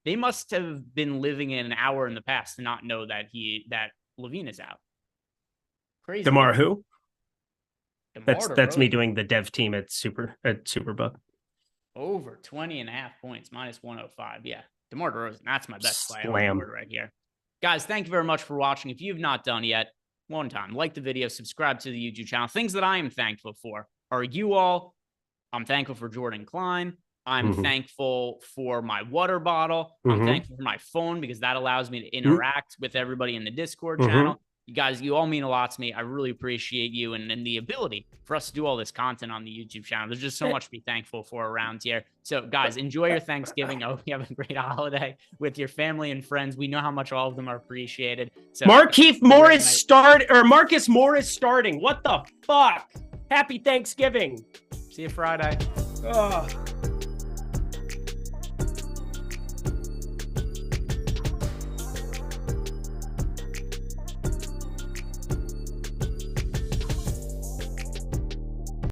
[SPEAKER 4] They must have been living in an hour in the past to not know that LaVine is out. Crazy.
[SPEAKER 3] DeMar who? That's me doing the dev team at Superbook.
[SPEAKER 4] Over 20.5 points, minus 105. Yeah, DeMar DeRozan. That's my best play right here. Guys, thank you very much for watching. If you've not done yet, one time, like the video, subscribe to the YouTube channel. Things that I am thankful for are you all. I'm thankful for Jordan Klein. I'm thankful for my water bottle. I'm thankful for my phone because that allows me to interact with everybody in the Discord channel. You guys, you all mean a lot to me. I really appreciate you and the ability for us to do all this content on the YouTube channel. There's just so much to be thankful for around here. So, guys, enjoy your Thanksgiving. I hope you have a great holiday with your family and friends. We know how much all of them are appreciated. So,
[SPEAKER 3] Marcus Morris starting. What the fuck? Happy Thanksgiving.
[SPEAKER 4] See you Friday.
[SPEAKER 3] Ugh.